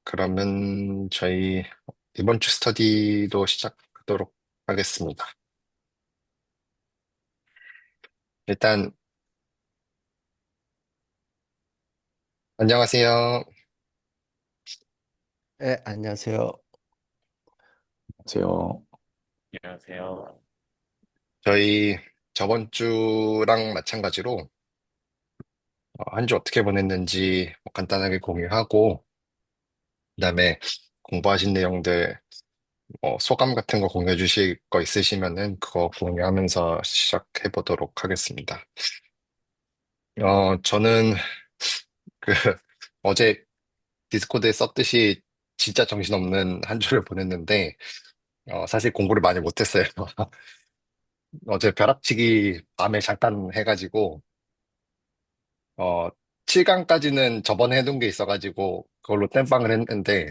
그러면 저희 이번 주 스터디도 시작하도록 하겠습니다. 일단, 안녕하세요. 네, 안녕하세요. 안녕하세요. 안녕하세요. 저희 저번 주랑 마찬가지로 한 주 어떻게 보냈는지 뭐 간단하게 공유하고, 그다음에 공부하신 내용들, 소감 같은 거 공유해 주실 거 있으시면은 그거 공유하면서 시작해 보도록 하겠습니다. 저는 그 어제 디스코드에 썼듯이 진짜 정신없는 한 주를 보냈는데, 사실 공부를 많이 못했어요. 어제 벼락치기 밤에 잠깐 해가지고, 어, 7강까지는 저번에 해둔 게 있어가지고, 그걸로 땜빵을 했는데,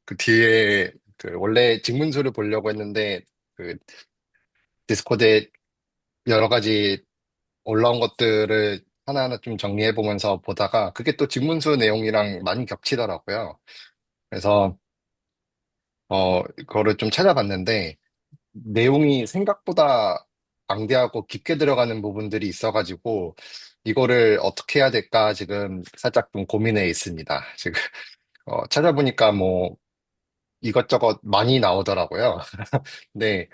그 뒤에, 원래 직문수를 보려고 했는데, 그, 디스코드에 여러 가지 올라온 것들을 하나하나 좀 정리해보면서 보다가, 그게 또 직문수 내용이랑 많이 겹치더라고요. 그래서, 그거를 좀 찾아봤는데, 내용이 생각보다 방대하고 깊게 들어가는 부분들이 있어가지고, 이거를 어떻게 해야 될까 지금 살짝 좀 고민해 있습니다. 지금, 찾아보니까 뭐 이것저것 많이 나오더라고요. 네.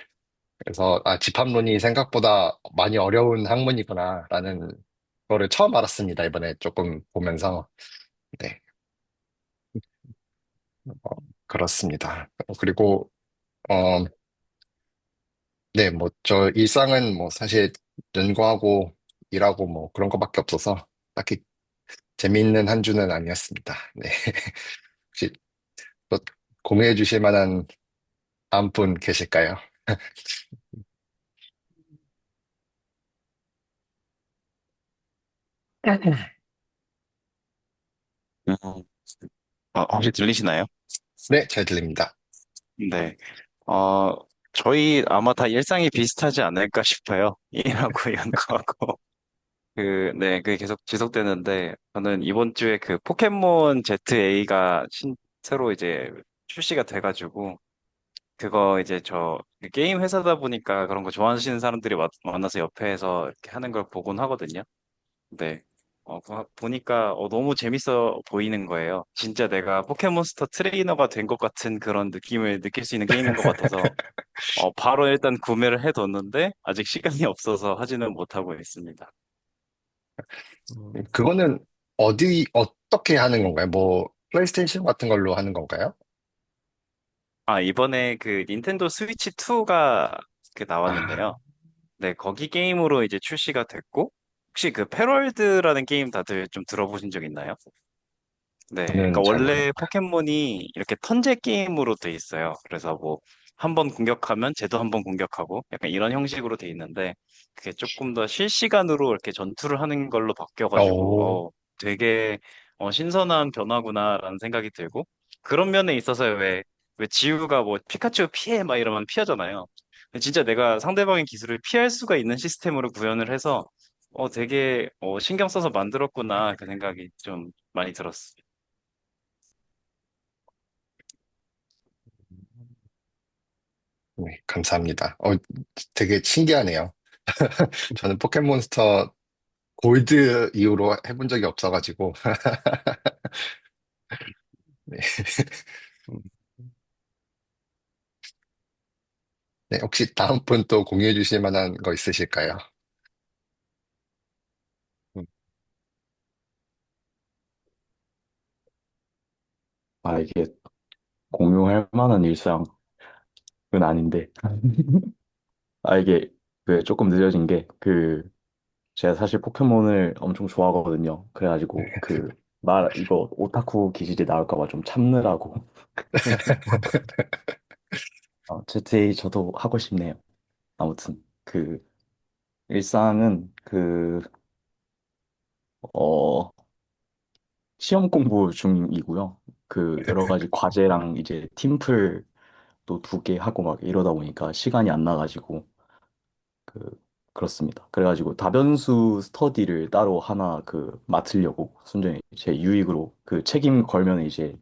그래서, 집합론이 생각보다 많이 어려운 학문이구나라는 거를 처음 알았습니다. 이번에 조금 보면서. 네. 어, 그렇습니다. 그리고, 어, 네, 뭐, 저 일상은 뭐 사실 연구하고 일하고 뭐 그런 거밖에 없어서 딱히 재미있는 한 주는 아니었습니다. 네. 혹시 또 공유해 주실 만한 다음 분 계실까요? 음, 혹시 들리시나요? 네, 잘 들립니다. 네. 어, 저희 아마 다 일상이 비슷하지 않을까 싶어요. 일하고 연구하고. 그게 계속 지속되는데, 저는 이번 주에 그 포켓몬 ZA가 새로 이제 출시가 돼가지고, 그거 이제 그 게임 회사다 보니까 그런 거 좋아하시는 사람들이 만나서 옆에서 이렇게 하는 걸 보곤 하거든요. 네. 보니까 너무 재밌어 보이는 거예요. 진짜 내가 포켓몬스터 트레이너가 된 것 같은 그런 느낌을 느낄 수 있는 게임인 것 같아서 바로 일단 구매를 해뒀는데 아직 시간이 없어서 하지는 못하고 있습니다. 그거는 어떻게 하는 건가요? 뭐, 플레이스테이션 같은 걸로 하는 건가요? 이번에 그 닌텐도 스위치 2가 아, 나왔는데요. 네, 거기 게임으로 이제 출시가 됐고 혹시 그 패럴드라는 게임 다들 좀 들어보신 적 있나요? 네, 그러니까 저는 잘 원래 모릅니다. 포켓몬이 이렇게 턴제 게임으로 돼 있어요. 그래서 뭐 한 번 공격하면 쟤도 한 번 공격하고 약간 이런 형식으로 돼 있는데 그게 조금 더 실시간으로 이렇게 전투를 하는 걸로 바뀌어가지고 오, 되게 신선한 변화구나라는 생각이 들고 그런 면에 있어서 왜 지우가 뭐 피카츄 피해 막 이러면 피하잖아요. 근데 진짜 내가 상대방의 기술을 피할 수가 있는 시스템으로 구현을 해서 되게 신경 써서 만들었구나 그 생각이 좀 많이 들었어요. 네, 감사합니다. 되게 신기하네요. 저는 포켓몬스터 골드 이후로 해본 적이 없어가지고. 네. 네, 혹시 다음 분 또 공유해 주실 만한 거 있으실까요? 음. 이게 공유할 만한 일상은 아닌데. 이게 조금 늦어진 게 제가 사실 포켓몬을 엄청 좋아하거든요. 그래가지고 이거 오타쿠 기질이 나올까 봐 좀 참느라고. ZA 저도 하고 싶네요. 아무튼 일상은 어, 시험 공부 중이고요. 여러 가지 과제랑 이제 팀플 또 2개 하고 막 이러다 보니까 시간이 안 나가지고 그 그렇습니다. 그래가지고 다변수 스터디를 따로 하나 맡으려고 순전히 제 유익으로 책임 걸면 이제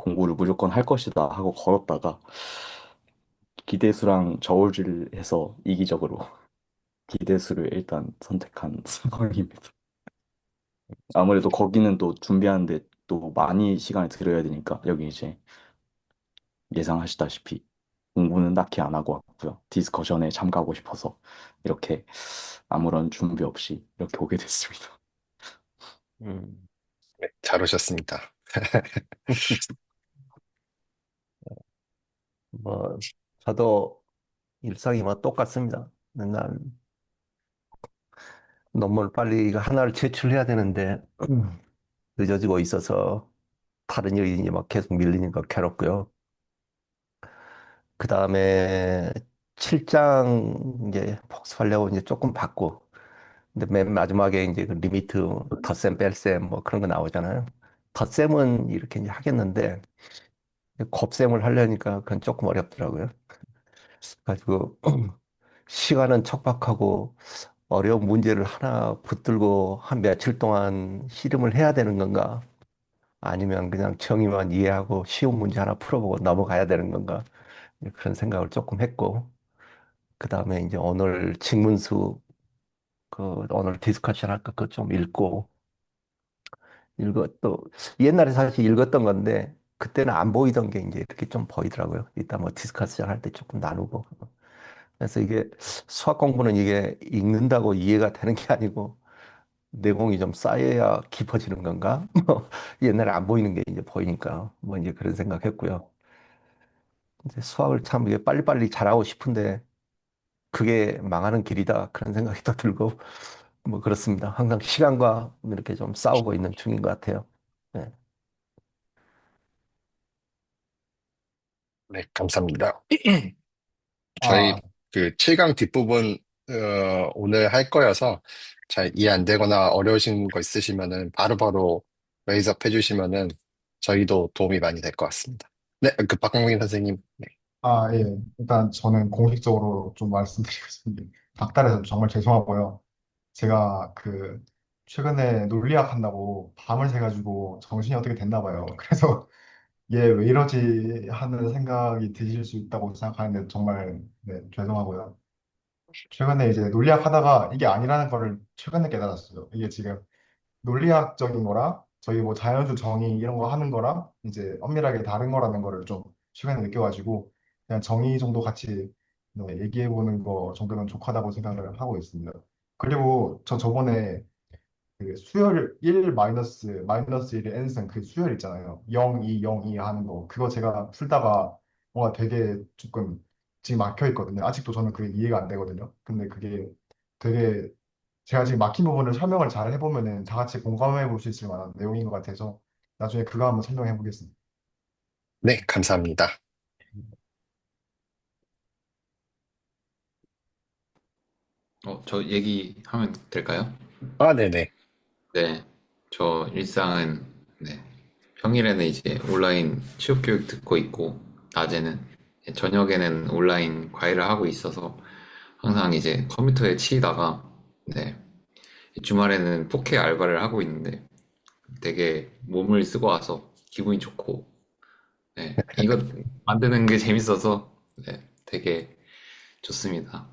공부를 무조건 할 것이다 하고 걸었다가 기대수랑 저울질해서 이기적으로 기대수를 일단 선택한 상황입니다. 아무래도 거기는 또 준비하는데 또 많이 시간을 들여야 되니까 여기 이제 예상하시다시피 공부는 딱히 안 하고 왔고요. 디스커션에 참가하고 싶어서 이렇게 아무런 준비 없이 이렇게 오게 됐습니다. 음, 네, 잘 오셨습니다. 뭐, 저도 일상이 뭐 똑같습니다. 맨날 논문을 빨리 이거 하나를 제출해야 되는데, 늦어지고 있어서 다른 일이 이제 막 계속 밀리니까 괴롭고요. 그 다음에 7장 이제 복습하려고 이제 조금 받고, 근데 맨 마지막에 이제 그 리미트, 덧셈, 뺄셈 뭐 그런 거 나오잖아요. 덧셈은 이렇게 이제 하겠는데, 곱셈을 하려니까 그건 조금 어렵더라고요. 가지고 시간은 척박하고 어려운 문제를 하나 붙들고 한 며칠 동안 씨름을 해야 되는 건가? 아니면 그냥 정의만 이해하고 쉬운 문제 하나 풀어보고 넘어가야 되는 건가? 그런 생각을 조금 했고, 그 다음에 이제 오늘 직문수, 오늘 디스커션 할까 그거 좀 읽고, 또, 옛날에 사실 읽었던 건데, 그때는 안 보이던 게 이제 이렇게 좀 보이더라고요. 이따 뭐 디스커션 할 때 조금 나누고. 그래서 이게 수학 공부는 이게 읽는다고 이해가 되는 게 아니고, 내공이 좀 쌓여야 깊어지는 건가? 뭐 옛날에 안 보이는 게 이제 보이니까 뭐 이제 그런 생각했고요. 이제 수학을 참 이게 빨리빨리 잘하고 싶은데 그게 망하는 길이다 그런 생각이 또 들고 뭐 그렇습니다. 항상 시간과 이렇게 좀 싸우고 있는 중인 것 같아요. 네. 네, 감사합니다. 저희 아, 그 7강 뒷부분 오늘 할 거여서 잘 이해 안 되거나 어려우신 거 있으시면은 바로바로 레이즈업 해주시면은 저희도 도움이 많이 될 것 같습니다. 네, 그 박광민 선생님. 네. 예. 일단 저는 공식적으로 좀 말씀드리겠습니다. 닥달해서 정말 죄송하고요. 제가 최근에 논리학 한다고 밤을 새가지고 정신이 어떻게 됐나 봐요. 그래서 얘 왜 이러지 하는 생각이 드실 수 있다고 생각하는데 정말 네, 죄송하고요. 최근에 이제 논리학 하다가 이게 아니라는 거를 최근에 깨달았어요. 이게 지금 논리학적인 거랑 저희 뭐 자연수 정의 이런 거 하는 거랑 이제 엄밀하게 다른 거라는 거를 좀 최근에 느껴가지고 그냥 정의 정도 같이 네, 얘기해보는 거 정도면 족하다고 생각을 하고 있습니다. 그리고 저 저번에 그 수열 1 마이너스 1의 n승 그 수열 있잖아요. 0, 2, 0, 2 하는 거. 그거 제가 풀다가 뭔가 되게 조금 지금 막혀 있거든요. 아직도 저는 그게 이해가 안 되거든요. 근데 그게 되게 제가 지금 막힌 부분을 설명을 잘 해보면은 다 같이 공감해 볼 수 있을 만한 내용인 것 같아서 나중에 그거 한번 설명해 보겠습니다. 네, 감사합니다. 저 얘기하면 될까요? 아, 네네. 네. 저 일상은, 네. 평일에는 이제 온라인 취업 교육 듣고 있고, 낮에는, 저녁에는 온라인 과외를 하고 있어서 항상 이제 컴퓨터에 치이다가, 네. 주말에는 포케 알바를 하고 있는데 되게 몸을 쓰고 와서 기분이 좋고, 네. 이거 만드는 게 재밌어서, 네. 되게 좋습니다.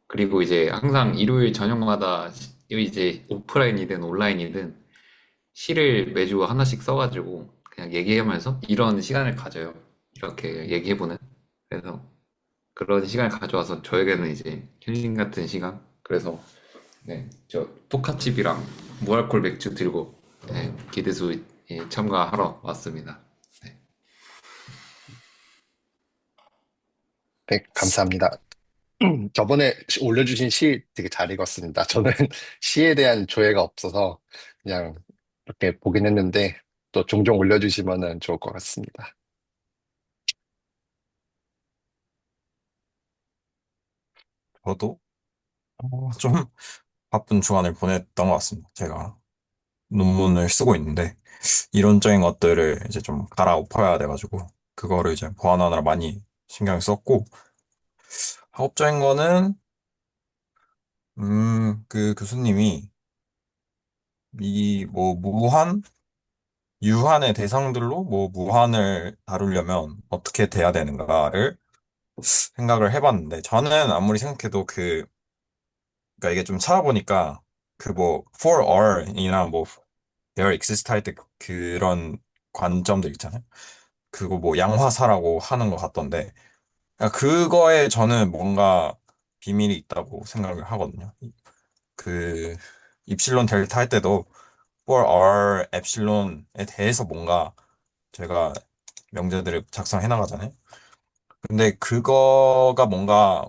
그리고 이제 항상 일요일 저녁마다 이제 오프라인이든 온라인이든 시를 매주 하나씩 써가지고 그냥 얘기하면서 이런 시간을 가져요. 이렇게 얘기해보는. 그래서 그런 시간을 가져와서 저에게는 이제 힐링 같은 시간. 그래서 네, 저 포카칩이랑 무알콜 맥주 들고 네, 기대수 참가하러 왔습니다. 네. 네, 감사합니다. 저번에 올려주신 시 되게 잘 읽었습니다. 저는 시에 대한 조예가 없어서 그냥 이렇게 보긴 했는데 또 종종 올려주시면은 좋을 것 같습니다. 저도 좀 바쁜 주간을 보냈던 것 같습니다. 제가 논문을 쓰고 있는데 이론적인 것들을 이제 좀 갈아엎어야 돼가지고 그거를 이제 보완하느라 많이 신경 썼고 학업적인 거는 그 교수님이 이 뭐 무한 유한의 대상들로 뭐 무한을 다루려면 어떻게 돼야 되는가를 생각을 해봤는데, 저는 아무리 생각해도 그러니까 이게 좀 찾아보니까 그 뭐 for all이나 뭐 there exist 할 때 그런 관점들 있잖아요. 그거 뭐 양화사라고 하는 것 같던데, 그러니까 그거에 저는 뭔가 비밀이 있다고 생각을 하거든요. 그 입실론 델타 할 때도 for all 엡실론에 대해서 뭔가 제가 명제들을 작성해 나가잖아요. 근데 그거가 뭔가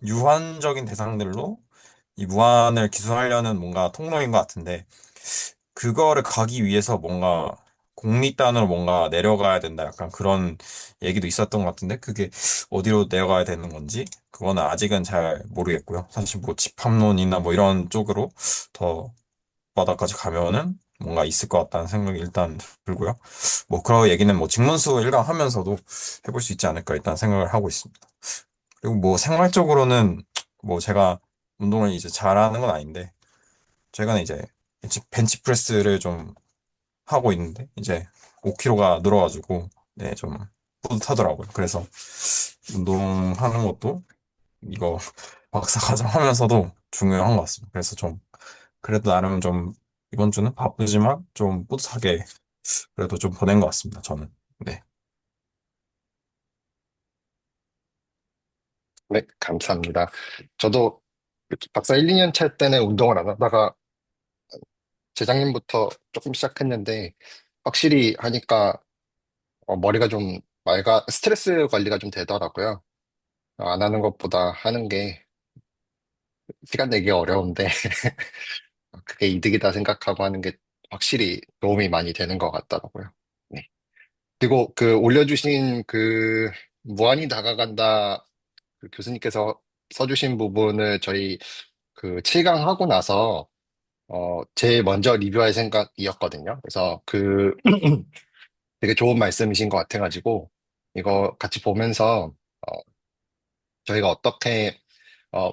유한적인 대상들로 이 무한을 기술하려는 뭔가 통로인 것 같은데, 그거를 가기 위해서 뭔가 공립단으로 뭔가 내려가야 된다. 약간 그런 얘기도 있었던 것 같은데, 그게 어디로 내려가야 되는 건지, 그거는 아직은 잘 모르겠고요. 사실 뭐 집합론이나 뭐 이런 쪽으로 더 바닥까지 가면은 뭔가 있을 것 같다는 생각이 일단 들고요. 뭐 그런 얘기는 뭐 직문수 일강 하면서도 해볼 수 있지 않을까 일단 생각을 하고 있습니다. 그리고 뭐 생활적으로는 뭐 제가 운동을 이제 잘하는 건 아닌데, 최근에 이제 벤치프레스를 좀 하고 있는데 이제 5kg가 늘어가지고 네, 좀 뿌듯하더라고요. 그래서 운동하는 것도 이거 박사과정 하면서도 중요한 것 같습니다. 그래서 좀 그래도 나름 좀 이번 주는 바쁘지만 좀 뿌듯하게 그래도 좀 보낸 것 같습니다. 저는. 네. 네, 감사합니다. 저도 박사 1, 2년 차 때는 운동을 안 하다가 재작년부터 조금 시작했는데 확실히 하니까 머리가 좀 스트레스 관리가 좀 되더라고요. 안 하는 것보다 하는 게 시간 내기 어려운데 그게 이득이다 생각하고 하는 게 확실히 도움이 많이 되는 것 같더라고요. 네. 그리고 그 올려주신 그 무한히 다가간다 그 교수님께서 써주신 부분을 저희 그 7강 하고 나서 제일 먼저 리뷰할 생각이었거든요. 그래서 그 되게 좋은 말씀이신 것 같아가지고 이거 같이 보면서 저희가 어떻게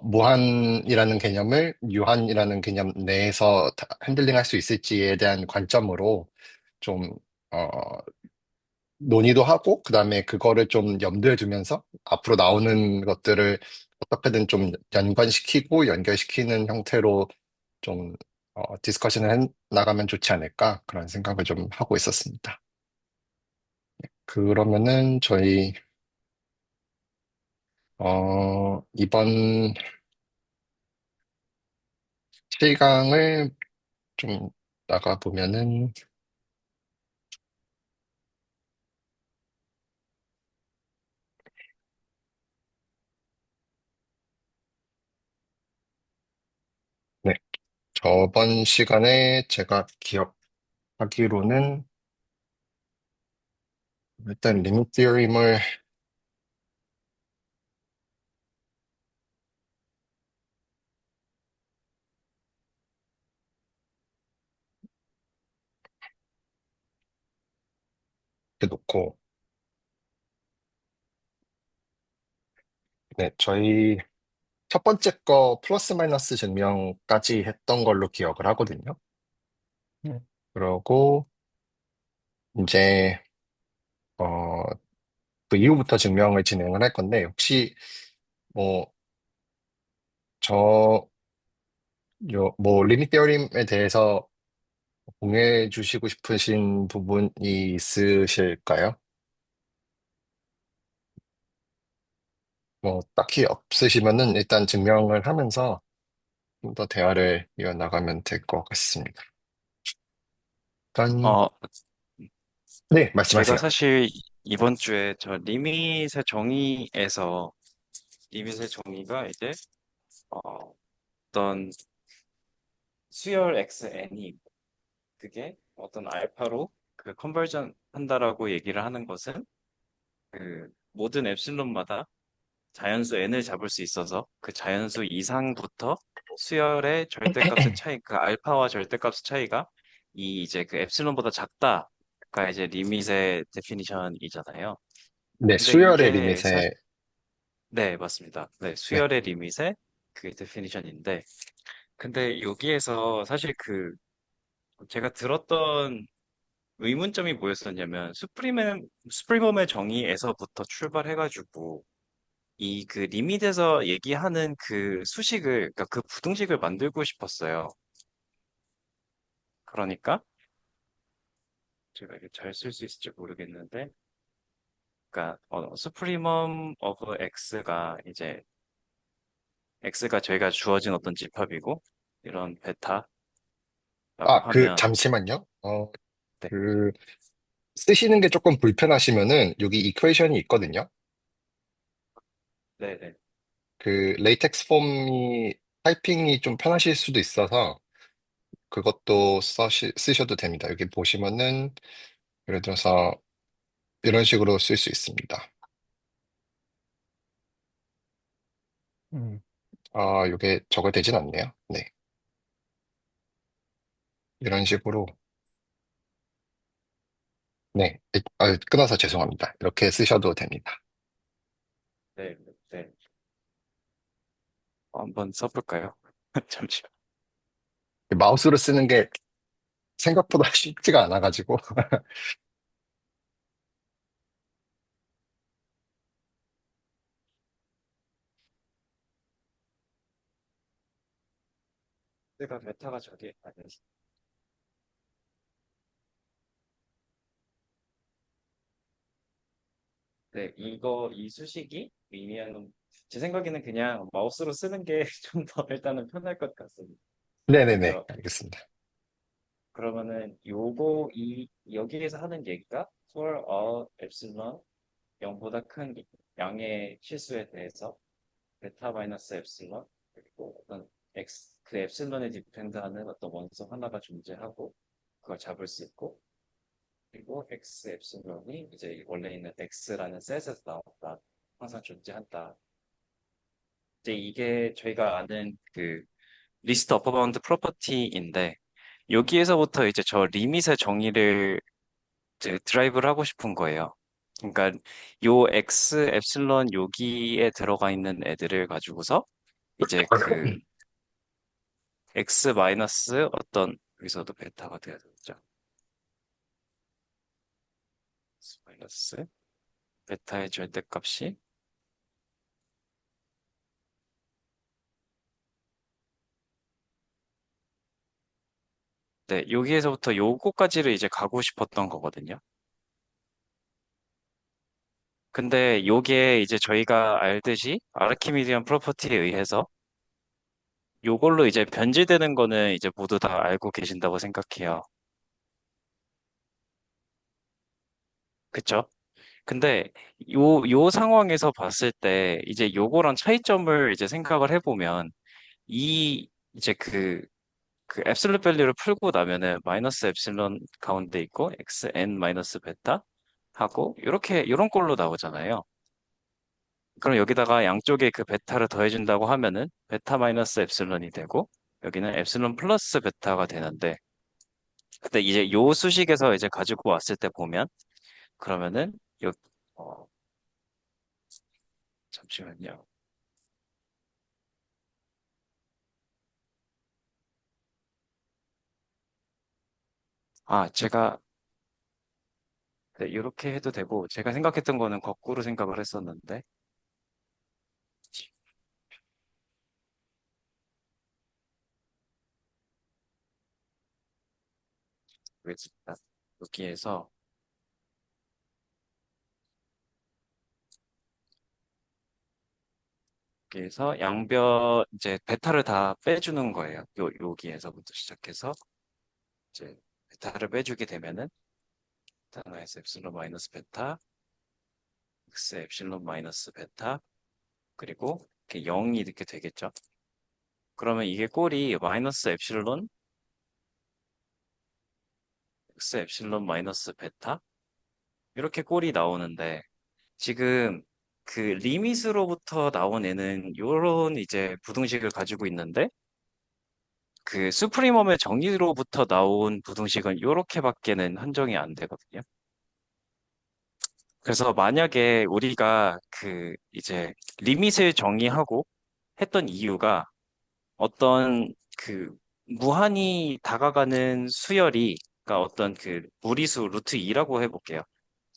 무한이라는 개념을 유한이라는 개념 내에서 핸들링할 수 있을지에 대한 관점으로 좀 어, 논의도 하고 그다음에 그거를 좀 염두에 두면서 앞으로 나오는 것들을 어떻게든 좀 연관시키고 연결시키는 형태로 좀 디스커션을 나가면 좋지 않을까 그런 생각을 좀 하고 있었습니다. 그러면은 저희 이번 7강을 좀 나가보면은 네, 저번 시간에 제가 기억하기로는 일단 리밋 디어림을 이렇게 놓고 네, 저희 첫 번째 거 플러스 마이너스 증명까지 했던 걸로 기억을 하거든요. 그러고 이제 어, 그 이후부터 증명을 진행을 할 건데 혹시 뭐 뭐 리밋 디어림에 대해서 공유해 주시고 싶으신 부분이 있으실까요? 뭐 딱히 없으시면은 일단 증명을 하면서 좀 더 대화를 이어나가면 될 것 같습니다. 일단 어, 네, 제가 말씀하세요. 사실 이번 주에 저 리밋의 정의에서 리밋의 정의가 이제 어떤 수열 xn이 그게 어떤 알파로 그 컨버전 한다라고 얘기를 하는 것은 그 모든 엡실론마다 자연수 n을 잡을 수 있어서 그 자연수 이상부터 수열의 절대값의 차이, 그 알파와 절대값의 차이가 이 이제 그 엡실론보다 작다가 이제 리밋의 데피니션이잖아요. 네, 근데 수열의 이게 리밋에 네, 맞습니다. 네, 네, 수열의 리밋의 그 데피니션인데 근데 여기에서 사실 그 제가 들었던 의문점이 뭐였었냐면, 수프리멈의 정의에서부터 출발해가지고, 이 그 리밋에서 얘기하는 그 수식을, 그러니까 그 부등식을 만들고 싶었어요. 그러니까, 제가 이게 잘 쓸 수 있을지 모르겠는데, 그러니까, 수프리멈 오브 x가 저희가 주어진 어떤 집합이고, 이런 베타라고 하면, 잠시만요. 네, 그, 쓰시는 게 조금 불편하시면은 여기 이퀘이션이 있거든요. 네네. 그, 레이텍스 폼이 타이핑이 좀 편하실 수도 있어서 그것도 쓰셔도 됩니다. 여기 보시면은, 예를 들어서 이런 식으로 쓸 수 있습니다. 음. 이게 저거 되진 않네요. 네. 이런 식으로. 네. 끊어서 죄송합니다. 이렇게 쓰셔도 됩니다. 네, 네. 한번 써볼까요? 잠시만. 마우스로 쓰는 게 생각보다 쉽지가 않아가지고. 내가 베타가 저기 아니 네, 이 수식이 의미하는 제 생각에는 그냥 마우스로 쓰는 게 좀 더 일단은 편할 것 같습니다. 네네네. 그래서 알겠습니다. 그러면은 여기에서 하는 얘기가 for a epsilon 0보다 큰 양의 실수에 대해서 베타 마이너스 epsilon 그리고 어떤 그 epsilon에 디펜드하는 어떤 원소 하나가 존재하고 그걸 잡을 수 있고 그리고 x epsilon이 이제 원래 있는 x라는 셋에서 나왔다. 항상 존재한다. 이제 이게 저희가 아는 그 리스트 어퍼 바운드 프로퍼티인데 여기에서부터 이제 저 리밋의 정의를 이제 드라이브를 하고 싶은 거예요. 그러니까 요 x epsilon 여기에 들어가 있는 애들을 가지고서 이제 그 x 마이너스 어떤 여기서도 베타가 돼야 되죠. x 마이너스 베타의 절대값이 네, 여기에서부터 요거까지를 이제 가고 싶었던 거거든요. 근데 요게 이제 저희가 알듯이 아르키미디안 프로퍼티에 의해서 요걸로 이제 변질되는 거는 이제 모두 다 알고 계신다고 생각해요. 그쵸? 근데 요 상황에서 봤을 때 이제 요거랑 차이점을 이제 생각을 해보면 이제 그 엡솔루트 밸류를 풀고 나면은 마이너스 엡실론 가운데 있고 xn 마이너스 베타 하고 이렇게 이런 꼴로 나오잖아요. 그럼 여기다가 양쪽에 그 베타를 더해준다고 하면은 베타 마이너스 엡실론이 되고 여기는 엡실론 플러스 베타가 되는데 근데 이제 요 수식에서 이제 가지고 왔을 때 보면 그러면은 요 어, 잠시만요. 제가 네, 이렇게 해도 되고 제가 생각했던 거는 거꾸로 생각을 했었는데 왜 여기에서 여기에서 양변 이제 베타를 다 빼주는 거예요. 여기에서부터 시작해서 이제 베타를 빼주게 되면은 베타나에서 엡실론 마이너스 베타, x 엡실론 마이너스 베타 그리고 이렇게 0이 이렇게 되겠죠. 그러면 이게 꼴이 마이너스 엡실론 x 엡실론 마이너스 베타 이렇게 꼴이 나오는데 지금 그 리밋으로부터 나온 애는 요런 이제 부등식을 가지고 있는데 그 수프리멈의 정의로부터 나온 부등식은 요렇게밖에는 한정이 안 되거든요. 그래서 만약에 우리가 그 이제 리밋을 정의하고 했던 이유가 어떤 그 무한히 다가가는 수열이 어떤 그 무리수 루트 2라고 해볼게요.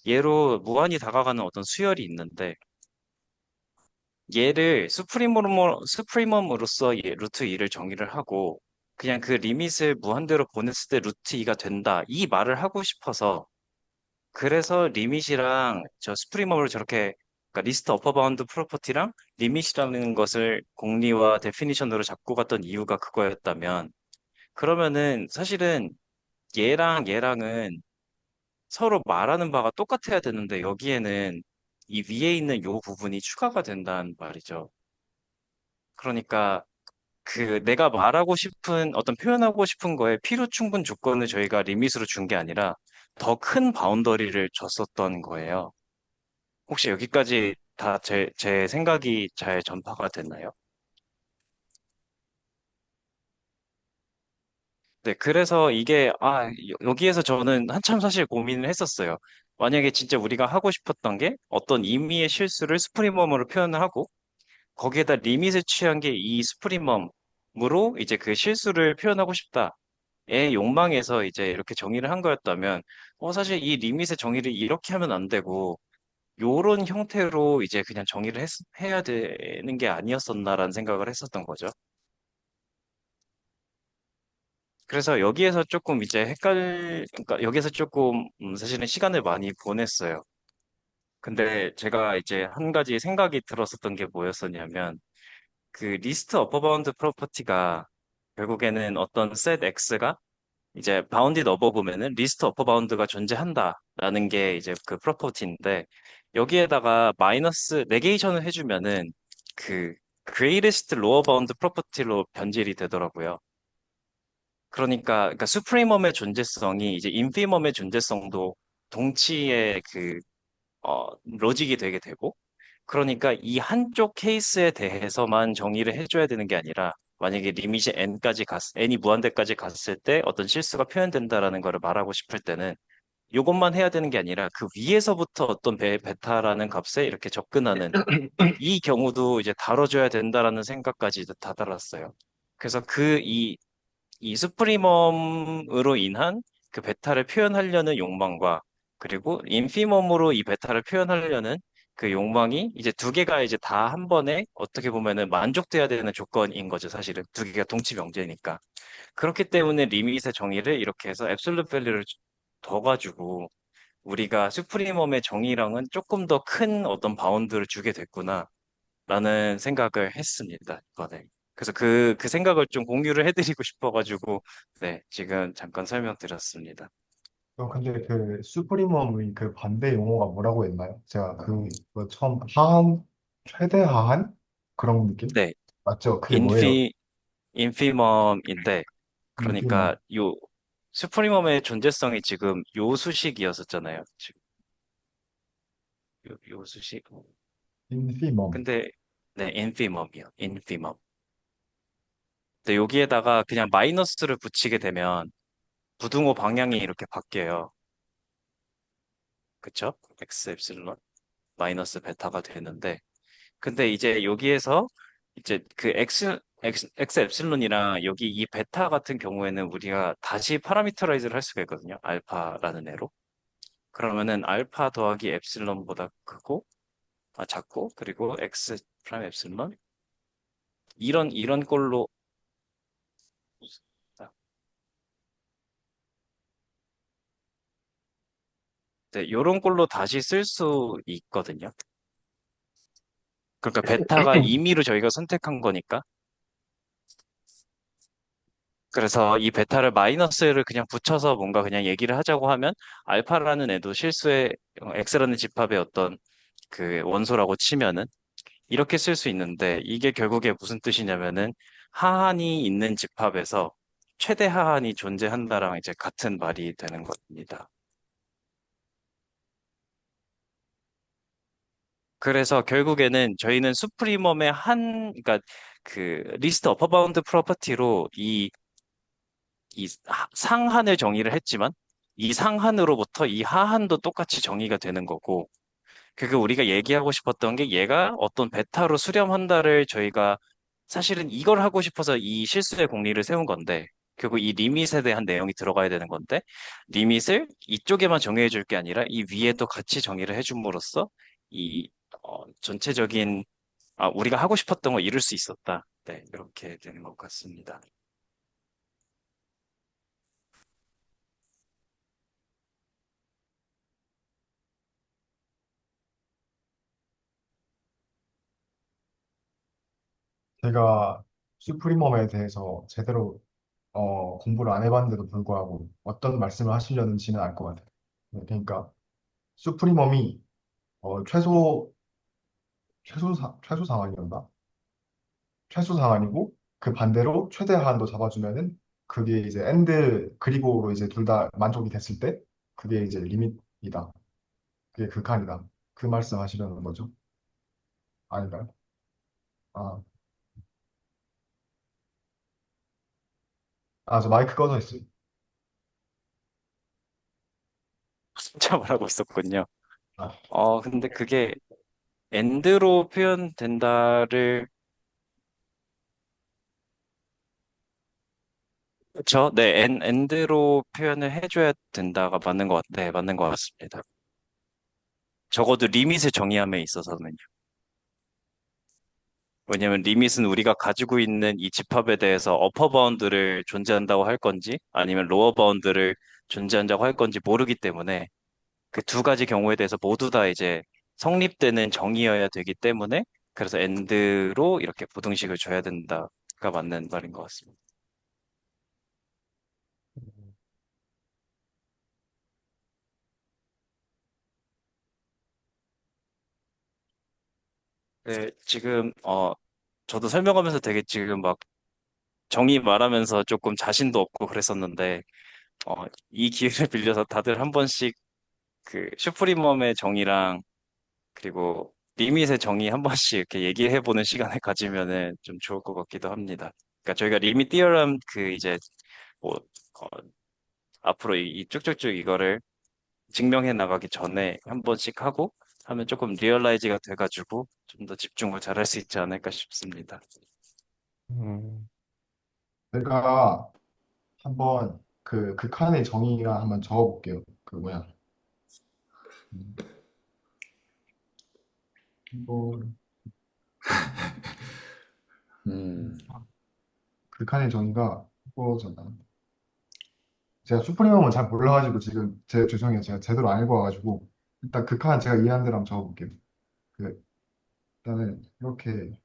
얘로 무한히 다가가는 어떤 수열이 있는데 얘를 수프리멈으로서 얘 루트 2를 정의를 하고 그냥 그 리밋을 무한대로 보냈을 때 루트 2가 된다. 이 말을 하고 싶어서 그래서 리밋이랑 저 수프리멈을 저렇게 그러니까 리스트 어퍼 바운드 프로퍼티랑 리밋이라는 것을 공리와 데피니션으로 잡고 갔던 이유가 그거였다면 그러면은 사실은 얘랑은 서로 말하는 바가 똑같아야 되는데 여기에는 이 위에 있는 요 부분이 추가가 된다는 말이죠. 그러니까 그 내가 말하고 싶은 어떤 표현하고 싶은 거에 필요 충분 조건을 저희가 리밋으로 준 게 아니라 더 큰 바운더리를 줬었던 거예요. 혹시 여기까지 다 제 생각이 잘 전파가 됐나요? 네, 그래서 이게, 여기에서 저는 한참 사실 고민을 했었어요. 만약에 진짜 우리가 하고 싶었던 게 어떤 임의의 실수를 스프리멈으로 표현을 하고, 거기에다 리밋을 취한 게 이 스프리멈으로 이제 그 실수를 표현하고 싶다의 욕망에서 이제 이렇게 정의를 한 거였다면, 사실 이 리밋의 정의를 이렇게 하면 안 되고, 요런 형태로 이제 그냥 정의를 해야 되는 게 아니었었나라는 생각을 했었던 거죠. 그래서 여기에서 조금 이제 그러니까 여기에서 조금 사실은 시간을 많이 보냈어요. 근데 제가 이제 한 가지 생각이 들었었던 게 뭐였었냐면, 그 리스트 어퍼 바운드 프로퍼티가 결국에는 어떤 set x가 이제 바운디드 어버브면은 리스트 어퍼 바운드가 존재한다라는 게 이제 그 프로퍼티인데, 여기에다가 마이너스 네게이션을 해주면은 그 greatest lower bound 프로퍼티로 변질이 되더라고요. 그러니까 수프리멈의 존재성이 이제 인피멈의 존재성도 동치의 로직이 되게 되고, 그러니까 이 한쪽 케이스에 대해서만 정의를 해줘야 되는 게 아니라, 만약에 리밋이 n이 무한대까지 갔을 때 어떤 실수가 표현된다라는 거를 말하고 싶을 때는 이것만 해야 되는 게 아니라 그 위에서부터 어떤 베타라는 값에 이렇게 접근하는 이 경우도 이제 다뤄줘야 된다라는 생각까지 이제 다다랐어요. 그래서 이 수프리멈으로 인한 그 베타를 표현하려는 욕망과 그리고 인피멈으로 이 베타를 표현하려는 그 욕망이 이제 두 개가 이제 다 한 번에 어떻게 보면은 만족돼야 되는 조건인 거죠, 사실은. 두 개가 동치 명제니까. 그렇기 때문에 리밋의 정의를 이렇게 해서 앱솔루트 밸류를 둬가지고 우리가 수프리멈의 정의랑은 조금 더 큰 어떤 바운드를 주게 됐구나. 라는 생각을 했습니다, 이번에. 그래서 그 생각을 좀 공유를 해드리고 싶어가지고, 네, 지금 잠깐 설명드렸습니다. 근데 그 수프리멈의 그 반대 용어가 뭐라고 했나요? 제가 그 처음 하한 최대 하한 그런 느낌 네, 맞죠? 그게 뭐예요? 인피, 인피멈인데, 인피멈, 그러니까 슈프리멈의 존재성이 지금 요 수식이었었잖아요. 지금 요 수식. 인피멈. 근데, 네, 인피멈이요. 인피멈. 근데 여기에다가 그냥 마이너스를 붙이게 되면 부등호 방향이 이렇게 바뀌어요. 그쵸? x 엡실론 마이너스 베타가 되는데, 근데 이제 여기에서 이제 그 x 엡실론이랑 여기 이 베타 같은 경우에는 우리가 다시 파라미터라이즈를 할 수가 있거든요. 알파라는 애로. 그러면은 알파 더하기 엡실론보다 작고, 그리고 x 프라임 엡실론 이런 꼴로 네, 이런 꼴로 다시 쓸 수 있거든요. 그러니까 베타가 임의로 저희가 선택한 거니까. 그래서 이 베타를 마이너스를 그냥 붙여서 뭔가 그냥 얘기를 하자고 하면 알파라는 애도 실수의 x라는 집합의 어떤 그 원소라고 치면은 이렇게 쓸 수 있는데 이게 결국에 무슨 뜻이냐면은 하한이 있는 집합에서 최대 하한이 존재한다랑 이제 같은 말이 되는 겁니다. 그래서 결국에는 저희는 수프리멈의 그러니까 그 리스트 어퍼 바운드 프로퍼티로 이 상한을 정의를 했지만 이 상한으로부터 이 하한도 똑같이 정의가 되는 거고 그게 우리가 얘기하고 싶었던 게 얘가 어떤 베타로 수렴한다를 저희가 사실은 이걸 하고 싶어서 이 실수의 공리를 세운 건데 결국 이 리밋에 대한 내용이 들어가야 되는 건데, 리밋을 이쪽에만 정의해 줄 게 아니라 이 위에도 같이 정의를 해줌으로써 이 전체적인 우리가 하고 싶었던 거 이룰 수 있었다. 네, 이렇게 되는 것 같습니다. 제가 슈프리멈에 대해서 제대로 공부를 안 해봤는데도 불구하고 어떤 말씀을 하시려는지는 알 것 같아요. 네, 그러니까 슈프리멈이 최소 최소 상한이었나? 최소 상한이고 그 반대로 최대한도 잡아주면은 그게 이제 엔드 그리고로 이제 둘 다 만족이 됐을 때 그게 이제 리밋이다. 그게 극한이다. 그 말씀 하시려는 거죠? 아닌가요? 아, 저 마이크 꺼져 있어요. 진짜 말하고 있었군요. 아, 근데 그게 엔드로 표현된다를, 그렇죠? 네, 엔드로 표현을 해줘야 된다가 맞는 것 네, 맞는 것 같습니다. 적어도 리밋을 정의함에 있어서는요. 왜냐면 리밋은 우리가 가지고 있는 이 집합에 대해서 어퍼 바운드를 존재한다고 할 건지 아니면 로어 바운드를 존재한다고 할 건지 모르기 때문에 그 두 가지 경우에 대해서 모두 다 이제 성립되는 정의여야 되기 때문에 그래서 엔드로 이렇게 부등식을 줘야 된다가 맞는 말인 것 같습니다. 네, 지금 저도 설명하면서 되게 지금 막 정의 말하면서 조금 자신도 없고 그랬었는데 이 기회를 빌려서 다들 한 번씩 그 슈프리멈의 정의랑 그리고 리밋의 정의 한 번씩 이렇게 얘기해 보는 시간을 가지면은 좀 좋을 것 같기도 합니다. 그러니까 저희가 리밋 티어럼 그 이제 뭐 어, 앞으로 이 쭉쭉쭉 이거를 증명해 나가기 전에 한 번씩 하고 하면 조금 리얼라이즈가 돼가지고 좀 더 집중을 잘할 수 있지 않을까 싶습니다. 음, 제가 한번 그 극한의 정의가 한번 적어볼게요. 그 뭐야? 음, 이거 음, 극한의 정의가 이거잖아. 제가 슈프리멈은 잘 몰라가지고 지금 죄송해요. 제가 제대로 안 읽어가지고 일단 극한 제가 이해한 대로 한번 적어볼게요. 그 일단은 이렇게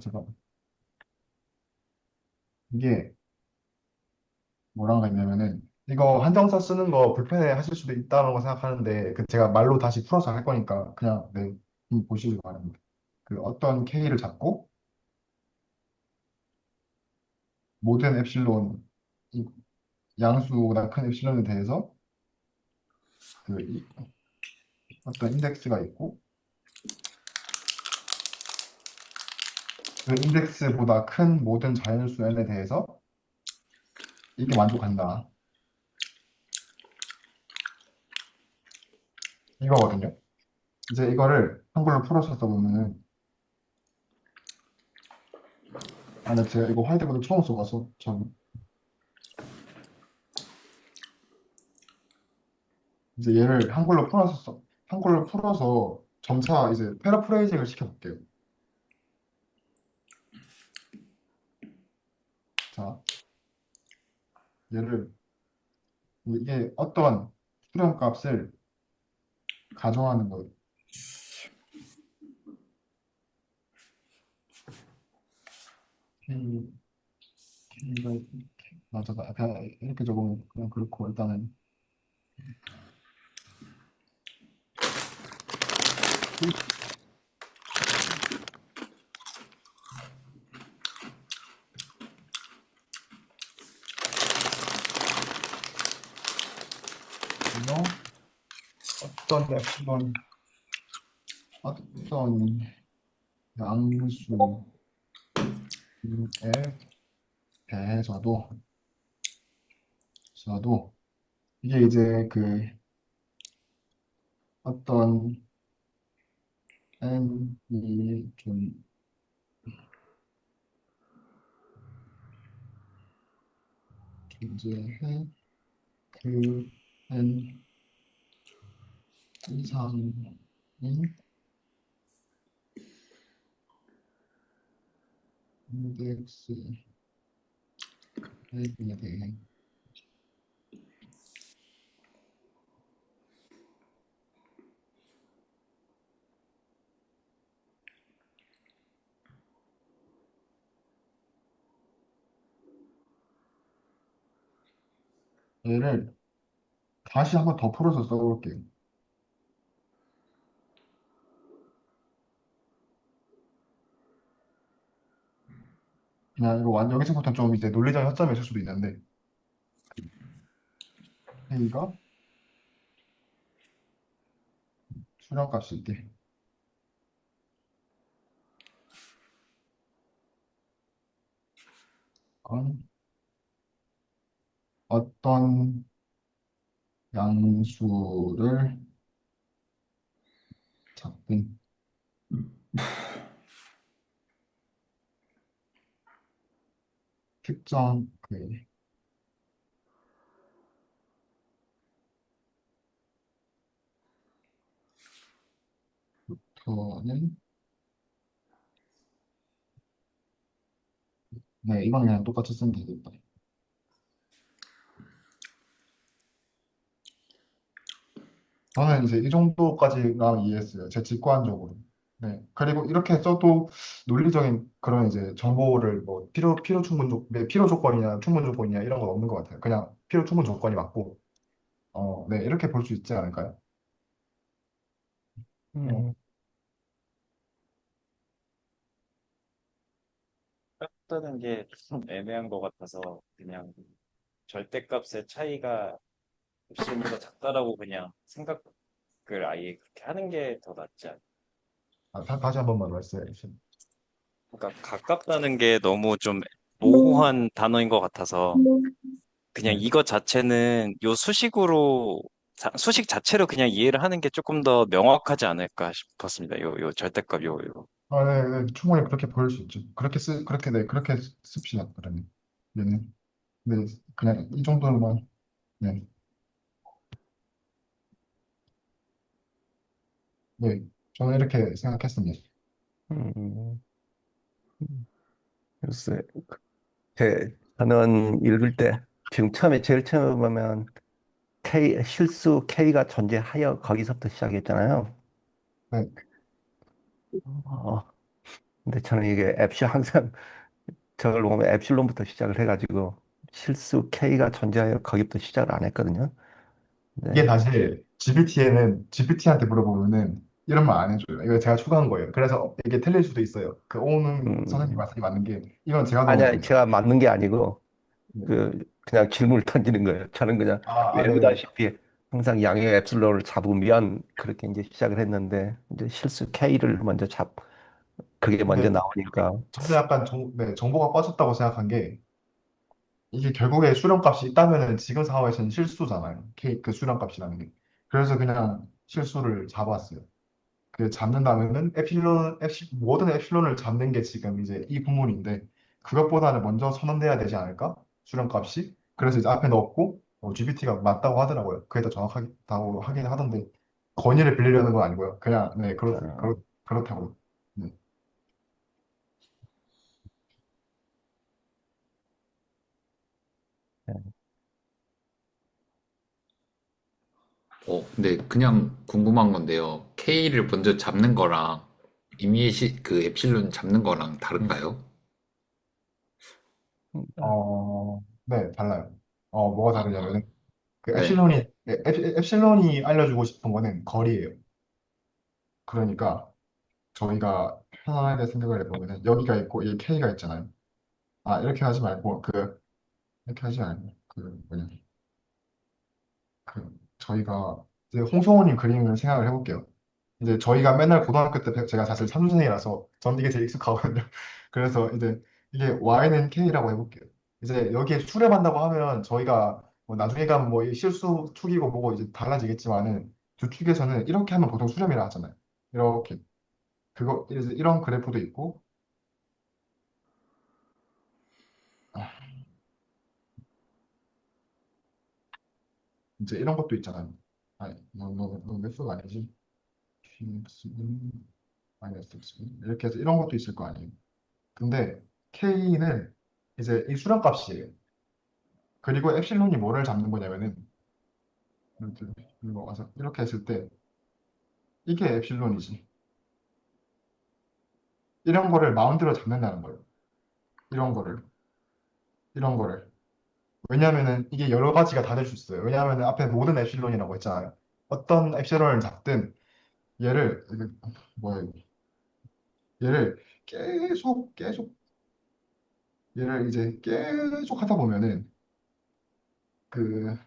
잠깐 이게 뭐라고 했냐면은 이거 한정사 쓰는 거 불편해 하실 수도 있다는 거 생각하는데 그 제가 말로 다시 풀어서 할 거니까 그냥 네 보시기 바랍니다. 그 어떤 K를 잡고 모든 엡실론 이 양수보다 큰 엡실론에 대해서 어떤 인덱스가 있고 그 인덱스보다 큰 모든 자연수 n에 대해서 이게 만족한다. 이거거든요. 이제 이거를 한글로 풀어서 써보면은 근데 제가 이거 화이트보드 처음 써봐서 전 이제 얘를 한글로 풀어서 점차 이제 패러프레이징을 시켜볼게요. 자, 얘를 이게 어떤 수렴값을 가정하는 거예요. K, K가 맞아, 그냥 이렇게 적으면 그냥 그렇고 일단은 이거 어떤 엡실론 어떤 양수에 대해서도 이게 이제 그 어떤 n이 좀 존재해 그 n 이상인 인덱스 에 대해 얘를 다시 한번 더 풀어서 써볼게요. 그냥 이거 여기서부터 좀 이제 논리적 허점이 있을 수도 있는데 A가 수렴값일 때 어떤 양수를 잡든 특정 벡터는 네, 이건 그냥 똑같이 쓰면 되겠다. 저는 이제 이 정도까지가 이해했어요. 제 직관적으로. 네. 그리고 이렇게 써도 논리적인 그런 이제 정보를 뭐 필요 충분 네, 필요 조건이냐 충분 조건이냐 이런 건 없는 것 같아요. 그냥 필요 충분 조건이 맞고, 네, 이렇게 볼 수 있지 않을까요? 음, 뜨는 게 좀 애매한 것 같아서 그냥 절대값의 차이가 엡실론보다 작다라고 그냥 생각을 아예 그렇게 하는 게 더 낫지 않을까. 다시 한 번만 말씀해 주세요. 그러니까 가깝다는 게 너무 좀 모호한 단어인 것 같아서 그냥 네. 이것 자체는 요 수식으로 수식 자체로 그냥 이해를 하는 게 조금 더 명확하지 않을까 싶었습니다. 요 절대값 요. 네, 네, 충분히 그렇게 보일 수 있죠. 네, 그렇게 씁시다, 그러면. 네, 네, 그냥 이 정도로만, 네, 네, 저는 이렇게 생각했습니다. 음, 글쎄, 저는 읽을 때 지금 제일 처음에 보면 실수 K가 존재하여 거기서부터 시작했잖아요. 네, 어, 근데 저는 이게 항상 저걸 보면 엡실론부터 시작을 해가지고 실수 K가 존재하여 거기부터 시작을 안 했거든요. 이게 네. 사실 GPT한테 물어보면은 이런 말 안 해줘요. 이거 제가 추가한 거예요. 그래서 이게 틀릴 수도 있어요. 그 오는 선생님 음, 말씀이 맞는 게 이건 제가 넣은 아니야, 거예요. 제가 맞는 게 아니고 네. 그냥 질문을 던지는 거예요. 저는 그냥 네네. 외우다시피 항상 양의 엡실론을 잡으면 그렇게 이제 시작을 했는데 이제 실수 K를 먼저 그게 먼저 근데 나오니까 저도 약간 네, 정보가 빠졌다고 생각한 게 이게 결국에 수렴값이 있다면은 지금 상황에서는 실수잖아요. 그 수렴값이라는 게. 그래서 그냥 실수를 잡았어요. 그 잡는다면은 모든 엡실론을 잡는 게 지금 이제 이 부문인데 그것보다는 먼저 선언돼야 되지 않을까? 수렴값이. 그래서 이제 앞에 넣었고 GPT가 맞다고 하더라고요. 그게 더 정확하다고 하긴 하던데 권위를 빌리려는 건 아니고요. 그냥 네, 어, 그렇다고요. 네. 네. 근데 그냥 궁금한 건데요. K를 먼저 잡는 거랑 그 엡실론 잡는 거랑 다른가요? 네, 달라요. 뭐가 아, 다르냐면은 그 네. 엡실론이 알려주고 싶은 거는 거리예요. 그러니까 저희가 편안하게 생각을 해보면은 여기가 있고 이 K가 있잖아요. 이렇게 하지 말고 이렇게 하지 말고 뭐냐 저희가 이제 홍성호님 그림을 생각을 해볼게요. 이제 저희가 맨날 고등학교 때 제가 사실 삼수생이라서 전 이게 제일 익숙하거든요. 그래서 이제 이게 Y는 K라고 해볼게요. 이제 여기에 수렴한다고 하면 저희가 뭐 나중에 가면 뭐 이 실수 축이고 뭐고 이제 달라지겠지만은 두 축에서는 이렇게 하면 보통 수렴이라 하잖아요. 이렇게 이제 이런 그래프도 있고 아, 이제 이런 것도 있잖아요. 아니, 몇 수가 아니지? QX는 마이너스 X 이렇게 해서 이런 것도 있을 거 아니에요. 근데 K는 이제 이 수렴값이에요. 그리고 엡실론이 뭐를 잡는 거냐면은 이렇게 이거 와서 이렇게 했을 때 이게 엡실론이지. 이런 거를 마음대로 잡는다는 거예요. 이런 거를 이런 거를. 왜냐하면은 이게 여러 가지가 다 될 수 있어요. 왜냐하면은 앞에 모든 엡실론이라고 했잖아요. 어떤 엡실론을 잡든 얘를 이게 뭐야 이거. 얘를 계속 얘를 이제 계속 하다 보면은 그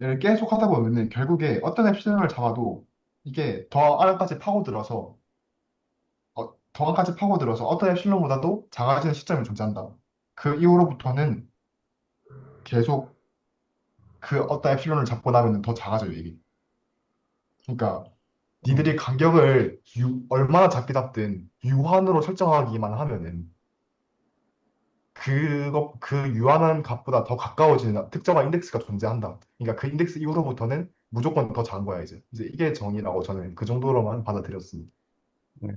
얘를 계속 하다 보면은 결국에 어떤 엡실론을 잡아도 이게 더 안까지 파고들어서 더 안까지 파고들어서 어떤 엡실론보다도 작아지는 시점이 존재한다. 그 이후로부터는 계속 그 어떤 엡실론을 잡고 나면은 더 작아져요, 이게. 그러니까 니들이 간격을 얼마나 작게 잡든 유한으로 설정하기만 하면은 그 유한한 값보다 더 가까워지는 특정한 인덱스가 존재한다. 그러니까 그 인덱스 이후로부터는 무조건 더 작은 거야, 이제. 이제 이게 정의라고 저는 그 정도로만 받아들였습니다. 네.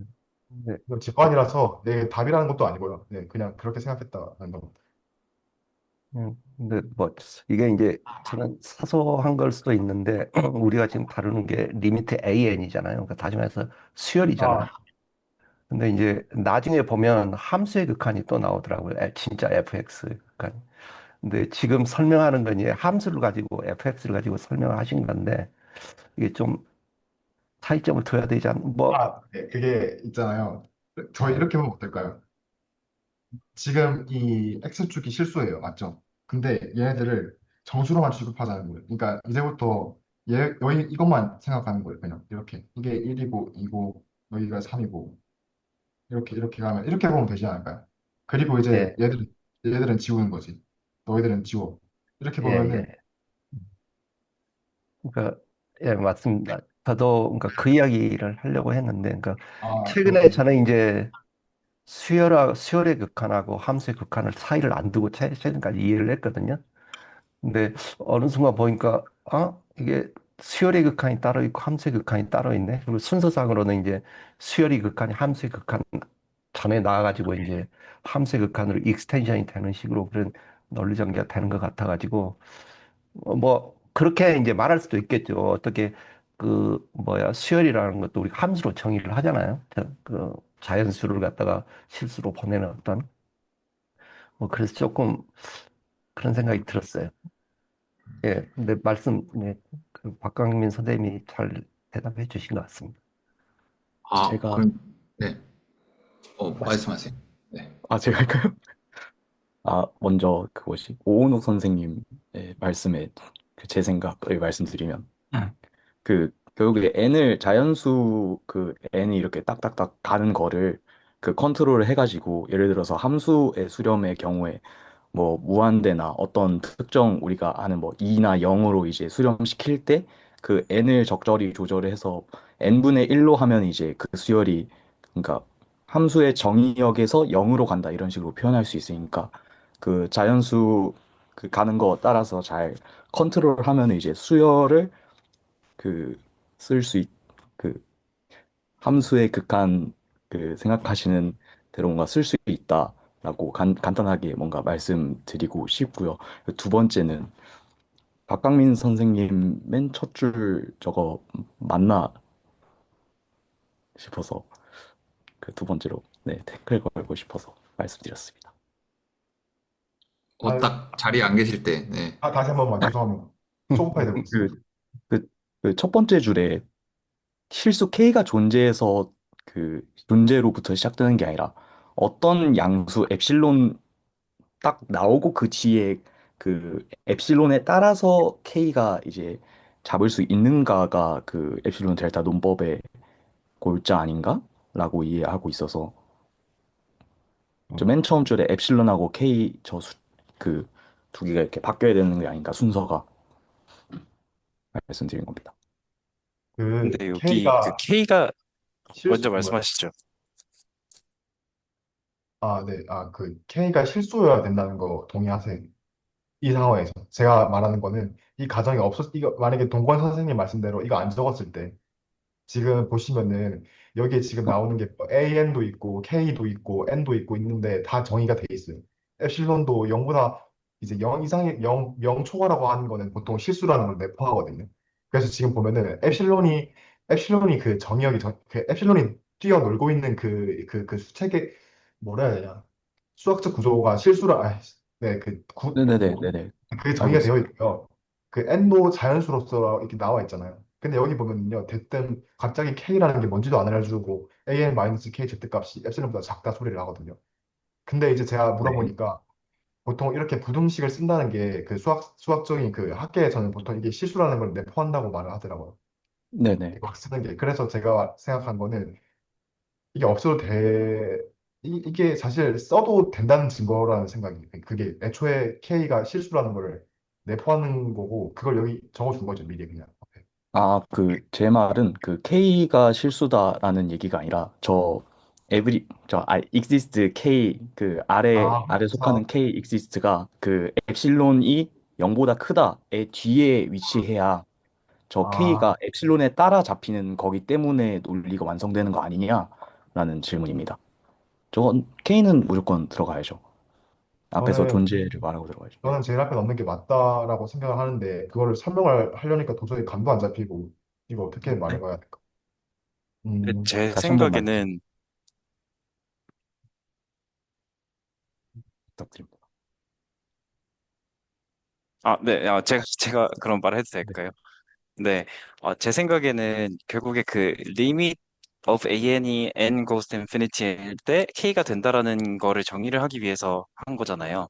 네. 이건 직관이라서 내 답이라는 것도 아니고요. 네, 그냥 그렇게 생각했다는 거. 근데 뭐 이게 이제 저는 사소한 걸 수도 있는데 우리가 지금 다루는 게 리미트 AN이잖아요. 그러니까 다시 말해서 수열이잖아요. 아, 근데 이제 나중에 보면 함수의 극한이 또 나오더라고요. 진짜 fx 극한. 근데 지금 설명하는 건 이제 함수를 가지고 fx를 가지고 설명하신 건데 이게 좀 차이점을 둬야 되지 않, 뭐, 네, 그게 있잖아요. 저희 예, 이렇게 보면 어떨까요? 지금 이 X축이 실수예요. 맞죠? 근데 얘네들을 정수로만 취급하자는 거예요. 그러니까 이제부터 여기 이것만 생각하는 거예요. 그냥 이렇게. 이게 1이고 2고 여기가 3이고 이렇게 가면 이렇게 보면 되지 않을까요? 그리고 이제 예, 얘들은 지우는 거지. 너희들은 지워. 이렇게 예, 보면은 예. 그러니까, 예, 맞습니다. 저도 그러니까 그 이야기를 하려고 했는데, 그러니까 최근에 그렇군요. 저는 이제 수열의 극한하고 함수의 극한을 차이를 안 두고 최근까지 이해를 했거든요. 근데 어느 순간 보니까 이게 수열의 극한이 따로 있고 함수의 극한이 따로 있네. 그리고 순서상으로는 이제 수열의 극한이 함수의 극한 전에 나와가지고 이제 함수의 극한으로 익스텐션이 되는 식으로 그런 논리 전개가 되는 것 같아가지고 뭐 그렇게 이제 말할 수도 있겠죠. 어떻게 그 뭐야 수열이라는 것도 우리가 함수로 정의를 하잖아요. 그 자연수를 갖다가 실수로 보내는 어떤 뭐 그래서 조금 그런 생각이 들었어요. 예, 근데 네, 그 박강민 선생님이 잘 대답해 주신 것 같습니다. 제가, 그럼, 네. 말씀, 말씀하세요. 네. 제가 할까요? 먼저 그것이 오은호 선생님의 말씀에 그 제 생각을 말씀드리면 그 결국에 n을 자연수 그 n이 이렇게 딱딱딱 가는 거를 그 컨트롤을 해가지고 예를 들어서 함수의 수렴의 경우에 뭐 무한대나 어떤 특정 우리가 아는 뭐 2나 0으로 이제 수렴시킬 때 그 n을 적절히 조절해서 n분의 1로 하면 이제 그 수열이 그러니까 함수의 정의역에서 0으로 간다 이런 식으로 표현할 수 있으니까 그 자연수 그 가는 거 따라서 잘 컨트롤하면 이제 수열을 그 쓸 수 그 함수의 극한 그 생각하시는 대로 뭔가 쓸 수 있다라고 간단하게 뭔가 말씀드리고 싶고요. 두 번째는 박강민 선생님 맨 첫 줄 저거 맞나 싶어서 그 두 번째로 네, 댓글 걸고 싶어서 말씀드렸습니다. 아, 딱 자리에 안 계실 때, 네. 다시 한 번만 죄송합니다. 초급하게 되고 그, 있습니다. 그 첫 번째 줄에 실수 K가 존재해서 그 존재로부터 시작되는 게 아니라 어떤 양수 엡실론 딱 나오고 그 뒤에 그 엡실론에 따라서 K가 이제 잡을 수 있는가가 그 엡실론 델타 논법의 골자 아닌가? 라고 이해하고 있어서 저 맨 처음 줄에 엡실론하고 K 그 두 개가 이렇게 바뀌어야 되는 게 아닌가 순서가 말씀드린 겁니다. 그 근데 여기 그 K가 K가 먼저 뭐요? 말씀하시죠. 네. 그 K가 실수여야 된다는 거 동의하세요? 이 상황에서 제가 말하는 거는 이 가정이 없었 이거 만약에 동권 선생님 말씀대로 이거 안 적었을 때 지금 보시면은 여기에 지금 나오는 게 AN도 있고 K도 있고 N도 있고 있는데 다 정의가 돼 있어요. 엡실론도 0보다 이제 0 이상의 0 초과라고 하는 거는 보통 실수라는 걸 내포하거든요. 그래서 지금 보면은 엡실론이 그 정의역이 그 엡실론이 뛰어놀고 있는 그 수책의 뭐라 해야 되냐 수학적 구조가 실수라 네, 네네네네네. 그게 알고 정의가 되어 있습니다. 있고요. 그 n도 자연수로서 이렇게 나와 있잖아요. 근데 여기 보면요, 대뜸 갑자기 k라는 게 뭔지도 안 알려주고 an-k z값이 엡실론보다 작다 소리를 하거든요. 근데 이제 제가 네. 물어보니까 보통 이렇게 부등식을 쓴다는 게 그 수학적인 그 학계에서는 보통 이게 실수라는 걸 내포한다고 말을 하더라고요. 네네. 막 쓰는 게. 그래서 제가 생각한 거는 이게 없어도 이게 사실 써도 된다는 증거라는 생각이 그게 애초에 K가 실수라는 걸 내포하는 거고 그걸 여기 적어준 거죠 미리 그냥 아, 제 말은 그 K가 실수다라는 얘기가 아니라 exist K, 아래 속하는 그래서 K exist가 엡실론이 0보다 크다의 뒤에 위치해야 저 아 K가 엡실론에 따라 잡히는 거기 때문에 논리가 완성되는 거 아니냐라는 질문입니다. 저건 K는 무조건 들어가야죠. 앞에서 저는 존재를 말하고 들어가야죠. 네. 저는 제일 앞에 넣는 게 맞다라고 생각을 하는데 그거를 설명을 하려니까 도저히 감도 안 잡히고 이거 어떻게 네. 말해봐야 될까 근데 음 제 다시 한 번 말씀 생각에는, 부탁드립니다. 네, 제가 그런 말 해도 네. 될까요? 네, 제 생각에는 결국에 그 limit of an이 n goes to infinity일 때 k가 된다라는 거를 정의를 하기 위해서 한 거잖아요.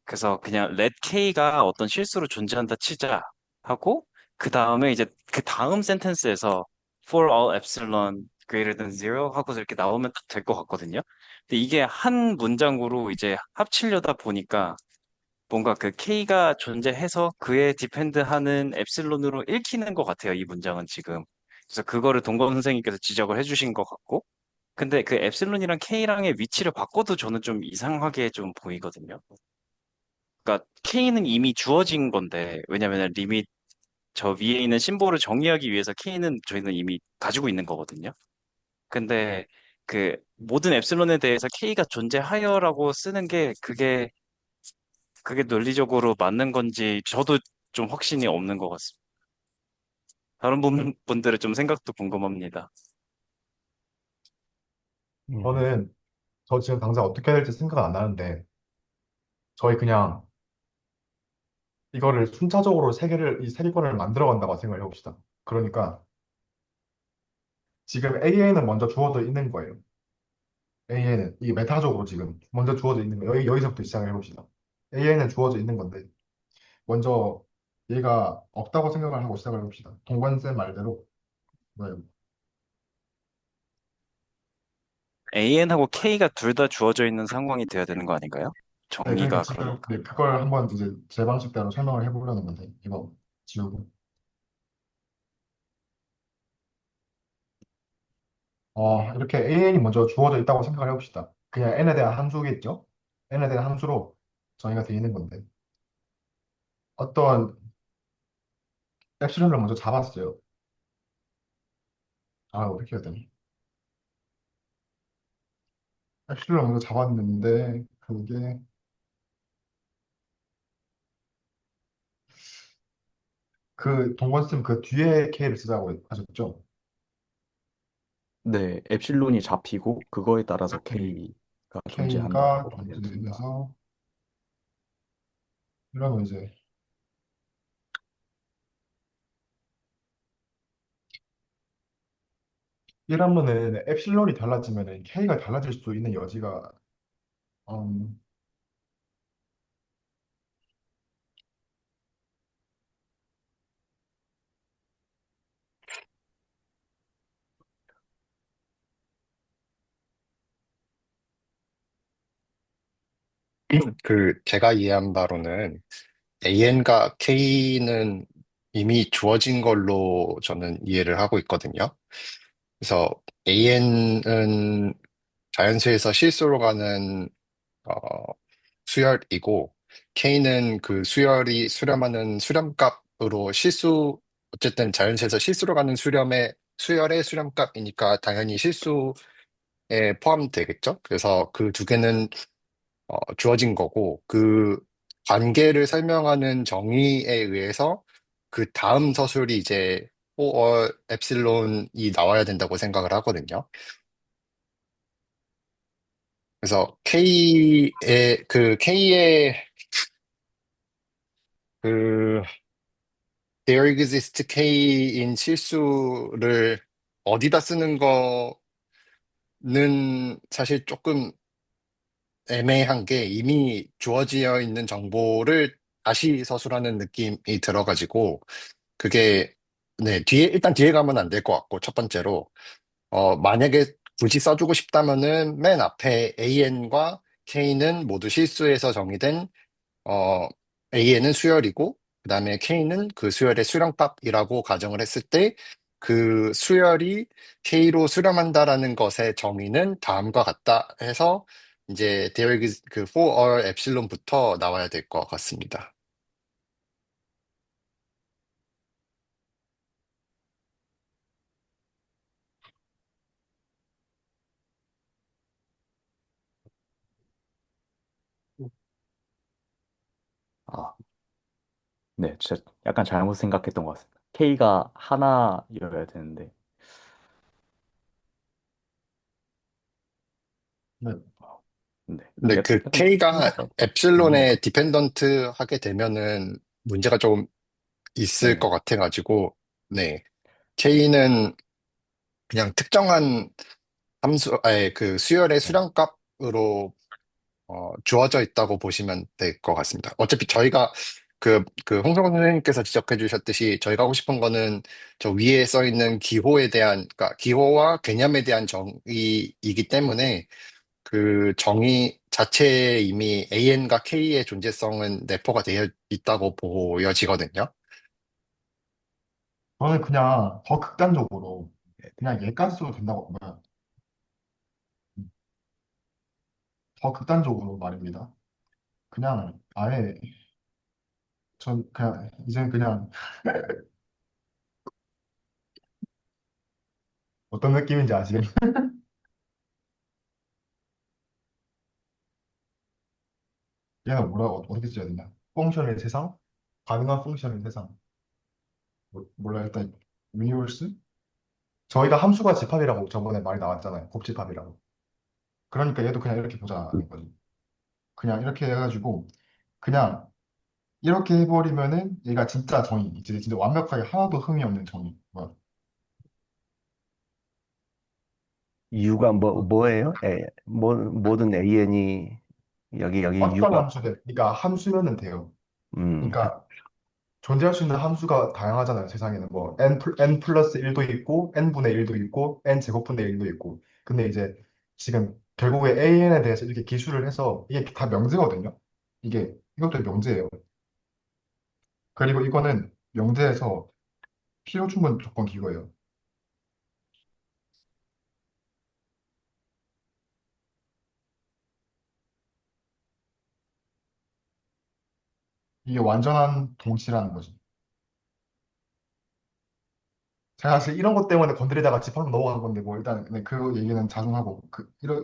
그래서 그냥 let k가 어떤 실수로 존재한다 치자 하고 그 다음에 이제 그 다음 센텐스에서 for all epsilon greater than zero 하고서 이렇게 나오면 딱 될 것 같거든요. 근데 이게 한 문장으로 이제 합치려다 보니까 뭔가 그 K가 존재해서 그에 디펜드하는 엡실론으로 읽히는 것 같아요, 이 문장은 지금. 그래서 그거를 동건 선생님께서 지적을 해주신 것 같고, 근데 그 엡실론이랑 K랑의 위치를 바꿔도 저는 좀 이상하게 좀 보이거든요. 그러니까 K는 이미 주어진 건데, 왜냐면 리밋 저 위에 있는 심볼을 정의하기 위해서 K는 저희는 이미 가지고 있는 거거든요. 근데 그 모든 엡실론에 대해서 K가 존재하여라고 쓰는 게 그게 논리적으로 맞는 건지 저도 좀 확신이 없는 것 같습니다. 다른 분들의 좀 생각도 궁금합니다. 음. 저는 저 지금 당장 어떻게 해야 될지 생각 안 나는데 저희 그냥 이거를 순차적으로 이 세계관을 만들어 간다고 생각을 해봅시다. 그러니까 지금 AA는 먼저 주어져 있는 거예요. AN은 이게 메타적으로 지금 먼저 주어져 있는 거예요. 여기서부터 시작을 해봅시다. AN은 주어져 있는 건데 먼저 얘가 없다고 생각을 하고 시작을 해봅시다. 동관쌤 말대로 네. AN하고 K가 둘 다 주어져 있는 상황이 돼야 되는 거 아닌가요? 네, 그러니까 정의가 지금 그러니까. 네, 그걸 한번 이제 제 방식대로 설명을 해보려는 건데 이거 지우고 이렇게 AN이 먼저 주어져 있다고 생각을 해봅시다. 그냥 n에 대한 함수겠죠? n에 대한 함수로 정의가 되어 있는 건데 어떤 엡실론을 먼저 잡았어요. 어떻게 해야 되니? 엡실론을 먼저 잡았는데 그게 그 동건쌤 그 뒤에 K를 쓰자고 하셨죠? 네, 엡실론이 잡히고 그거에 따라서 K가 K가 존재한다라고 말해야 됩니다. 존재해서 이러면 이제 이러면은 엡실론이 달라지면은 K가 달라질 수도 있는 여지가 음, 제가 이해한 바로는 AN과 K는 이미 주어진 걸로 저는 이해를 하고 있거든요. 그래서 AN은 자연수에서 실수로 가는 어, 수열이고 K는 그 수렴하는 수렴값으로 어쨌든 자연수에서 실수로 가는 수열의 수렴값이니까 당연히 실수에 포함되겠죠? 그래서 그 두 개는 주어진 거고, 그 관계를 설명하는 정의에 의해서 그 다음 서술이 이제 4월 엡실론이 나와야 된다고 생각을 하거든요. 그래서 K의 그 there exists K인 실수를 어디다 쓰는 거는 사실 조금 애매한 게 이미 주어지어 있는 정보를 다시 서술하는 느낌이 들어가지고 그게 네, 일단 뒤에 가면 안 될 것 같고 첫 번째로 만약에 굳이 써주고 싶다면은 맨 앞에 AN과 K는 모두 실수에서 정의된 어, A에는 수열이고, 그 다음에 K는 그 수열의 수렴값이라고 가정을 했을 때, 그 수열이 K로 수렴한다라는 것의 정의는 다음과 같다 해서, 이제 그 for all epsilon부터 나와야 될 것 같습니다. 아, 네, 진짜 약간 잘못 생각했던 것 같습니다. K가 하나여야 되는데, 네. 네, 근데 그 약간 K가 K가 있는 것 epsilon에 같아요. 디펜던트 하게 되면은 문제가 좀 있을 것 네, 같아가지고, 네. K는 그냥 특정한 아니, 그 수열의 네, 수량값으로 주어져 있다고 보시면 될 것 같습니다. 어차피 저희가 홍성호 선생님께서 지적해 주셨듯이 저희가 하고 싶은 거는 저 위에 써 있는 그러니까 기호와 개념에 대한 정의이기 때문에 그 정의 자체에 이미 AN과 K의 존재성은 내포가 되어 있다고 보여지거든요. 저는 그냥 더 극단적으로 네, 네. 그냥 얘까지 써도 된다고 보면 더 극단적으로 말입니다. 그냥 아예 전 그냥 이제 그냥 어떤 느낌인지 아시겠죠? 얘는 어떻게 써야 되냐? 펑션의 세상? 가능한 펑션의 세상. 몰라 일단 유니버스? 저희가 함수가 집합이라고 저번에 말이 나왔잖아요. 곱집합이라고. 그러니까 얘도 그냥 이렇게 보자는 거지. 그냥 이렇게 해가지고 그냥 이렇게 해버리면은 얘가 진짜 정의, 이제 진짜 완벽하게 하나도 흠이 없는 정의. U가 뭐, 뭐예요? 모든 AN이 여기 어떤 U가, 함수든, 그러니까 함수면은 돼요. 음, 그러니까 존재할 수 있는 함수가 다양하잖아요, 세상에는. 뭐, n 플러스 1도 있고, n분의 1도 있고, n 제곱분의 1도 있고. 근데 이제 지금 결국에 an에 대해서 이렇게 기술을 해서 이게 다 명제거든요. 이것도 명제예요. 그리고 이거는 명제에서 필요 충분 조건 기호예요. 이게 완전한 동치라는 거죠. 제가 사실 이런 것 때문에 건드리다가 짚어서 넘어간 건데, 뭐, 일단, 네, 그 얘기는 자중하고,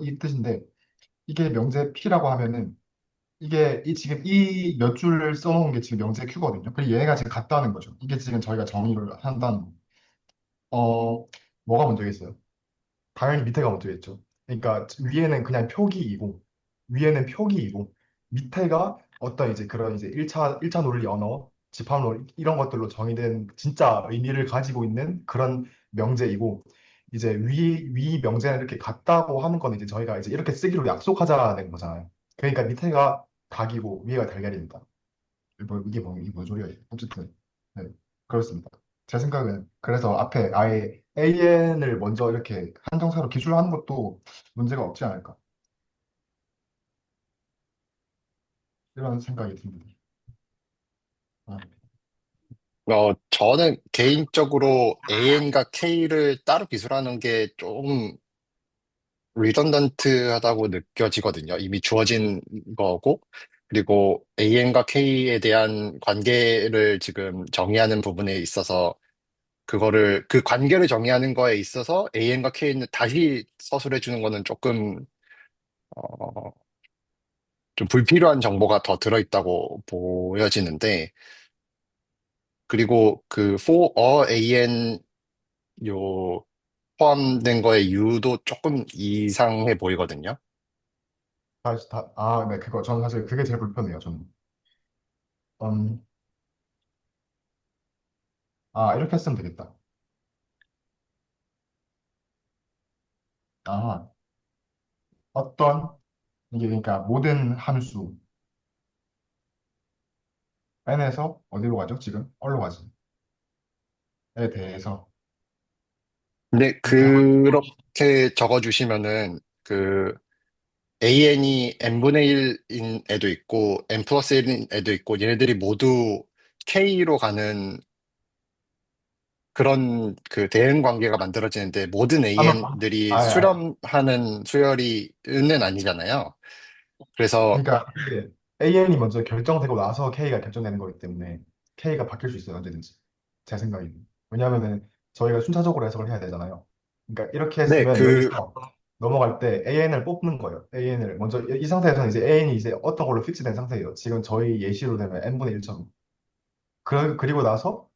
이 뜻인데, 이게 명제 P라고 하면은, 지금 이 몇 줄을 써놓은 게 지금 명제 Q거든요. 그리고 얘가 지금 같다는 거죠. 이게 지금 저희가 정의를 한다는 거. 뭐가 먼저겠어요? 당연히 밑에가 먼저겠죠. 그러니까 위에는 그냥 표기이고, 위에는 표기이고, 밑에가 어떤 이제 그런 이제 1차 논리 언어, 집합 논리, 이런 것들로 정의된 진짜 의미를 가지고 있는 그런 명제이고, 이제 위 명제는 이렇게 같다고 하는 건 이제 저희가 이제 이렇게 쓰기로 약속하자는 거잖아요. 그러니까 밑에가 닭이고 위에가 달걀입니다. 이게 뭔 소리야? 어쨌든, 네, 그렇습니다. 제 생각은 그래서 앞에 아예 AN을 먼저 이렇게 한정사로 기술하는 것도 문제가 없지 않을까 이런 생각이 듭니다. 아, 저는 개인적으로 AN과 K를 따로 기술하는 게 좀 리던던트하다고 느껴지거든요. 이미 주어진 거고. 그리고 AN과 K에 대한 관계를 지금 정의하는 부분에 있어서 그 관계를 정의하는 거에 있어서 AN과 K는 다시 서술해 주는 거는 조금, 어, 좀 불필요한 정보가 더 들어있다고 보여지는데, 그리고 그 for AN 요 포함된 거의 유도 조금 이상해 보이거든요. 네, 저는 사실 그게 제일 불편해요, 저는. 음, 이렇게 했으면 되겠다. 아, 어떤, 이게 그러니까 모든 함수 n에서 어디로 가죠, 지금? 어디로 가지? 에 대해서. 근데 이렇게 하, 그렇게 적어주시면은 그 AN이 n분의 1인 애도 있고 n 플러스 1인 애도 있고 얘네들이 모두 K로 가는 그런 그 대응 관계가 만들어지는데 모든 AN들이 아, 수렴하는 수열이는 아니잖아요. 그래서 그러니까 그게 AN이 먼저 결정되고 나서 K가 결정되는 거기 때문에 K가 바뀔 수 있어요, 언제든지. 제 생각에는. 왜냐하면은 저희가 순차적으로 해석을 해야 되잖아요. 그러니까 이렇게 네, 했으면 여기서 넘어갈 때 AN을 뽑는 거예요. AN을 먼저 이 상태에서는 이제 AN이 이제 어떤 걸로 픽스된 상태예요. 지금 저희 예시로 되면 n분의 1처럼. 그리고 나서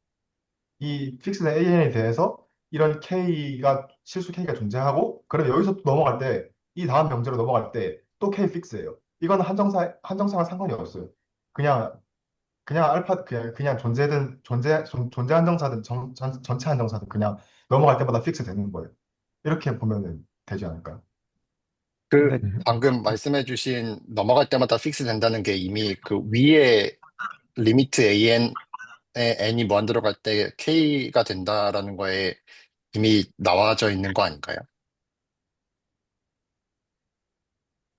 이 픽스된 AN에 대해서 이런 K가 실수 K가 존재하고 그럼 여기서 또 넘어갈 때 이 다음 명제로 넘어갈 때 또 K 픽스예요. 이건 한정사랑 상관이 없어요. 그냥 그냥 존재 한정사든 전체 한정사든 그냥 넘어갈 때마다 픽스 되는 거예요. 이렇게 보면은 되지 않을까요? 그 근데 방금 말씀해주신 넘어갈 때마다 픽스 된다는 게 이미 그 위에 리미트 AN에 n이 무한 들어갈 때 K가 된다라는 거에 이미 나와져 있는 거 아닌가요?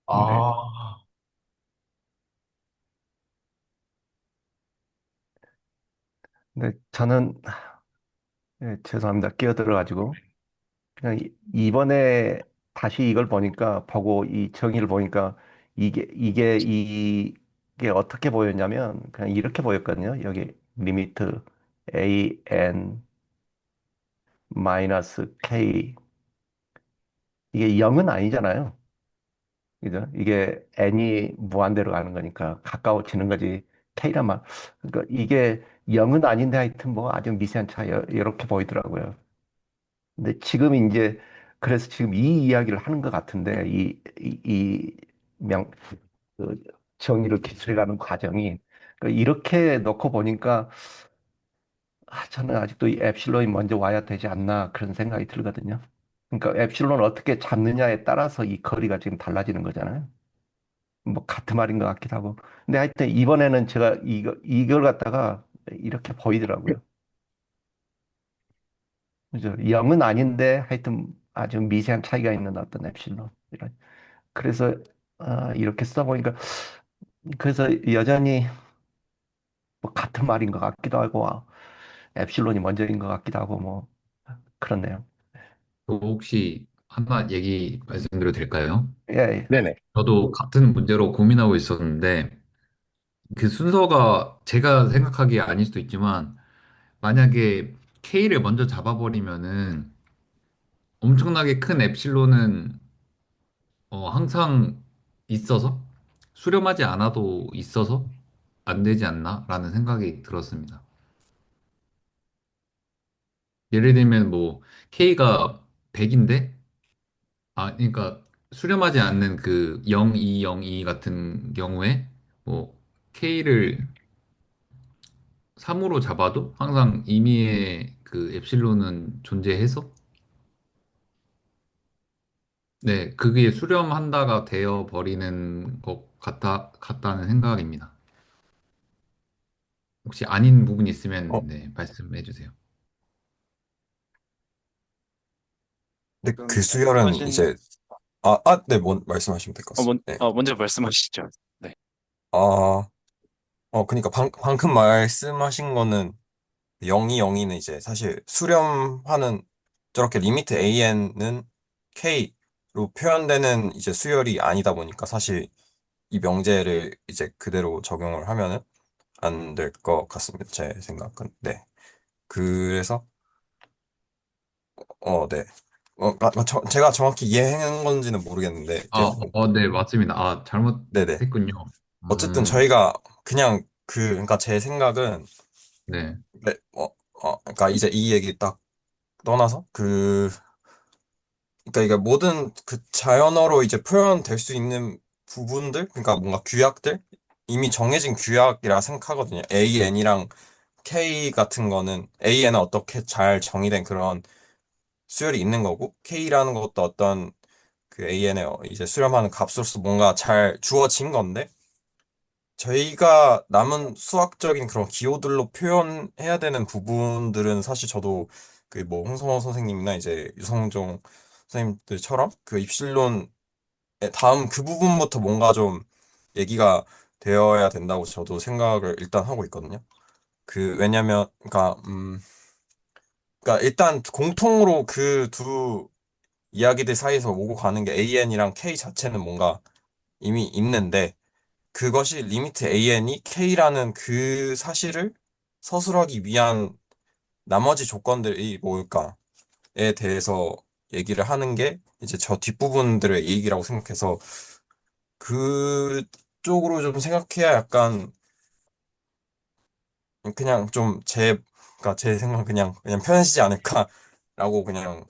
네. 아, 근데 저는 죄송합니다. 끼어들어가지고 그냥 이번에 다시 이걸 보고 이 정의를 보니까 이게 어떻게 보였냐면 그냥 이렇게 보였거든요. 여기 리미트 a n 마이너스 k 이게 0은 아니잖아요. 그죠? 이게 n이 무한대로 가는 거니까 가까워지는 거지. k란 말. 그러니까 이게 0은 아닌데 하여튼 뭐 아주 미세한 차이 이렇게 보이더라고요. 근데 지금 이제 그래서 지금 이 이야기를 하는 것 같은데 이명 그 정의를 기술해가는 과정이 그러니까 이렇게 놓고 보니까 저는 아직도 이 엡실론이 먼저 와야 되지 않나 그런 생각이 들거든요. 그러니까 엡실론을 어떻게 잡느냐에 따라서 이 거리가 지금 달라지는 거잖아요. 뭐 같은 말인 것 같기도 하고. 근데 하여튼 이번에는 제가 이걸 갖다가 이렇게 보이더라고요. 그죠? 0은 아닌데 하여튼 아주 미세한 차이가 있는 어떤 엡실론. 그래서 이렇게 써보니까 그래서 여전히 뭐 같은 말인 것 같기도 하고 엡실론이 먼저인 것 같기도 하고 뭐 그렇네요. 저 혹시 하나 얘기 말씀드려도 될까요? 예, 예. 네네. 저도 같은 문제로 고민하고 있었는데 그 순서가 제가 생각하기에 아닐 수도 있지만 만약에 K를 먼저 잡아버리면은 엄청나게 큰 엡실론은 항상 있어서 수렴하지 않아도 있어서 안 되지 않나라는 생각이 들었습니다. 예를 들면 뭐 K가 100인데 그러니까 수렴하지 않는 그 0202 같은 경우에 뭐 K를 3으로 잡아도 항상 임의의 그 엡실론은 존재해서 네, 그게 수렴한다가 되어 버리는 것 같다는 생각입니다. 혹시 아닌 부분이 어, 있으면 네, 말씀해 주세요. 근데 지금 그 수열은 말씀하신, 이제, 네, 말씀하시면 될 것 같습니다. 네. 먼저 말씀하시죠. 네. 아, 그러니까 방금 말씀하신 거는 0202는 이제 사실 수렴하는 저렇게 리미트 AN은 K로 표현되는 이제 수열이 아니다 보니까 사실 이 명제를 이제 그대로 적용을 하면은 안 될 것 같습니다. 제 생각은. 네. 그래서, 네. 제가 정확히 이해한 건지는 모르겠는데, 이제, 네, 맞습니다. 아, 네네. 잘못했군요. 어쨌든 저희가 그냥 그러니까 제 생각은, 네. 네, 그러니까 이제 이 얘기 딱 떠나서, 그러니까 이게 모든 그 자연어로 이제 표현될 수 있는 부분들, 그러니까 뭔가 규약들, 이미 정해진 규약이라 생각하거든요. AN이랑 K 같은 거는, AN은 어떻게 잘 정의된 그런 수열이 있는 거고, K라는 것도 어떤 그 AN에 이제 수렴하는 값으로서 뭔가 잘 주어진 건데, 저희가 남은 수학적인 그런 기호들로 표현해야 되는 부분들은 사실 저도 그 뭐 홍성호 선생님이나 이제 유성종 선생님들처럼 그 입실론의 다음 그 부분부터 뭔가 좀 얘기가 되어야 된다고 저도 생각을 일단 하고 있거든요. 왜냐면 그러니까 일단 공통으로 그 두 이야기들 사이에서 오고 가는 게 AN이랑 K 자체는 뭔가 이미 있는데 그것이 리미트 AN이 K라는 그 사실을 서술하기 위한 나머지 조건들이 뭘까에 대해서 얘기를 하는 게 이제 저 뒷부분들의 얘기라고 생각해서 그쪽으로 좀 생각해야 약간 그냥 좀 그러니까 제 생각은 그냥 편해지지 않을까라고 그냥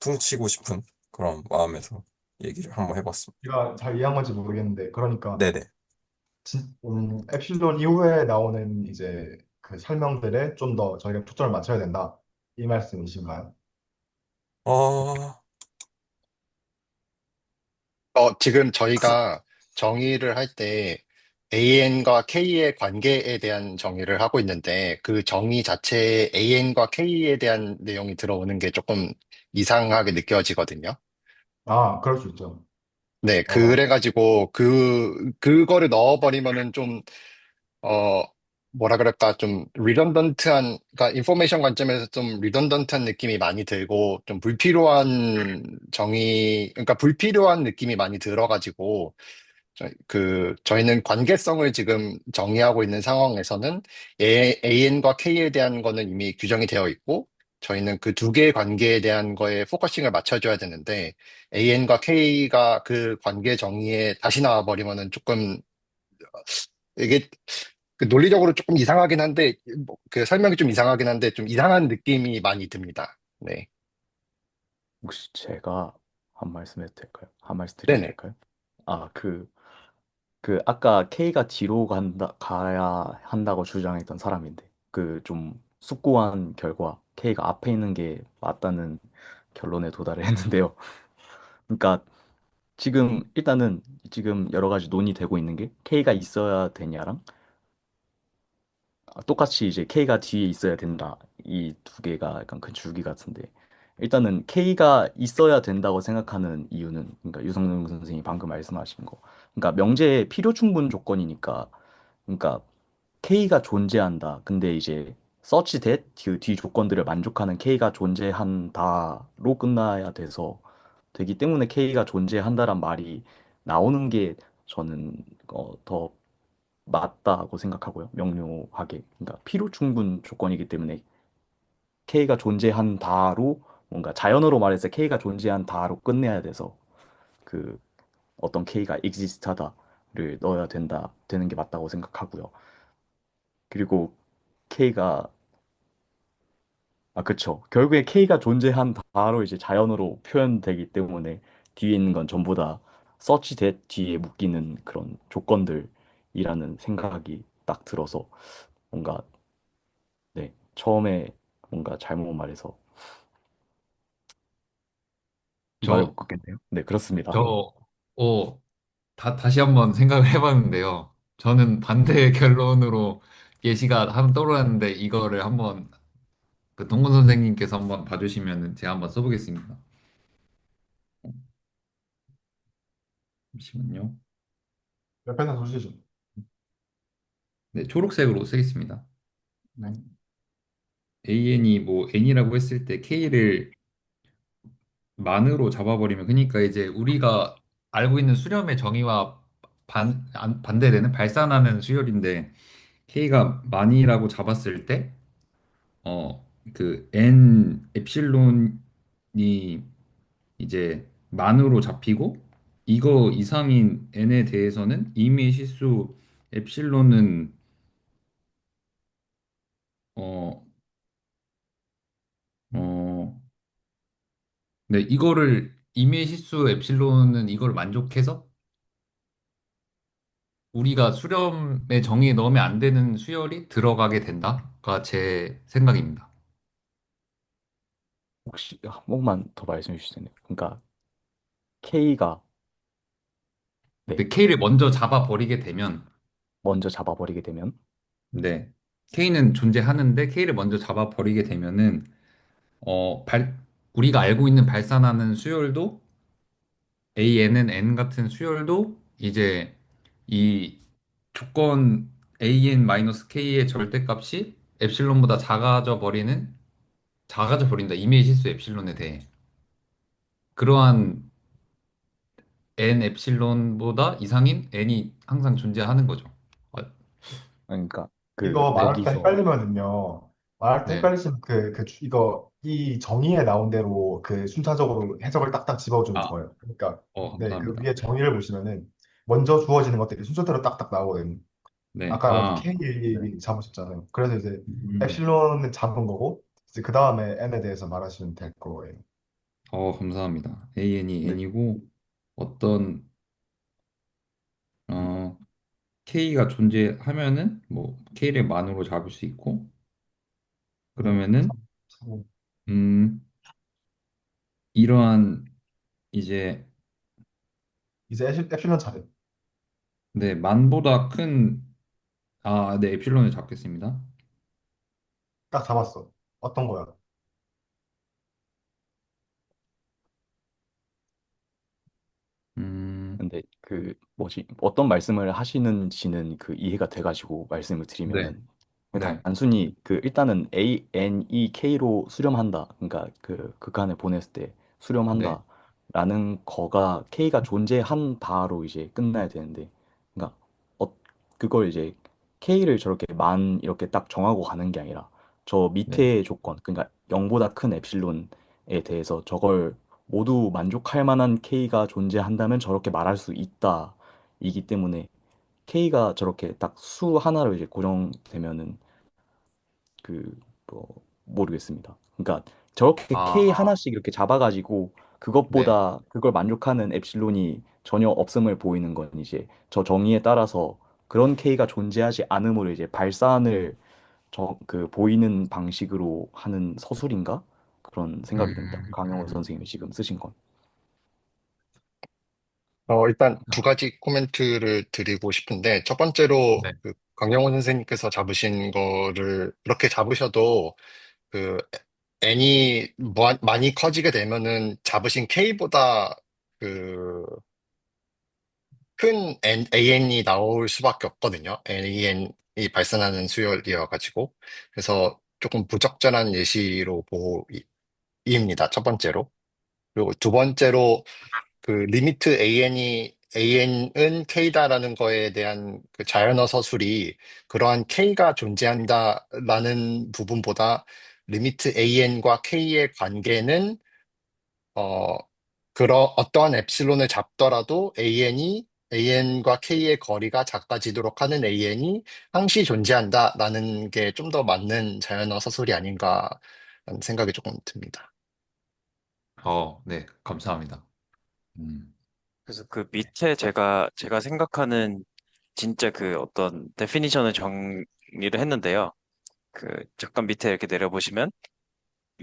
퉁치고 싶은 그런 마음에서 얘기를 한번 해봤습니다. 제가 잘 이해한 건지 모르겠는데, 그러니까 네네. 엡실론 이후에 나오는 이제 그 설명들에 좀 더 저희가 초점을 맞춰야 된다. 이 말씀이신가요? 어, 지금 그, 저희가 정의를 할 때 AN과 K의 관계에 대한 정의를 하고 있는데 그 정의 자체에 AN과 K에 대한 내용이 들어오는 게 조금 이상하게 느껴지거든요. 아, 그럴 수 있죠. 네, 어, 그래가지고 그거를 넣어버리면은 좀, 어, 뭐라 그럴까, 좀 리던던트한, 그러니까 인포메이션 관점에서 좀 리던던트한 느낌이 많이 들고 좀 불필요한 그러니까 불필요한 느낌이 많이 들어가지고 저희는 관계성을 지금 정의하고 있는 상황에서는 AN과 K에 대한 거는 이미 규정이 되어 있고, 저희는 그 두 개의 관계에 대한 거에 포커싱을 맞춰줘야 되는데, AN과 K가 그 관계 정의에 다시 나와버리면은 조금, 이게 그 논리적으로 조금 이상하긴 한데, 그 설명이 좀 이상하긴 한데, 좀 이상한 느낌이 많이 듭니다. 네. 혹시 제가 한 말씀 해도 될까요? 한 말씀 드려도 네네. 될까요? 아, 아까 K가 뒤로 가야 한다고 주장했던 사람인데, 그 좀 숙고한 결과 K가 앞에 있는 게 맞다는 결론에 도달을 했는데요. 그러니까 일단은 지금 여러 가지 논의되고 있는 게 K가 있어야 되냐랑 똑같이 이제 K가 뒤에 있어야 된다. 이 두 개가 약간 큰 줄기 같은데. 일단은 K가 있어야 된다고 생각하는 이유는, 그러니까 유성능 선생님이 방금 말씀하신 거. 그러니까 명제의 필요 충분 조건이니까, 그러니까 K가 존재한다. 근데 이제 such that 뒤 조건들을 만족하는 K가 존재한다로 끝나야 되기 때문에 K가 존재한다란 말이 나오는 게 저는 더 맞다고 생각하고요. 명료하게. 그러니까 필요 충분 조건이기 때문에 K가 존재한다로 뭔가 자연어로 말해서 K가 존재한다로 끝내야 돼서 그 어떤 K가 exist하다를 넣어야 되는 게 맞다고 생각하고요. 그리고 K가 그쵸. 결국에 K가 존재한다로 이제 자연어로 표현되기 때문에 뒤에 있는 건 전부 다 such that 뒤에 묶이는 그런 조건들이라는 생각이 딱 들어서 뭔가 네, 처음에 뭔가 잘못 말해서 말을 못 저, 끊겠네요. 네, 그렇습니다. 저, 어, 다시 한번 생각을 해봤는데요. 저는 반대 결론으로 예시가 한번 떠올랐는데 이거를 한번 그 동근 선생님께서 한번 봐주시면 제가 한번 써보겠습니다. 잠시만요. 옆에서 보시죠. 네, 초록색으로 쓰겠습니다. 네. AN이 뭐 N이라고 했을 때 K를 만으로 잡아버리면 그러니까 이제 우리가 알고 있는 수렴의 정의와 반대되는 발산하는 수열인데 K가 만이라고 잡았을 때 그 N 엡실론이 이제 만으로 잡히고 이거 이상인 N에 대해서는 임의 실수 엡실론은 어, 어, 네, 이거를 임의 실수 엡실론은 이걸 만족해서 우리가 수렴의 정의에 넣으면 안 되는 수열이 들어가게 된다가 제 생각입니다. 혹시 한 번만 더 말씀해 주실 수 있나요? 그러니까 K가 네, 근데 K를 먼저 잡아버리게 되면 먼저 잡아버리게 되면 네, K는 존재하는데 K를 먼저 잡아버리게 되면은 우리가 알고 있는 발산하는 수열도 AN은 N 같은 수열도 이제 이 조건 AN-K의 절대값이 엡실론보다 작아져 버린다. 이미지 실수 엡실론에 대해. 그러한 N 엡실론보다 이상인 N이 항상 존재하는 거죠. 아, 그러니까 그 이거 말할 때 거기서 헷갈리면은요. 말할 때 네. 헷갈리시면 이 정의에 나온 대로 그 순차적으로 해석을 딱딱 집어주면 아, 좋아요. 그러니까, 네, 그 감사합니다. 위에 정의를 보시면은 먼저 주어지는 것들이 순서대로 딱딱 나오거든요. 네. 아까 먼저 네. K 잡으셨잖아요. 그래서 이제 음. 엡실론은 잡은 거고, 이제 그 다음에 N에 대해서 말하시면 될 거예요. 감사합니다. AN이 네. N이고 어떤 어, K가 존재하면은 뭐 K를 만으로 잡을 수 있고 네. 그러면은 음, 이러한 이제 이제 엡실론 차례. 네, 만보다 큰 네, 에필론을 잡겠습니다. 딱 잡았어. 어떤 거야? 음, 근데 그 뭐지 어떤 말씀을 하시는지는 그 이해가 돼가지고 말씀을 네. 드리면은 네. 단순히 그 일단은 A, N, E, K로 수렴한다. 그러니까 그 극한에 보냈을 때 네. 수렴한다라는 거가 K가 존재한다로 이제 끝나야 되는데, 그러니까 그걸 이제 K를 저렇게 만 이렇게 딱 정하고 가는 게 아니라 저 네. 밑에 조건, 그러니까 0보다 큰 엡실론에 대해서 저걸 모두 만족할 만한 K가 존재한다면 저렇게 말할 수 있다. 이기 때문에 K가 저렇게 딱 수 하나로 이제 고정되면은 그 뭐 모르겠습니다. 그러니까 저렇게 K 아, 하나씩 이렇게 잡아가지고 네. 그것보다 그걸 만족하는 엡실론이 전혀 없음을 보이는 건 이제 저 정의에 따라서 그런 K가 존재하지 않음으로 이제 발산을 그 보이는 방식으로 하는 서술인가? 그런 생각이 듭니다. 강영호 음, 선생님이 지금 쓰신 건. 일단 두 가지 코멘트를 드리고 싶은데, 첫 번째로 네. 그 강영호 선생님께서 잡으신 거를 그렇게 잡으셔도 그 n이 많이 커지게 되면은 잡으신 k보다 그 큰 an이 나올 수밖에 없거든요. an이 발산하는 수열이어가지고. 그래서 조금 부적절한 예시로 보입니다. 첫 번째로. 그리고 두 번째로 그 리미트 an은 k다라는 거에 대한 그 자연어 서술이 그러한 k가 존재한다라는 부분보다 리미트 an과 k의 관계는 어 어떠한 엡실론을 잡더라도 an과 k의 거리가 작아지도록 하는 an이 항시 존재한다라는 게 좀 더 맞는 자연어 서술이 아닌가라는 생각이 조금 듭니다. 네. 감사합니다. 음, 그래서 그 밑에 제가 생각하는 진짜 그 어떤 데피니션을 정리를 했는데요. 그 잠깐 밑에 이렇게 내려보시면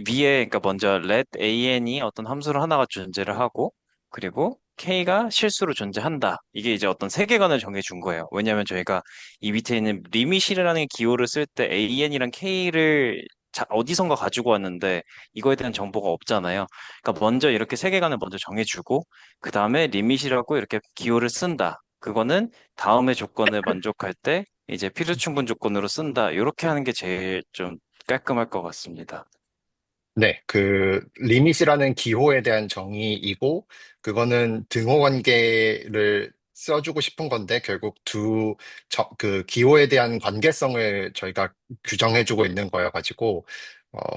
위에 그러니까 먼저 let an이 어떤 함수로 하나가 존재를 하고 그리고 k가 실수로 존재한다. 이게 이제 어떤 세계관을 정해준 거예요. 왜냐하면 저희가 이 밑에 있는 리미시라는 기호를 쓸 때 an이랑 k를 어디선가 가지고 왔는데 이거에 대한 정보가 없잖아요. 그러니까 먼저 이렇게 세계관을 먼저 정해주고 그 다음에 리밋이라고 이렇게 기호를 쓴다. 그거는 다음의 조건을 만족할 때 이제 필요 충분 조건으로 쓴다. 이렇게 하는 게 제일 좀 깔끔할 것 같습니다. 네, 그 리밋이라는 기호에 대한 정의이고 그거는 등호 관계를 써주고 싶은 건데 결국 그 기호에 대한 관계성을 저희가 규정해주고 있는 거여가지고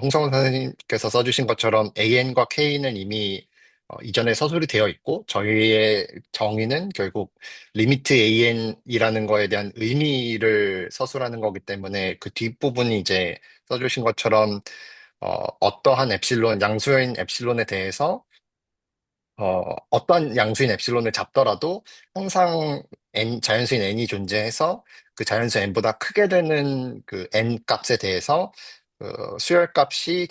홍성훈 선생님께서 써주신 것처럼 AN과 K는 이미 이전에 서술이 되어 있고 저희의 정의는 결국 리미트 AN이라는 거에 대한 의미를 서술하는 거기 때문에 그 뒷부분이 이제 써주신 것처럼 어떠한 엡실론, 양수인 엡실론에 대해서 어떤 양수인 엡실론을 잡더라도 항상 자연수인 n이 존재해서 그 자연수 n보다 크게 되는 그 n 값에 대해서 수열 값이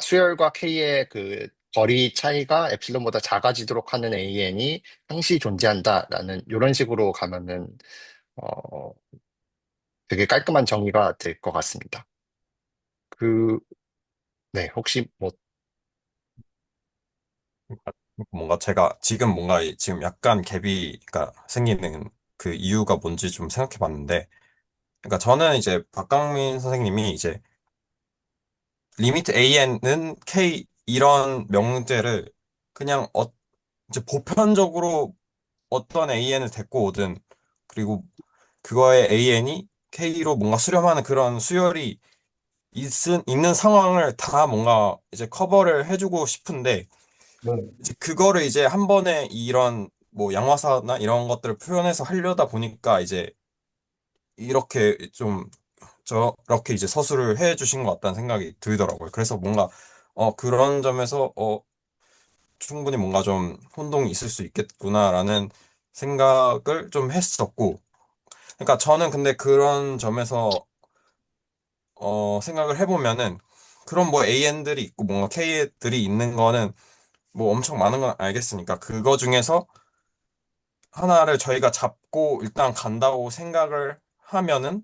수열과 k의 그 거리 차이가 엡실론보다 작아지도록 하는 an이 항시 존재한다라는 이런 식으로 가면은 어, 되게 깔끔한 정의가 될 것 같습니다. 그, 네, 혹시 뭐, 뭔가 제가 지금 뭔가 지금 약간 갭이 생기는 그 이유가 뭔지 좀 생각해 봤는데, 그러니까 저는 이제 박강민 선생님이 이제 리미트 AN은 K 이런 명제를 그냥 이제 보편적으로 어떤 AN을 데리고 오든 그리고 그거의 AN이 K로 뭔가 수렴하는 그런 수열이 있는 상황을 다 뭔가 이제 커버를 해주고 싶은데 네. 이제 그거를 이제 한 번에 이런 뭐 양화사나 이런 것들을 표현해서 하려다 보니까 이제 이렇게 좀 저렇게 이제 서술을 해 주신 것 같다는 생각이 들더라고요. 그래서 뭔가 그런 점에서 충분히 뭔가 좀 혼동이 있을 수 있겠구나라는 생각을 좀 했었고, 그러니까 저는 근데 그런 점에서 생각을 해보면은 그런 뭐 AN들이 있고 뭔가 K들이 있는 거는 뭐 엄청 많은 건 알겠으니까 그거 중에서 하나를 저희가 잡고 일단 간다고 생각을 하면은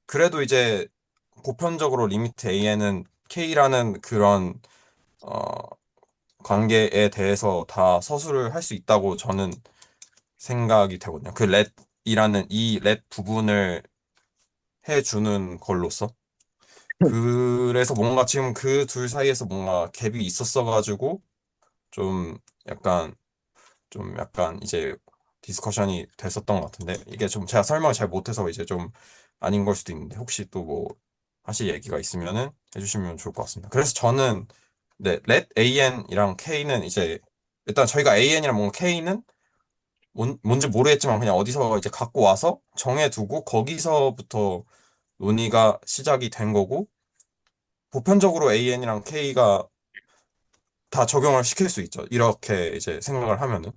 그래도 이제 보편적으로 리미트 AN은 K라는 그런 어, 관계에 대해서 다 서술을 할 수 있다고 저는 생각이 되거든요. 그 렛이라는 이 렛 부분을 해주는 걸로써. 그래서 뭔가 지금 그 둘 사이에서 뭔가 갭이 있었어가지고 좀 약간 약간 이제 디스커션이 됐었던 것 같은데 이게 좀 제가 설명을 잘 못해서 이제 좀 아닌 걸 수도 있는데 혹시 또 뭐 하실 얘기가 있으면은 해주시면 좋을 것 같습니다. 그래서 저는 네, let AN이랑 K는 이제 일단 저희가 AN이랑 뭔가 K는 뭔지 모르겠지만 그냥 어디서 이제 갖고 와서 정해두고 거기서부터 논의가 시작이 된 거고 보편적으로 AN이랑 K가 다 적용을 시킬 수 있죠. 이렇게 이제 생각을 하면은.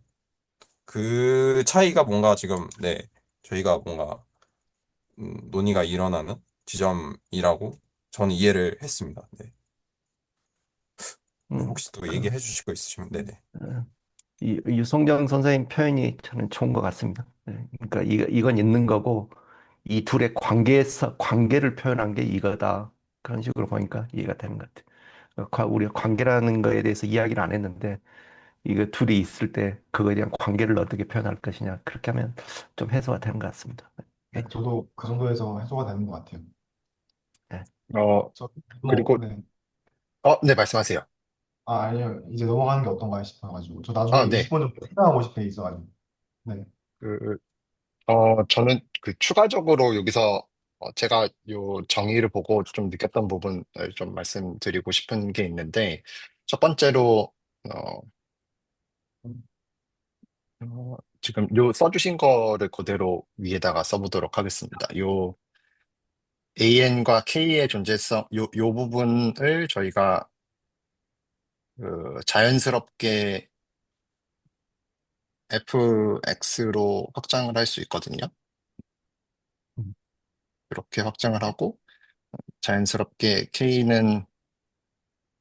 그 차이가 뭔가 지금, 네, 저희가 뭔가, 논의가 일어나는 지점이라고 저는 이해를 했습니다. 네. 네, 음, 혹시 또 그, 얘기해 주실 거 있으시면, 네네. 어, 이 유성정 선생님 표현이 저는 좋은 것 같습니다. 네, 그러니까 이건 있는 거고 이 둘의 관계를 표현한 게 이거다. 그런 식으로 보니까 이해가 되는 것 같아요. 우리가 관계라는 거에 대해서 이야기를 안 했는데 이거 둘이 있을 때 그거에 대한 관계를 어떻게 표현할 것이냐 그렇게 하면 좀 해소가 되는 것 같습니다. 네, 개인적으로. 저도 그 정도에서 해소가 되는 것 같아요. 네. 어, 저도, 그리고, 네. 네, 말씀하세요. 아니요. 이제 넘어가는 게 어떤가 싶어가지고. 저 나중에 아, 네. 20분 정도 생각하고 싶은 게 있어가지고. 네. 그, 저는 그 추가적으로 여기서 제가 요 정의를 보고 좀 느꼈던 부분을 좀 말씀드리고 싶은 게 있는데, 첫 번째로, 어, 지금 요 써주신 거를 그대로 위에다가 써보도록 하겠습니다. 요 AN과 K의 존재성, 요 부분을 저희가 그 자연스럽게 fx로 확장을 할 수 있거든요. 이렇게 확장을 하고, 자연스럽게 K는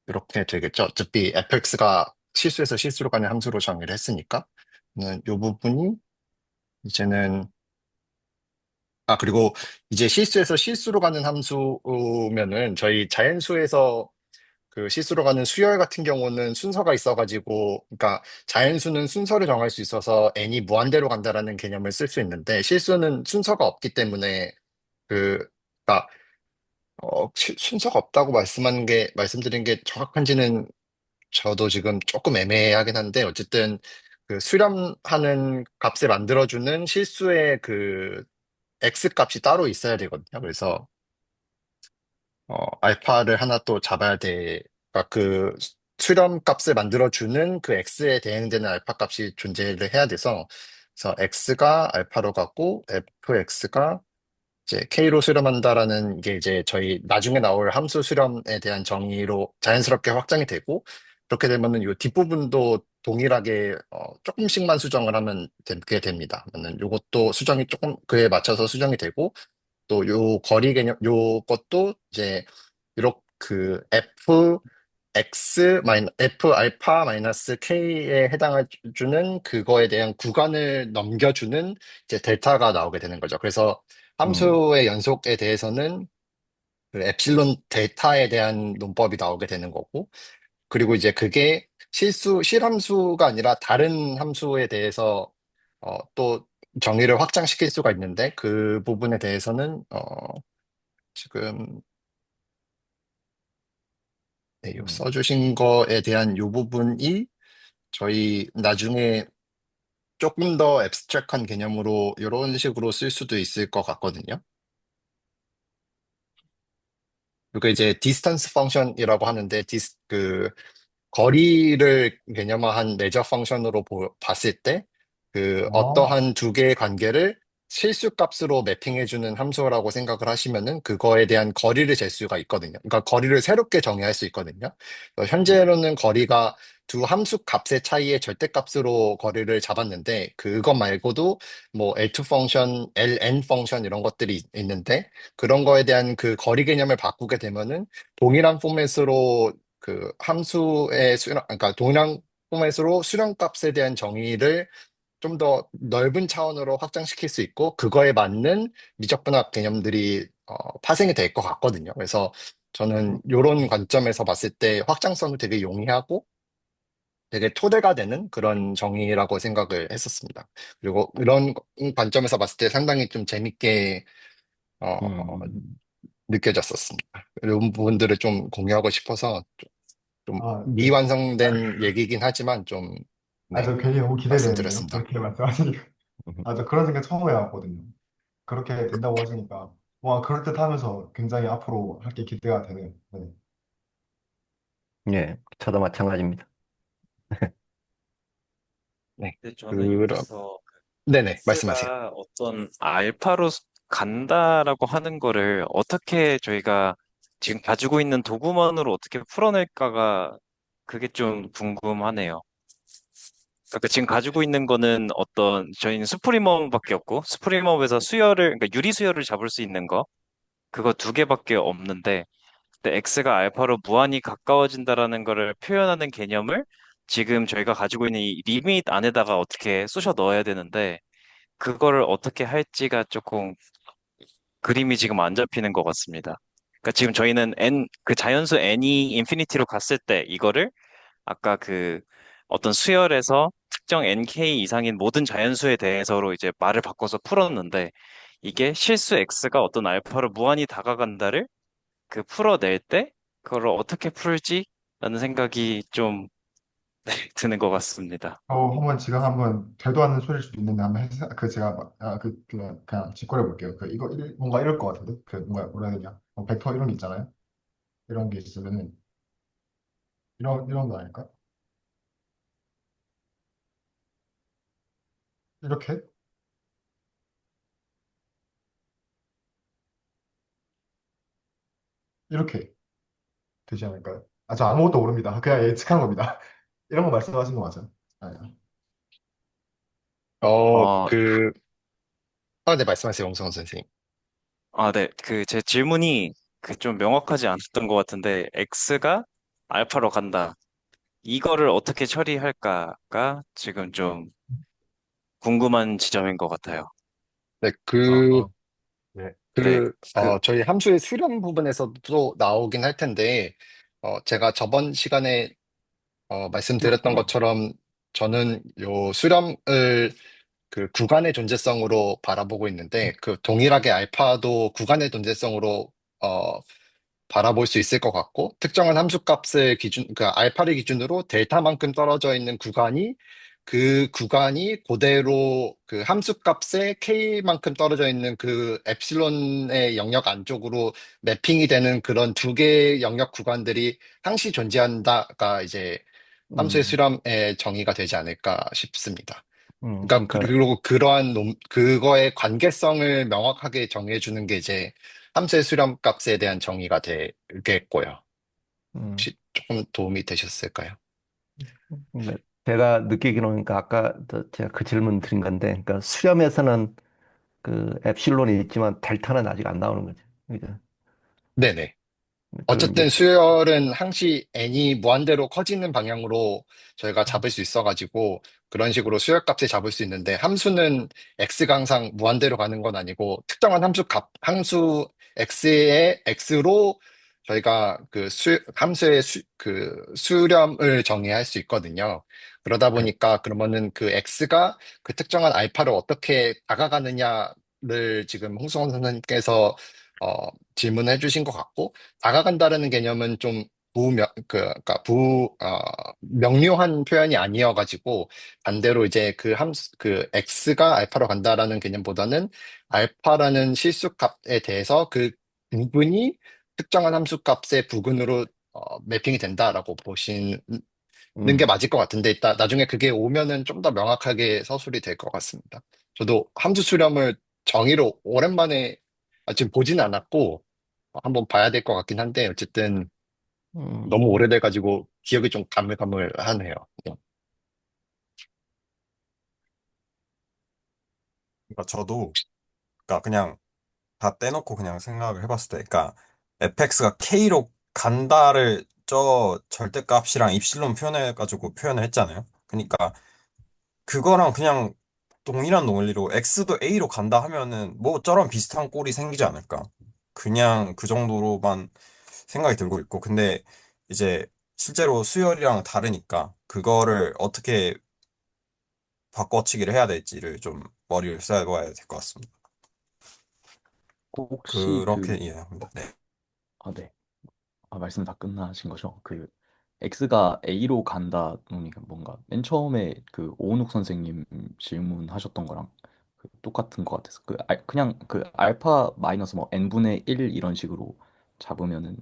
이렇게 되겠죠. 어차피 fx가 실수에서 실수로 가는 함수로 정의를 했으니까. 이 부분이 이제는, 그리고 이제 실수에서 실수로 가는 함수면은 저희 자연수에서 그 실수로 가는 수열 같은 경우는 순서가 있어가지고, 그러니까 자연수는 순서를 정할 수 있어서 n이 무한대로 간다라는 개념을 쓸 수 있는데 실수는 순서가 없기 때문에 그, 그러니까 순서가 없다고 말씀드린 게 정확한지는 저도 지금 조금 애매하긴 한데, 어쨌든 그 수렴하는 값을 만들어주는 실수의 그 x 값이 따로 있어야 되거든요. 그래서 알파를 하나 또 잡아야 돼. 그러니까 그 수렴 값을 만들어주는 그 x에 대응되는 알파 값이 존재를 해야 돼서, 그래서 x가 알파로 가고 fx가 이제 k로 수렴한다라는 게 이제 저희 나중에 나올 함수 수렴에 대한 정의로 자연스럽게 확장이 되고, 그렇게 되면은 이 뒷부분도 동일하게 조금씩만 수정을 하면 되게 됩니다. 그러면 이것도 수정이 조금 그에 맞춰서 수정이 되고, 또 요 거리 개념 요것도 이제 이렇게 그 f 알파 마이너스 k에 해당해 주는 그거에 대한 구간을 넘겨주는 이제 델타가 나오게 되는 거죠. 그래서 음, 함수의 연속에 대해서는 그 엡실론 델타에 대한 논법이 나오게 되는 거고, 그리고 이제 그게 실함수가 아니라 다른 함수에 대해서 또 정의를 확장시킬 수가 있는데, 그 부분에 대해서는 지금 네, 요 음, 써주신 거에 대한 요 부분이 저희 나중에 조금 더 앱스트랙한 개념으로 이런 식으로 쓸 수도 있을 것 같거든요. 그리고 이제 디스턴스 펑션이라고 하는데 그 거리를 개념화한 매저 펑션으로 봤을 때, 그 아, 어떠한 두 개의 관계를 실수값으로 매핑해주는 함수라고 생각을 하시면은 그거에 대한 거리를 잴 수가 있거든요. 그러니까 거리를 새롭게 정의할 수 있거든요. 현재로는 거리가 두 함수 값의 차이의 절대값으로 거리를 잡았는데, 그것 말고도 뭐 L2 펑션, LN 펑션 이런 것들이 있는데, 그런 거에 대한 그 거리 개념을 바꾸게 되면은 동일한 포맷으로 그 함수의 그러니까 동일한 포맷으로 수렴값에 대한 정의를 좀 더 넓은 차원으로 확장시킬 수 있고, 그거에 맞는 미적분학 개념들이 파생이 될 것 같거든요. 그래서 저는 이런 관점에서 봤을 때 확장성도 되게 용이하고 되게 토대가 되는 그런 정의라고 생각을 했었습니다. 그리고 이런 관점에서 봤을 때 상당히 좀 재밌게 어, 음. 느껴졌었습니다. 이런 부분들을 좀 공유하고 싶어서 좀 네. 미완성된 얘기긴 하지만 좀, 네, 저 괜히 너무 기대되는데요. 말씀드렸습니다. 그렇게 말씀하시니까. 저 그런 생각 처음 해봤거든요. 그렇게 된다고 하시니까. 와, 그럴듯하면서 굉장히 앞으로 할 게 기대가 되네요. 네. 예, 저도 마찬가지입니다. 네, 근데 저는 그럼, 여기서 네네, 말씀하세요. X가 어떤 알파로 간다라고 하는 거를 어떻게 저희가 지금 가지고 있는 도구만으로 어떻게 풀어낼까가 그게 좀 궁금하네요. 그러니까 지금 가지고 있는 거는 저희는 스프리머밖에 없고 스프리머에서 그러니까 유리 수열을 잡을 수 있는 거 그거 두 개밖에 없는데, 근데 X가 알파로 무한히 가까워진다라는 거를 표현하는 개념을 지금 저희가 가지고 있는 이 리밋 안에다가 어떻게 쑤셔 넣어야 되는데, 그거를 어떻게 할지가 조금 그림이 지금 안 잡히는 것 같습니다. 그러니까 지금 저희는 그 자연수 n이 인피니티로 갔을 때 이거를 아까 그 어떤 수열에서 특정 nk 이상인 모든 자연수에 대해서로 이제 말을 바꿔서 풀었는데, 이게 실수 x가 어떤 알파로 무한히 다가간다를 그 풀어낼 때 그걸 어떻게 풀지라는 생각이 좀 드는 것 같습니다. 한번 지금 한번 되도 않는 소리일 수도 있는데 한번 제가 그냥 직관해 볼게요. 뭔가 이럴 것 같은데 뭔가 뭐라 해야 되냐? 벡터 이런 게 있잖아요. 이런 게 있으면은 이런 거 아닐까? 이렇게 이렇게 되지 않을까요? 저 아무것도 모릅니다. 그냥 예측한 겁니다. 이런 거 말씀하신 거 맞아요? 아니요. 어, 그, 네, 말씀하세요, 홍성원 선생님. 네. 그 제 질문이 그 좀 명확하지 않았던 것 같은데, X가 알파로 간다. 이거를 어떻게 처리할까가 지금 좀 궁금한 지점인 것 같아요. 네, 어, 네. 네. 저희 함수의 수렴 부분에서도 나오긴 할 텐데, 제가 저번 시간에 말씀드렸던 것처럼 저는 요 수렴을 그 구간의 존재성으로 바라보고 있는데, 그 동일하게 알파도 구간의 존재성으로 어, 바라볼 수 있을 것 같고, 특정한 함수 값을 그 알파를 기준으로 델타만큼 떨어져 있는 구간이 그 구간이 그대로 그 함수값의 k만큼 떨어져 있는 그 엡실론의 영역 안쪽으로 매핑이 되는 그런 두 개의 영역 구간들이 항시 존재한다가 이제 함수의 음, 수렴의 정의가 되지 않을까 싶습니다. 그러니까 그러니까, 그리고 그거의 관계성을 명확하게 정해주는 게 이제 함수의 수렴값에 대한 정의가 되겠고요. 음, 혹시 조금 도움이 되셨을까요? 네. 제가 느끼기로는, 그러니까 아까 제가 그 질문 드린 건데, 그러니까 수렴에서는 그 엡실론이 있지만 델타는 아직 안 나오는 거죠. 그죠? 네네. 그걸 이제, 어쨌든 수열은 항시 n이 무한대로 커지는 방향으로 저희가 잡을 수 있어가지고 그런 식으로 수열값을 잡을 수 있는데 함수는 x가 항상 무한대로 가는 건 아니고 특정한 함수 x의 x로 저희가 그 함수의 그 수렴을 정의할 수 있거든요. 그러다 네. 보니까 그러면은 그 x가 그 특정한 알파를 어떻게 다가가느냐를 지금 홍승원 선생님께서 질문해 주신 것 같고 다가간다라는 개념은 좀 그러니까 명료한 표현이 아니어가지고, 반대로 이제 그 X가 알파로 간다라는 개념보다는 알파라는 실수값에 대해서 그 부분이 특정한 함수값의 부근으로 매핑이 된다라고 보시는 게 음, 맞을 것 같은데, 이따 나중에 그게 오면은 좀 더 명확하게 서술이 될 것 같습니다. 저도 함수 수렴을 정의로 오랜만에 지금 보진 않았고, 한번 봐야 될 것 같긴 한데, 어쨌든 너무 음, 오래돼가지고 기억이 좀 가물가물하네요. 네. 그러니까 저도, 그러니까 그냥 다 떼놓고 그냥 생각을 해봤을 때, 그러니까 fx가 k로 간다를 저 절대값이랑 입실론 표현해가지고 표현을 했잖아요. 그러니까 그거랑 그냥 동일한 논리로 x도 a로 간다 하면은 뭐 저런 비슷한 꼴이 생기지 않을까. 그냥 그 정도로만 생각이 들고 있고. 근데 이제 실제로 수열이랑 다르니까 그거를 어떻게 바꿔치기를 해야 될지를 좀 머리를 써봐야 될 것 같습니다. 혹시 그렇게 이해합니다. 네. 네. 말씀 다 끝나신 거죠? X가 A로 간다 그러니까 뭔가 맨 처음에 그 오은욱 선생님 질문하셨던 거랑 똑같은 것 같아서 그냥 그 알파 마이너스 뭐 n분의 1 이런 식으로 잡으면은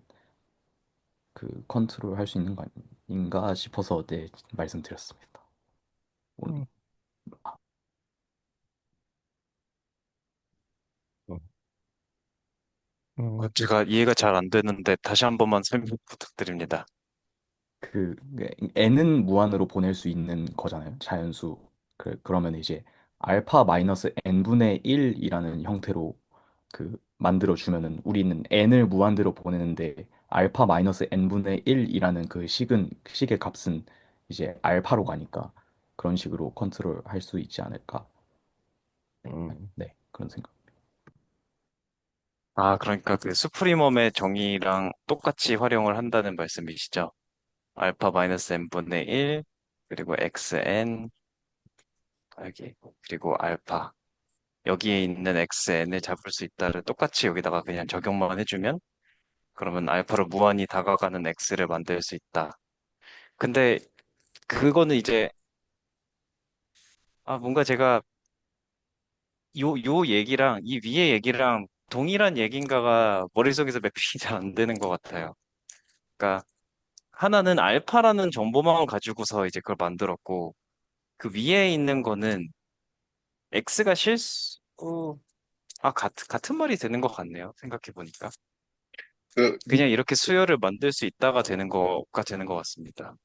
그 컨트롤 할 수 있는 거 아닌가 싶어서 네 말씀드렸습니다. 오늘 음, 음, 음, 제가 이해가 잘 안 되는데 다시 한 번만 설명 부탁드립니다. n은 무한으로 보낼 수 있는 거잖아요. 자연수. 그러면 이제 알파 마이너스 n분의 1이라는 형태로 만들어 주면은 우리는 n을 무한대로 보내는데 알파 마이너스 n분의 1이라는 그 식의 값은 이제 알파로 가니까 그런 식으로 컨트롤 할 수 있지 않을까. 음, 네, 그런 생각. 아, 그러니까 그 수프리멈의 정의랑 똑같이 활용을 한다는 말씀이시죠? 알파 마이너스 n분의 1, 그리고 xn, 여기, 그리고 알파. 여기에 있는 xn을 잡을 수 있다를 똑같이 여기다가 그냥 적용만 해주면, 그러면 알파로 무한히 다가가는 x를 만들 수 있다. 근데 그거는 이제, 뭔가 제가 요 얘기랑 이 위의 얘기랑 동일한 얘기인가가 머릿속에서 매핑이 잘 안 되는 것 같아요. 그러니까 하나는 알파라는 정보망을 가지고서 이제 그걸 만들었고, 그 위에 있는 거는 X가 같은 말이 되는 것 같네요. 생각해 보니까. 그, 그냥 이렇게 수열을 만들 수 있다가 되는 거가 되는 것 같습니다.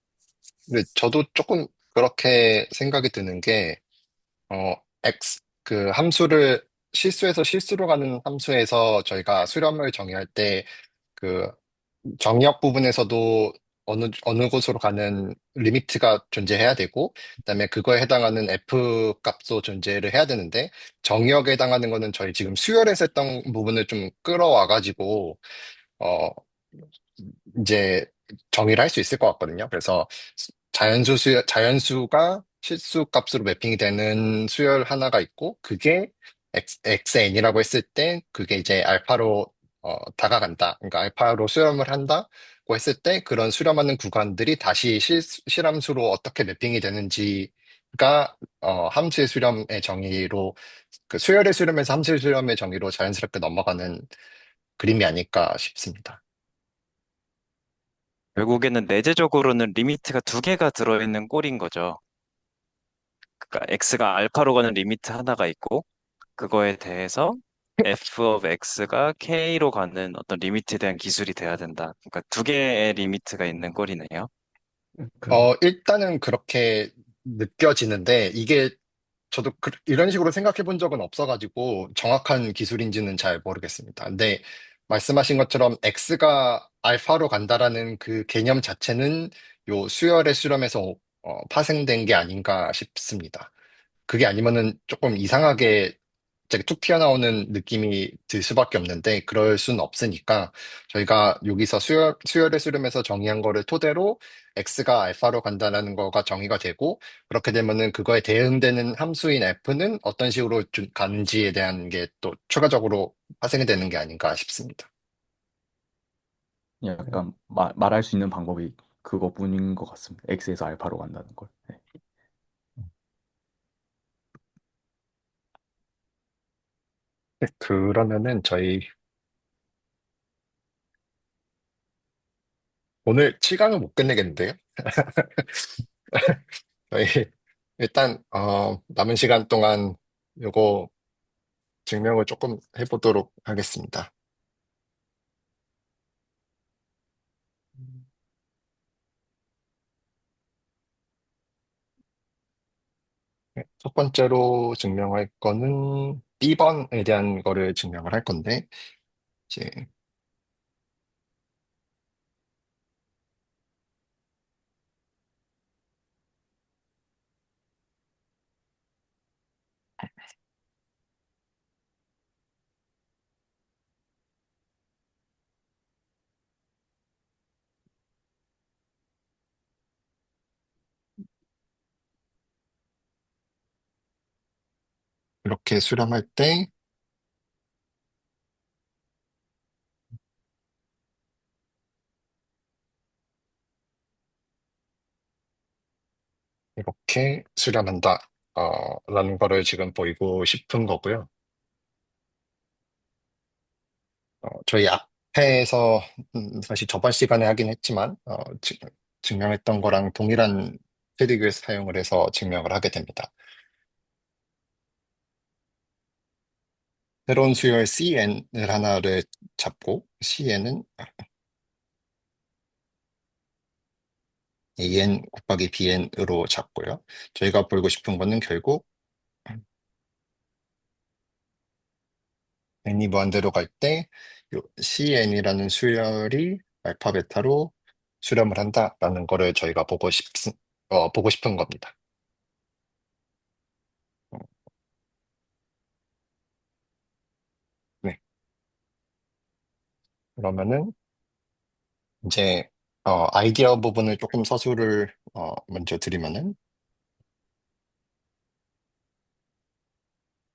근데 저도 조금 그렇게 생각이 드는 게, 그 함수를 실수에서 실수로 가는 함수에서 저희가 수렴을 정의할 때, 그 정의역 부분에서도 어느 곳으로 가는 리미트가 존재해야 되고, 그다음에 그거에 해당하는 F 값도 존재를 해야 되는데, 정의역에 해당하는 거는 저희 지금 수열에서 했던 부분을 좀 끌어와가지고, 어, 이제 정의를 할 수 있을 것 같거든요. 그래서 자연수가 실수 값으로 매핑이 되는 수열 하나가 있고, 그게 XN이라고 했을 때, 그게 이제 알파로 다가간다. 그러니까 알파로 수렴을 한다고 했을 때, 그런 수렴하는 구간들이 다시 실함수로 어떻게 매핑이 되는지에 함수의 수렴의 정의로, 그 수열의 수렴에서 함수의 수렴의 정의로 자연스럽게 넘어가는 그림이 아닐까 싶습니다. 결국에는 내재적으로는 리미트가 두 개가 들어있는 꼴인 거죠. 그러니까 x가 알파로 가는 리미트 하나가 있고, 그거에 대해서 f of x가 k로 가는 어떤 리미트에 대한 기술이 돼야 된다. 그러니까 두 개의 리미트가 있는 꼴이네요. 일단은 그렇게 느껴지는데, 저도 이런 식으로 생각해 본 적은 없어가지고 정확한 기술인지는 잘 모르겠습니다. 근데 말씀하신 것처럼 X가 알파로 간다라는 그 개념 자체는 요 수열의 수렴에서 파생된 게 아닌가 싶습니다. 그게 아니면은 조금 이상하게 갑자기 툭 튀어나오는 느낌이 들 수밖에 없는데 그럴 수는 없으니까 저희가 여기서 수열의 수렴에서 정의한 거를 토대로 x가 알파로 간다는 거가 정의가 되고 그렇게 되면은 그거에 대응되는 함수인 f는 어떤 식으로 좀 가는지에 대한 게 또 추가적으로 파생이 되는 게 아닌가 싶습니다. 약간 말할 수 있는 방법이 그거뿐인 것 같습니다. X에서 알파로 간다는 걸. 네. 네, 그러면은 저희 오늘 7강은 못 끝내겠는데요? 저희 일단 남은 시간 동안 요거 증명을 조금 해보도록 하겠습니다. 네, 첫 번째로 증명할 거는 B번에 대한 거를 증명을 할 건데, 이제 이렇게 수렴할 때, 이렇게 수렴한다, 라는 거를 지금 보이고 싶은 거고요. 저희 앞에서, 사실 저번 시간에 하긴 했지만, 증명했던 거랑 동일한 트릭을 사용을 해서 증명을 하게 됩니다. 새로운 수열 CN을 하나를 잡고, CN은 AN 곱하기 BN으로 잡고요. 저희가 보고 싶은 거는 결국 n이 무한대로 갈 때, CN이라는 수열이 알파, 베타로 수렴을 한다라는 거를 저희가 보고 싶은 겁니다. 어, 네. 그러면은 이제 아이디어 부분을 조금 서술을 먼저 드리면은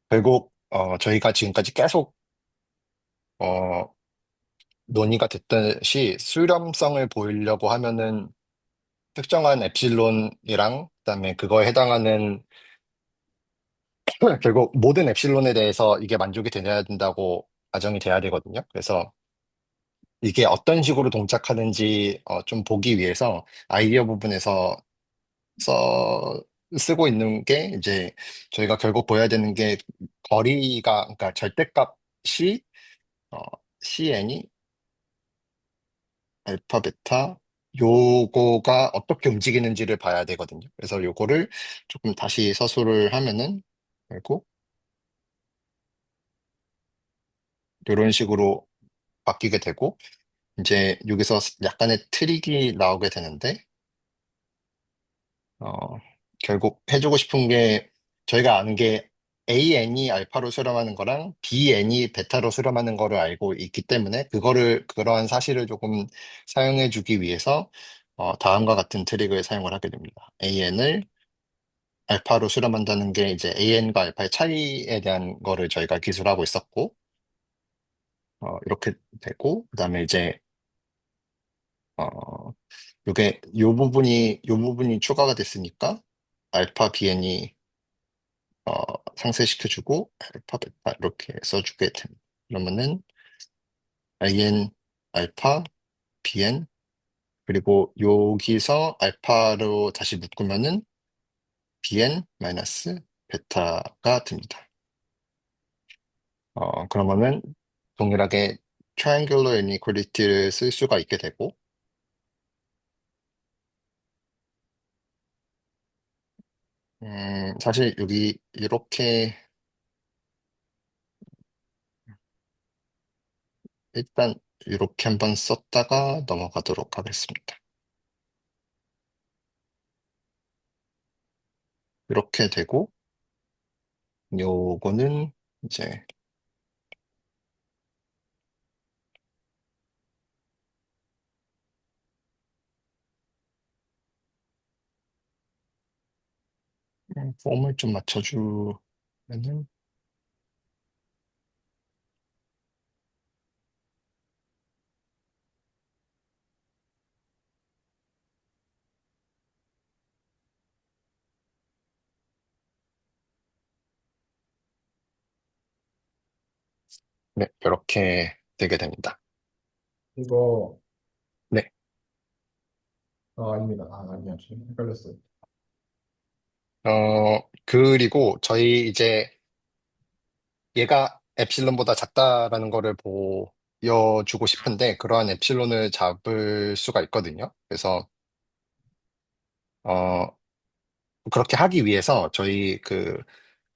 결국 저희가 지금까지 계속 어, 논의가 됐듯이 수렴성을 보이려고 하면은 특정한 엡실론이랑 그다음에 그거에 해당하는 결국 모든 엡실론에 대해서 이게 만족이 돼야 된다고 가정이 돼야 되거든요. 그래서 이게 어떤 식으로 동작하는지 좀 보기 위해서 아이디어 부분에서 쓰고 있는 게 이제 저희가 결국 보여야 되는 게 거리가 그러니까 절대값이 어, CN이 알파, 베타 요거가 어떻게 움직이는지를 봐야 되거든요. 그래서 요거를 조금 다시 서술을 하면은 결국 이런 식으로 바뀌게 되고 이제 여기서 약간의 트릭이 나오게 되는데 어, 결국 해주고 싶은 게 저희가 아는 게 AN이 알파로 수렴하는 거랑 BN이 베타로 수렴하는 거를 알고 있기 때문에 그러한 사실을 조금 사용해 주기 위해서 다음과 같은 트릭을 사용을 하게 됩니다. AN을 알파로 수렴한다는 게 이제 AN과 알파의 차이에 대한 거를 저희가 기술하고 있었고 이렇게 되고 그다음에 이제 어, 요 부분이 추가가 됐으니까 알파 bn이 어, 상쇄시켜주고 알파 베타 이렇게 써주게 됩니다. 그러면은 in 알파 bn 그리고 여기서 알파로 다시 묶으면은 bn 마이너스 베타가 됩니다. 그러면은 동일하게 triangular inequality를 쓸 수가 있게 되고, 사실 여기 이렇게 일단 이렇게 한번 썼다가 넘어가도록 하겠습니다. 이렇게 되고, 요거는 이제 폼을 좀 맞춰주면은 네, 이렇게 되게 됩니다. 이거, 네, 아닙니다. 아니요. 지금 헷갈렸어요. 그리고 저희 이제 얘가 엡실론보다 작다라는 거를 보여주고 싶은데 그러한 엡실론을 잡을 수가 있거든요. 그래서 어, 그렇게 하기 위해서 저희 그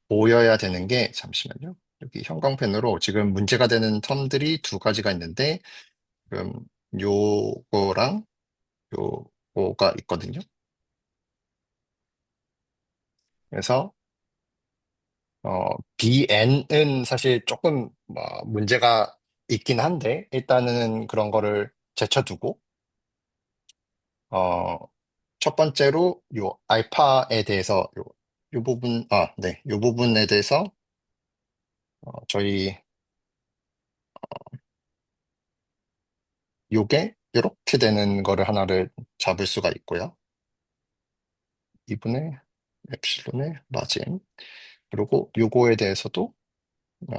보여야 되는 게 잠시만요. 여기 형광펜으로 지금 문제가 되는 텀들이 두 가지가 있는데 지금 요거랑 요거가 있거든요. 그래서 BN은 사실 조금 문제가 있긴 한데 일단은 그런 거를 제쳐두고 어, 첫 번째로 요 알파에 대해서 요 부분 네, 요 부분에 대해서 저희 요게 이렇게 되는 거를 하나를 잡을 수가 있고요. 2분의 엡실론의 라지 M 그리고 요거에 대해서도 어,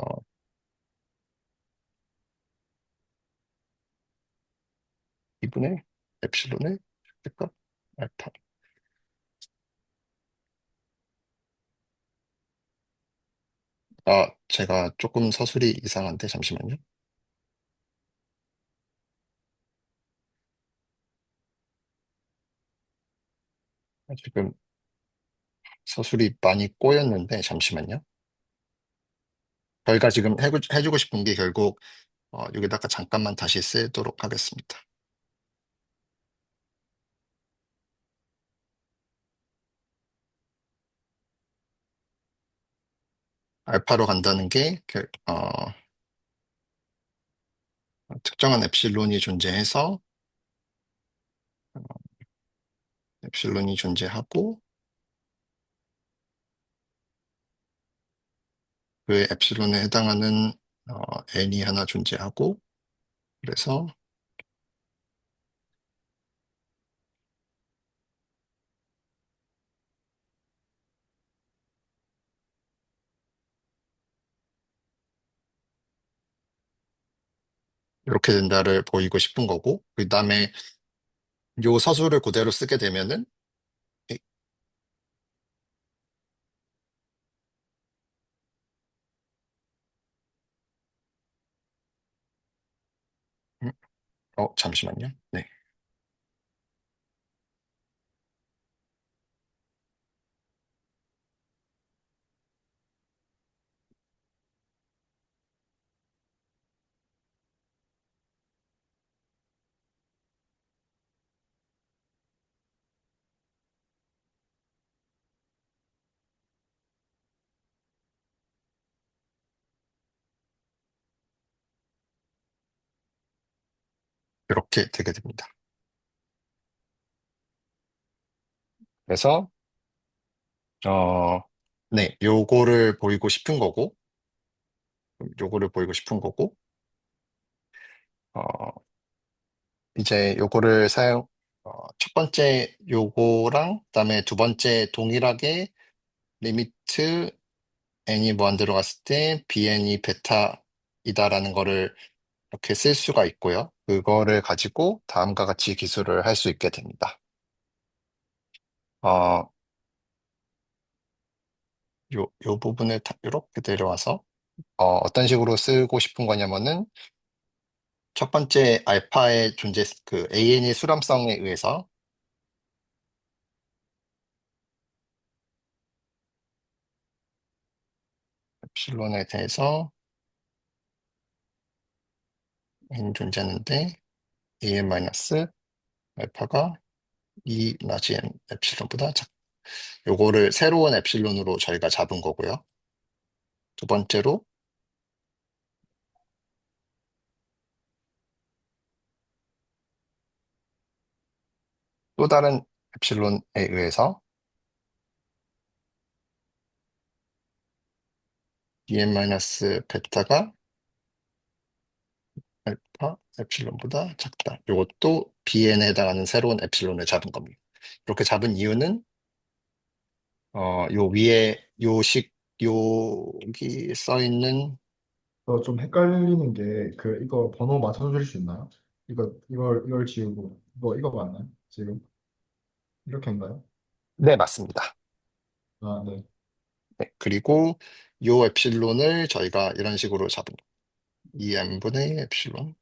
2분의 엡실론의 값 알파 제가 조금 서술이 이상한데 잠시만요. 지금 서술이 많이 꼬였는데 잠시만요. 저희가 지금 해주고 싶은 게 결국 여기다가 잠깐만 다시 쓰도록 하겠습니다. 알파로 간다는 게 특정한 엡실론이 존재해서 엡실론이 존재하고 그 엡실론에 해당하는 n이 하나 존재하고 그래서 이렇게 된다를 보이고 싶은 거고 그 다음에 요 서술을 그대로 쓰게 되면은 이- 음, 잠시만요. 네, 이렇게 되게 됩니다. 그래서 네, 요거를 보이고 싶은 거고 어, 이제 요거를 첫 번째 요거랑 그다음에 두 번째 동일하게 리미트 n이 무한대로 갔을 때 bn이 베타이다라는 거를 이렇게 쓸 수가 있고요. 그거를 가지고 다음과 같이 기술을 할 수 있게 됩니다. 어, 요 부분을 이렇게 내려와서 어떤 식으로 쓰고 싶은 거냐면은 첫 번째 알파의 존재 그 AN의 수렴성에 의해서 엡실론에 대해서 n 존재하는데 AN 마이너스 알파가 2 라지 n 엡실론보다 요거를 새로운 엡실론으로 저희가 잡은 거고요. 두 번째로 또 다른 엡실론에 의해서 bn-베타가 알파 엡실론보다 작다. 요것도 bn에 해당하는 새로운 엡실론을 잡은 겁니다. 이렇게 잡은 이유는 요 위에 여기 써 있는 좀 헷갈리는 게, 이거 번호 맞춰주실 수 있나요? 이걸 지우고, 이거 맞나요? 지금? 이렇게인가요? 네, 맞습니다. 아, 네. 네, 그리고 요 엡실론을 저희가 이런 식으로 잡은 거예요. 2n분의 엡실론.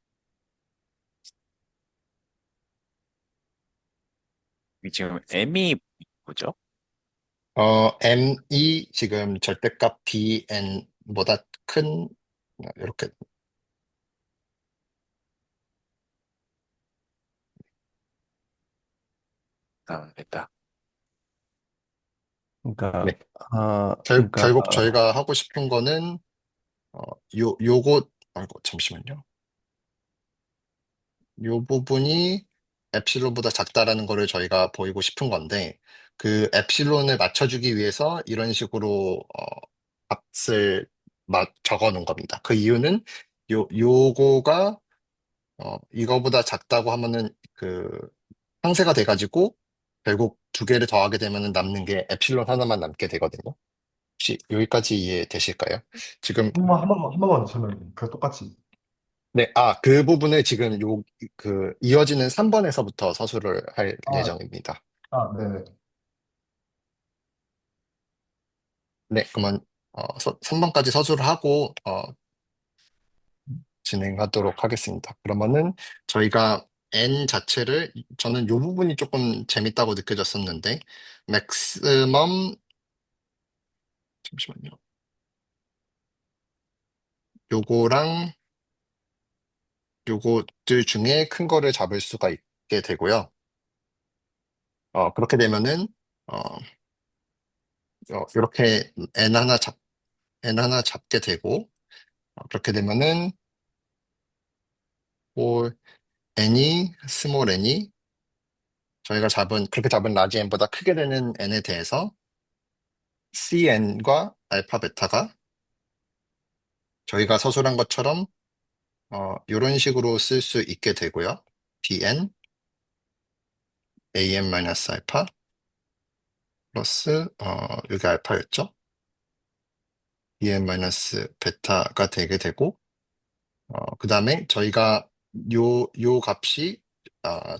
지금 M이 뭐죠? m이 지금 절대값 bn보다 큰 이렇게 됐다. 그러니까 네. 그러니까 결국 저희가 하고 싶은 거는 어, 요거 아이고 잠시만요. 요 부분이 엡실론보다 작다라는 거를 저희가 보이고 싶은 건데 그 엡실론을 맞춰주기 위해서 이런 식으로 값을 적어 놓은 겁니다. 그 이유는 요거가 이거보다 작다고 하면은 그 상쇄가 돼가지고 결국 두 개를 더하게 되면은 남는 게 엡실론 하나만 남게 되거든요. 혹시 여기까지 이해되실까요? 지금 한 번만 설명해. 그 똑같이. 네, 그 부분을 지금 이어지는 3번에서부터 서술을 할 아, 예정입니다. 네네. 네, 그러면 3번까지 서술을 하고 진행하도록 하겠습니다. 그러면은 저희가 n 자체를 저는 이 부분이 조금 재밌다고 느껴졌었는데 맥시멈 잠시만요. 요거랑 요것들 중에 큰 거를 잡을 수가 있게 되고요. 그렇게 되면은 어, 이렇게 n 하나 잡게 되고 그렇게 되면은 뭐 스몰 n이 저희가 그렇게 잡은 라지 n보다 크게 되는 n에 대해서 cn과 알파 베타가 저희가 서술한 것처럼 이런 식으로 쓸 수 있게 되고요. bn an-알파 플러스 여기 알파였죠. bn-베타가 되게 되고 그 다음에 저희가 요 값이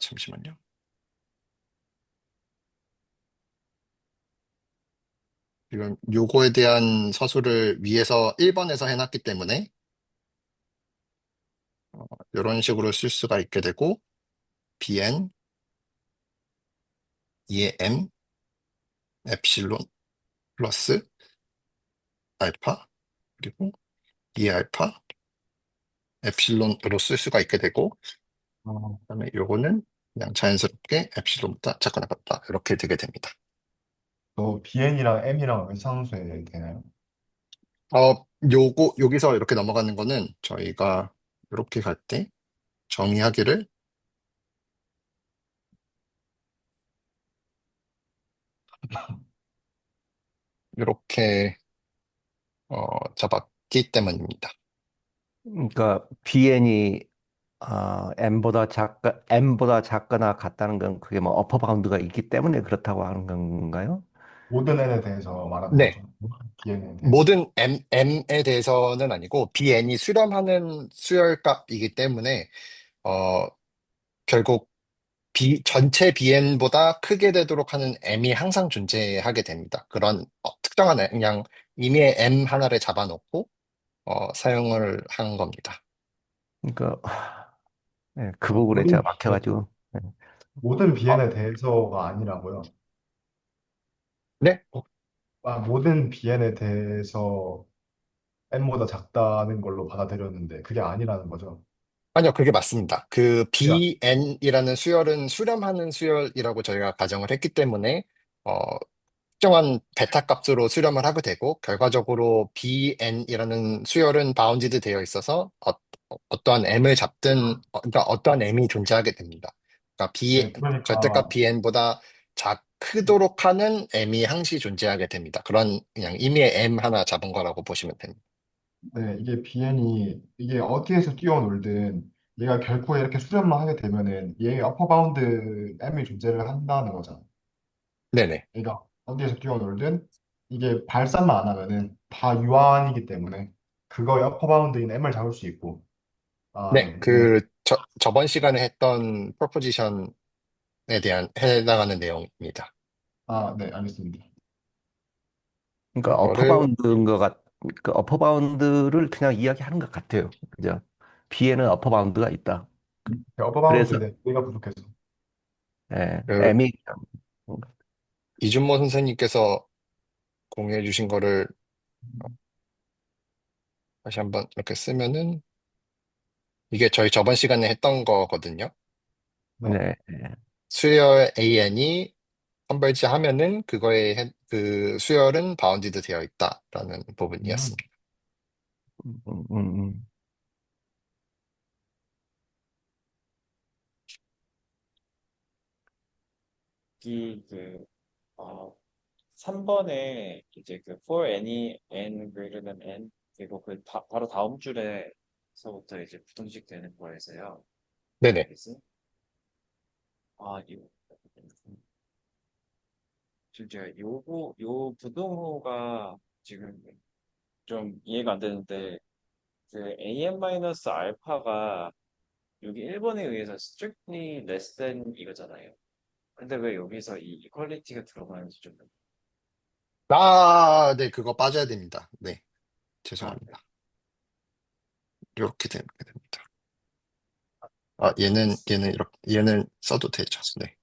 잠시만요. 지금 요거에 대한 서술을 위에서 1번에서 해놨기 때문에 이런 식으로 쓸 수가 있게 되고 bn 2의 m 엡실론 플러스 알파 그리고 2의 알파 엡실론으로 쓸 수가 있게 되고 그다음에 요거는 그냥 자연스럽게 엡실론보다 작거나 같다 이렇게 되게 됩니다. BN이랑 M이랑 외상수에 되나요? 여기서 이렇게 넘어가는 거는 저희가 이렇게 갈 때 정의하기를 이렇게 잡았기 때문입니다. 그러니까 BN이 m보다 작거나 같다는 건 그게 뭐 어퍼 바운드가 있기 때문에 그렇다고 하는 건가요? 모든 n에 대해서 말하는 네. 거죠. bn에 대해서. 모든 M에 대해서는 아니고, BN이 수렴하는 수열값이기 때문에, 어, 결국 전체 BN보다 크게 되도록 하는 M이 항상 존재하게 됩니다. 그런 특정한 그냥 임의의 M 하나를 잡아놓고, 사용을 한 겁니다. 그러니까 네, 그 부분에 제가 막혀가지고. 네. 모든 어, bn에 대해서가 아니라고요. 네? 모든 bn에 대해서 n보다 작다는 걸로 받아들였는데 그게 아니라는 거죠. 아니요, 그게 맞습니다. 그 야, BN이라는 수열은 수렴하는 수열이라고 저희가 가정을 했기 때문에, 어, 특정한 베타 값으로 수렴을 하게 되고, 결과적으로 BN이라는 수열은 바운디드 되어 있어서 떠한 M을 잡든, 그러니까 어떠한 M이 존재하게 됩니다. 그러니까 네, 절대값 그러니까 BN보다 크도록 하는 M이 항시 존재하게 됩니다. 그런 그냥 임의의 M 하나 잡은 거라고 보시면 됩니다. 네, 이게 비엔이 이게 어디에서 뛰어놀든 얘가 결코 이렇게 수렴만 하게 되면은 얘의 어퍼 바운드 M이 존재를 한다는 거잖아. 네네. 얘가 어디에서 뛰어놀든 이게 발산만 안 하면은 다 유한이기 때문에 그거의 어퍼 바운드인 M을 잡을 수 있고 네, 네. 저번 시간에 했던 프로포지션에 대한 해당하는 내용입니다. 네, 알겠습니다. 그러니까 어퍼 그거를, 바운드인 것 그 어퍼 바운드를 그냥 이야기하는 것 같아요. 그죠? B에는 어퍼 바운드가 있다. 어퍼 그래서 바운드인데 얘가 부족해서. 그, M이 이준모 선생님께서 공유해 주신 거를 다시 한번 이렇게 쓰면은, 이게 저희 저번 시간에 했던 거거든요. 네. 네. 수열 AN이 컨버지 하면은 그 수열은 바운디드 되어 있다라는 음, 부분이었습니다. 음, 음, 음. 어, 3번에 이제 그 for any n greater than n 그리고 바로 다음 줄에서부터 이제 부등식 되는 거에서요. 네네. 그래서 이거 진짜 요 부등호가 지금 좀 이해가 안 되는데 그 an-알파가 여기 1번에 의해서 strictly less than 이거잖아요. 근데 왜 여기서 이 이퀄리티가 들어가는지 좀 네, 그거 빠져야 됩니다. 네, 죄송합니다. 이렇게 되는 게 됩니다. 얘는 써도 되죠. 네.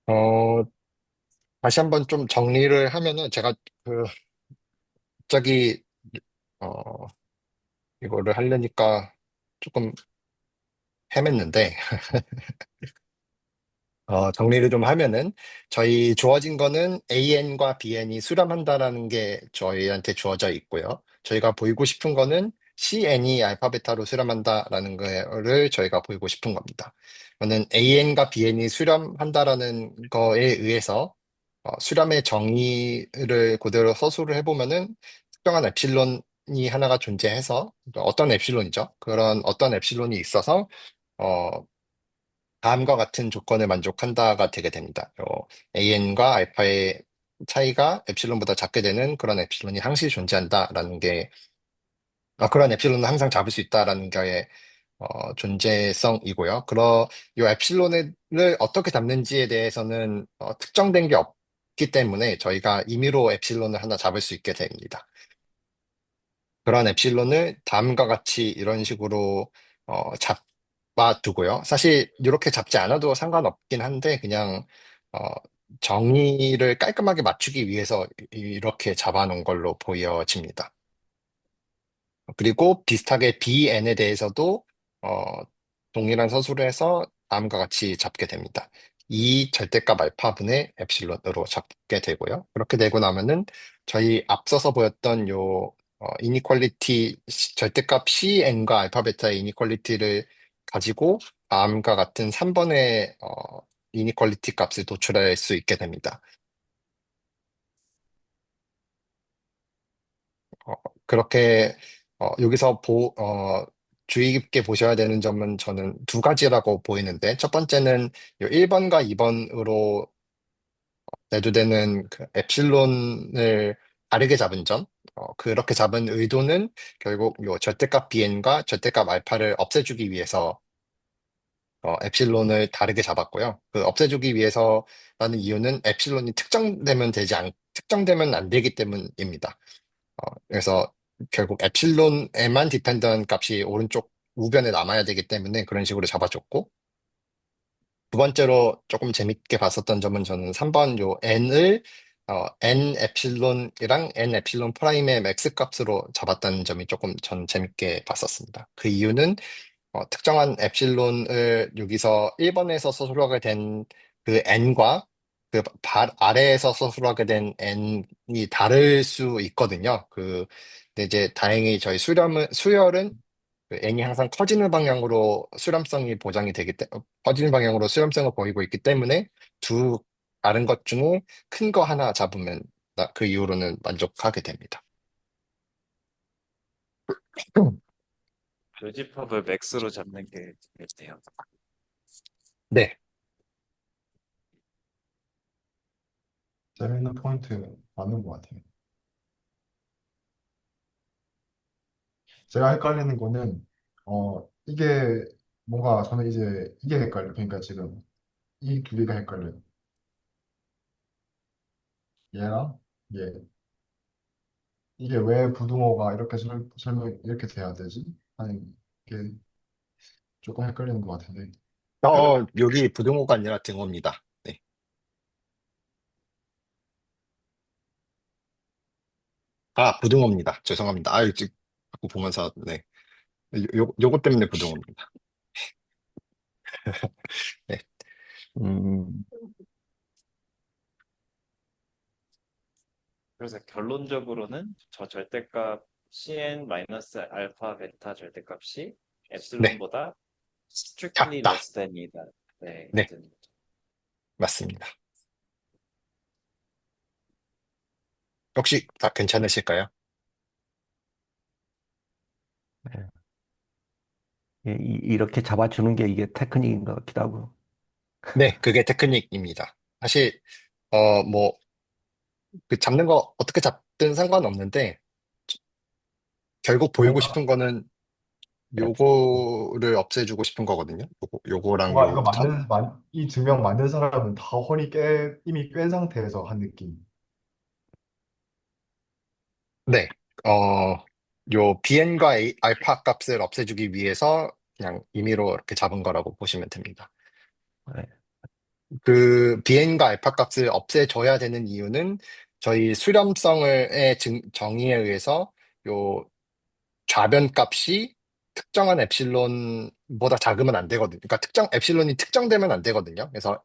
어, 다시 한번 좀 정리를 하면은 제가 그 갑자기 어, 이거를 하려니까 조금 헤맸는데 정리를 좀 하면은 저희 주어진 거는 AN과 BN이 수렴한다라는 게 저희한테 주어져 있고요. 저희가 보이고 싶은 거는 CN이 알파 베타로 수렴한다라는 거를 저희가 보이고 싶은 겁니다. 저는 AN과 BN이 수렴한다라는 거에 의해서 수렴의 정의를 그대로 서술을 해보면은 특정한 엡실론이 하나가 존재해서 어떤 엡실론이죠? 그런 어떤 엡실론이 있어서 어, 다음과 같은 조건을 만족한다가 되게 됩니다. AN과 알파의 차이가 엡실론보다 작게 되는 그런 엡실론이 항시 존재한다라는 게, 그런 엡실론은 항상 잡을 수 있다라는 게 존재성이고요. 이 엡실론을 어떻게 잡는지에 대해서는 특정된 게 없기 때문에 저희가 임의로 엡실론을 하나 잡을 수 있게 됩니다. 그런 엡실론을 다음과 같이 이런 식으로 잡아두고요. 사실 이렇게 잡지 않아도 상관없긴 한데 그냥 어, 정의를 깔끔하게 맞추기 위해서 이렇게 잡아놓은 걸로 보여집니다. 그리고 비슷하게 BN에 대해서도 어, 동일한 서술을 해서 다음과 같이 잡게 됩니다. 이 절대값 알파분의 엡실론으로 잡게 되고요. 그렇게 되고 나면은 저희 앞서서 보였던 요 이니퀄리티 절대값 Cn과 알파 베타의 이니퀄리티를 가지고 다음과 같은 3번의 이니퀄리티 값을 도출할 수 있게 됩니다. 어, 그렇게 여기서 주의 깊게 보셔야 되는 점은 저는 두 가지라고 보이는데 첫 번째는 1번과 2번으로 내도되는 그 엡실론을 다르게 잡은 점, 그렇게 잡은 의도는 결국 요 절대값 bn과 절대값 알파를 없애주기 위해서 엡실론을 다르게 잡았고요. 그 없애주기 위해서라는 이유는 엡실론이 특정되면 안 되기 때문입니다. 그래서 결국 엡실론에만 디펜던 값이 오른쪽 우변에 남아야 되기 때문에 그런 식으로 잡아줬고, 두 번째로 조금 재밌게 봤었던 점은 저는 3번 요 n을 n 엡실론이랑 n 엡실론 프라임의 맥스 값으로 잡았다는 점이 조금 전 재밌게 봤었습니다. 그 이유는 특정한 엡실론을 여기서 1번에서 서술하게 된 그 n과 그 아래에서 서술하게 된 n이 다를 수 있거든요. 근데 이제 다행히 저희 수열은 그 n이 항상 커지는 방향으로 수렴성이 보장이 커지는 방향으로 수렴성을 보이고 있기 때문에 두 다른 것 중에 큰 거 하나 잡으면 그 이후로는 만족하게 됩니다. 교집합을 맥스로 잡는 게 좋겠네요. 네, 재밌는 포인트 맞는 것 같아요. 제가 헷갈리는 거는, 이게 뭔가 저는 이제 이게 헷갈려요. 그러니까 지금 이 두 개가 헷갈려요. 얘랑 얘. 이게 왜 부등호가 이렇게 설명, 이렇게 돼야 되지? 아니, 이게 조금 헷갈리는 것 같은데. 여기 부등호가 아니라 등호입니다. 네. 아, 부등호입니다. 죄송합니다. 지금 자꾸 보면서, 네. 요것 때문에 부등호입니다. 네. 음, 그래서 결론적으로는 저 절대값 cn 마이너스 알파 베타 절대값이 네. 엡실론보다 strictly 작다. less than이다. 네, 네. 되는 거죠. 맞습니다. 혹시 다 괜찮으실까요? 네. 이렇게 잡아주는 게 이게 테크닉인 것 같기도 하고. 네, 그게 테크닉입니다. 사실, 뭐, 그 잡는 거 어떻게 잡든 상관없는데, 결국 보이고 뭔가, 싶은 거는 요거를 없애주고 싶은 거거든요. 요거랑 뭔가 이거 요 이 두 명 만든 사람은 다 이미 깬 상태에서 한 느낌. 네, 요 bn과 알파 값을 없애주기 위해서 그냥 임의로 이렇게 잡은 거라고 보시면 됩니다. 네. 그 bn과 알파 값을 없애줘야 되는 이유는 저희 수렴성의 정의에 의해서 요 좌변 값이 특정한 엡실론보다 작으면 안 되거든요. 그러니까 엡실론이 특정되면 안 되거든요. 그래서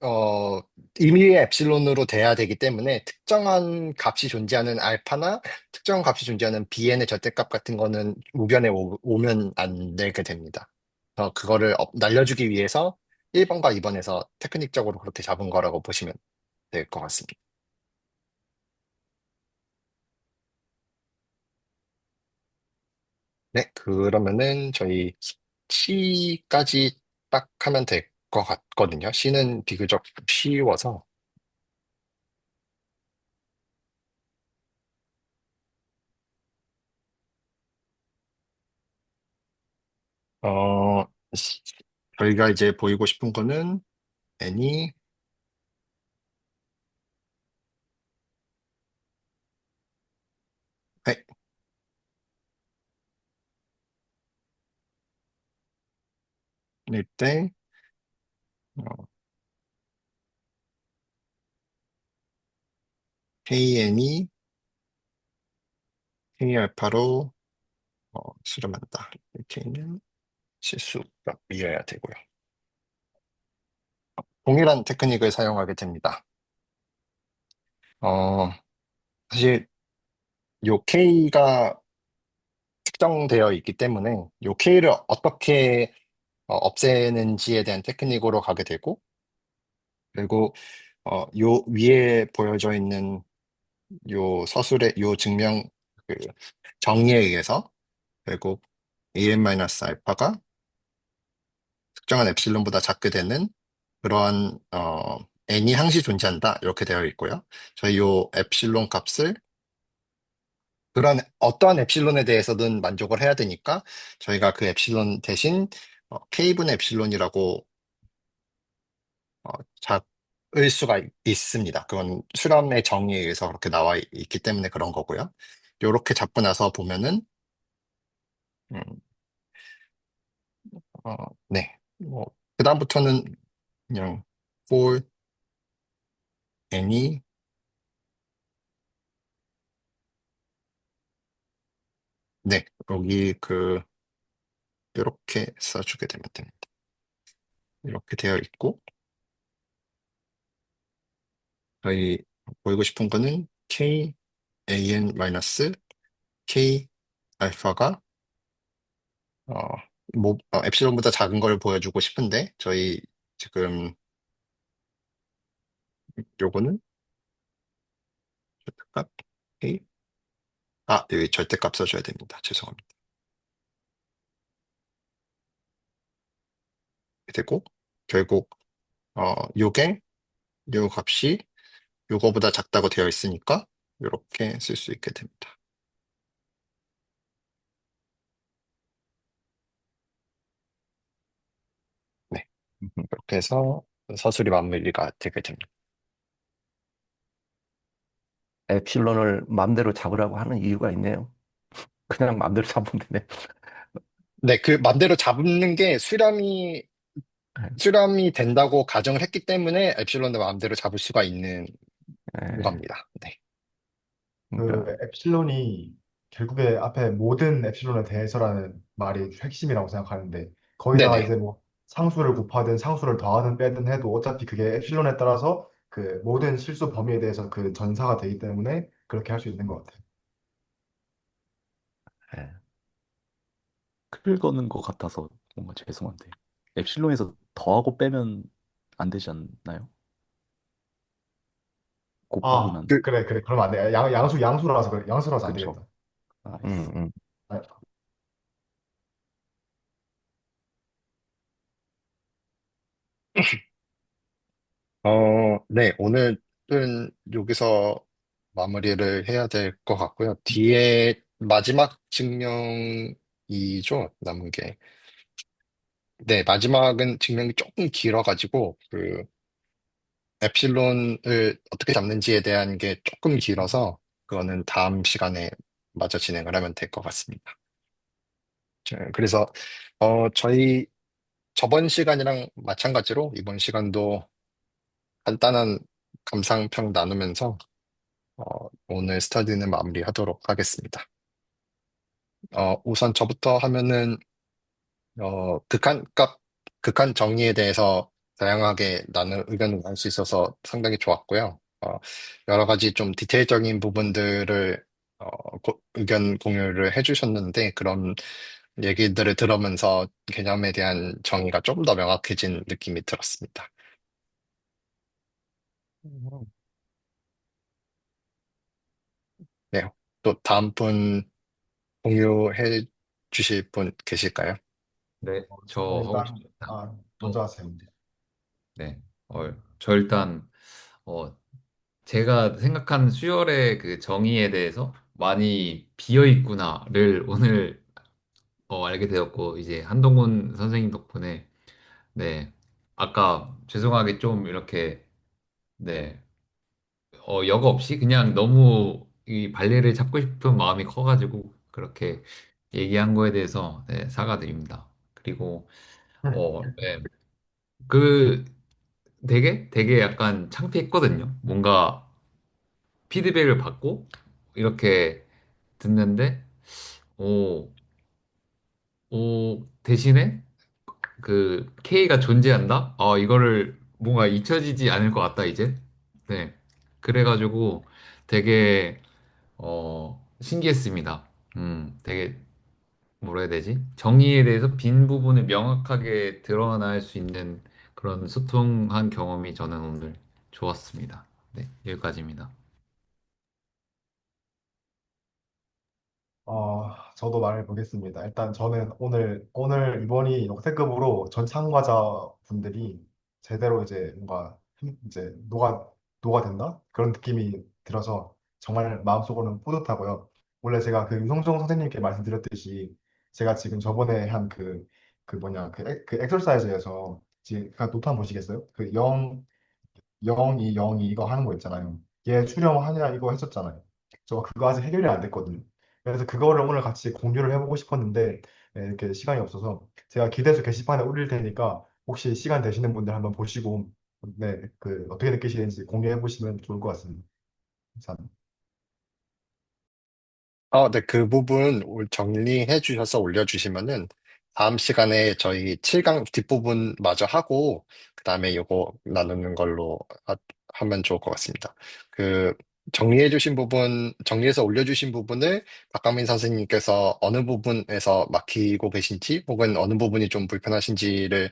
어, 임의의 엡실론으로 돼야 되기 때문에 특정한 값이 존재하는 알파나 특정한 값이 존재하는 bn의 절대값 같은 거는 우변에 오면 안 되게 됩니다. 그거를 날려주기 위해서 1번과 2번에서 테크닉적으로 그렇게 잡은 거라고 보시면 될 것 같습니다. 네, 그러면은 저희 C까지 딱 하면 될 것 같거든요. C는 비교적 쉬워서. 어, 시- 저희가 이제 보이고 싶은 거는 n이 네, 일 때, 어, kn이 K알파로 수렴한다. k는 실수가 이어야 되고요. 동일한 테크닉을 사용하게 됩니다. 어, 사실 요 K가 특정되어 있기 때문에 요 K를 어떻게 없애는지에 대한 테크닉으로 가게 되고, 그리고 요 위에 보여져 있는 요 서술의 요 증명 그 정의에 의해서 결국 an-알파가 특정한 엡실론보다 작게 되는 그러한 n이 항시 존재한다 이렇게 되어 있고요. 저희 요 엡실론 값을 그런 어떠한 엡실론에 대해서든 만족을 해야 되니까 저희가 그 엡실론 대신 k분의 엡실론이라고 어, 작을 수가 있습니다. 그건 수렴의 정의에 의해서 그렇게 나와 있기 때문에 그런 거고요. 요렇게 잡고 나서 보면은 음, 어, 네. 그다음부터는 그냥 for any 네. 여기 이렇게 써주게 되면 됩니다. 이렇게 되어 있고 저희 보이고 싶은 거는 k an k 알파가 엡실론보다 작은 걸 보여주고 싶은데 저희 지금 요거는 절대값 k 여기 절대값 써줘야 됩니다. 죄송합니다. 되고 결국 요게 요 값이 요거보다 작다고 되어 있으니까 이렇게 쓸 수 있게 됩니다. 네. 이렇게 해서 서술이 마무리가 되게 됩니다. 엡실론을 맘대로 잡으라고 하는 이유가 있네요. 그냥 맘대로 잡으면 되네. 네, 그 맘대로 잡는 게 수렴이 된다고 가정을 했기 때문에 엡실론도 마음대로 잡을 수가 있는 예, 겁니다. 네. 그러니까 그 엡실론이 결국에 앞에 모든 엡실론에 대해서라는 말이 핵심이라고 생각하는데 거기다가 네네. 이제 뭐 상수를 곱하든 상수를 더하든 빼든 해도 어차피 그게 엡실론에 따라서 그 모든 실수 범위에 대해서 그 전사가 되기 때문에 그렇게 할 수 있는 것 같아요. 예. 클 거는 것 같아서 뭔가 죄송한데. 엡실론에서 더하고 빼면 안 되지 않나요? 곱하고 아, 난. 그, 그래, 그래. 그러면 안 돼. 양수라서 그래. 양수라서 안 그쵸. 되겠다. 아, 음, 음. 아, 네. 오늘은 여기서 마무리를 해야 될 것 같고요. 뒤에 마지막 증명이죠. 남은 게. 네, 마지막은 증명이 조금 길어가지고, 엡실론을 어떻게 잡는지에 대한 게 조금 길어서, 그거는 다음 시간에 마저 진행을 하면 될 것 같습니다. 그래서, 저희 저번 시간이랑 마찬가지로 이번 시간도 간단한 감상평 나누면서, 오늘 스터디는 마무리하도록 하겠습니다. 우선 저부터 하면은, 극한 정의에 대해서 다양하게 나눌 의견을 나눌 수 있어서 상당히 좋았고요. 여러 가지 좀 디테일적인 부분들을 의견 공유를 해주셨는데 그런 얘기들을 들으면서 개념에 대한 정의가 좀 더 명확해진 느낌이 들었습니다. 음. 네. 또 다음 분 공유해 주실 분 계실까요? 네, 저 저는 하고 일단, 싶습니다. 먼저 하세요. 네, 저 일단 제가 생각한 수열의 그 정의에 대해서 많이 비어 있구나를 오늘 알게 되었고 이제 한동훈 선생님 덕분에 네, 아까 죄송하게 좀 이렇게 네, 여과 없이 그냥 너무 이 발레를 잡고 싶은 마음이 커가지고 그렇게 얘기한 거에 대해서 네, 사과드립니다. 그리고 네, 그 되게 약간 창피했거든요. 뭔가 피드백을 받고 이렇게 듣는데, 오, 대신에 그 K가 존재한다? 이거를 뭔가 잊혀지지 않을 것 같다, 이제. 네. 그래가지고 되게, 신기했습니다. 되게, 뭐라 해야 되지? 정의에 대해서 빈 부분을 명확하게 드러날 수 있는 그런 소통한 경험이 저는 오늘 좋았습니다. 네, 여기까지입니다. 저도 말해보겠습니다. 일단 저는 오늘 이번이 역대급으로 전 참가자분들이 제대로 이제 뭔가 이제 녹아된다? 그런 느낌이 들어서 정말 마음속으로는 뿌듯하고요. 원래 제가 그 유성종 선생님께 말씀드렸듯이 제가 지금 저번에 한 그 엑설사이즈에서 지금 노트 한번 보시겠어요? 그 0이 이거 하는 거 있잖아요. 얘 수령하냐 이거 했었잖아요. 저 그거 아직 해결이 안 됐거든요. 그래서 그거를 오늘 같이 공유를 해보고 싶었는데 이렇게 시간이 없어서 제가 기대수 게시판에 올릴 테니까 혹시 시간 되시는 분들 한번 보시고 네, 그 어떻게 느끼시는지 공유해 보시면 좋을 것 같습니다. 감사합니다. 네, 그 부분 정리해 주셔서 올려주시면은 다음 시간에 저희 7강 뒷부분 마저 하고 그다음에 요거 나누는 걸로 하면 좋을 것 같습니다. 그 정리해서 올려주신 부분을 박강민 선생님께서 어느 부분에서 막히고 계신지 혹은 어느 부분이 좀 불편하신지를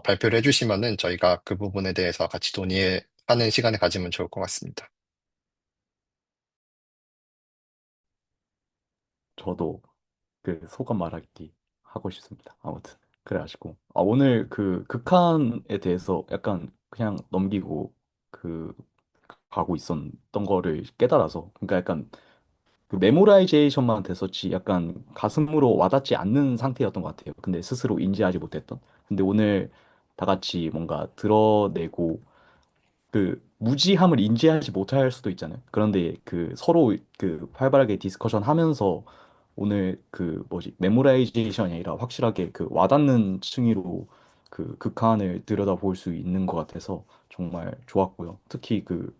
발표를 해주시면은 저희가 그 부분에 대해서 같이 논의하는 시간을 가지면 좋을 것 같습니다. 저도 그 소감 말하기 하고 싶습니다. 아무튼 그래가지고 오늘 그 극한에 대해서 약간 그냥 넘기고 그 가고 있었던 거를 깨달아서 그러니까 약간 그 메모라이제이션만 됐었지 약간 가슴으로 와닿지 않는 상태였던 것 같아요. 근데 스스로 인지하지 못했던. 근데 오늘 다 같이 뭔가 드러내고 그 무지함을 인지하지 못할 수도 있잖아요. 그런데 그 서로 그 활발하게 디스커션 하면서 오늘 그 뭐지 메모라이제이션이 아니라 확실하게 그 와닿는 층위로 그 극한을 들여다볼 수 있는 것 같아서 정말 좋았고요. 특히 그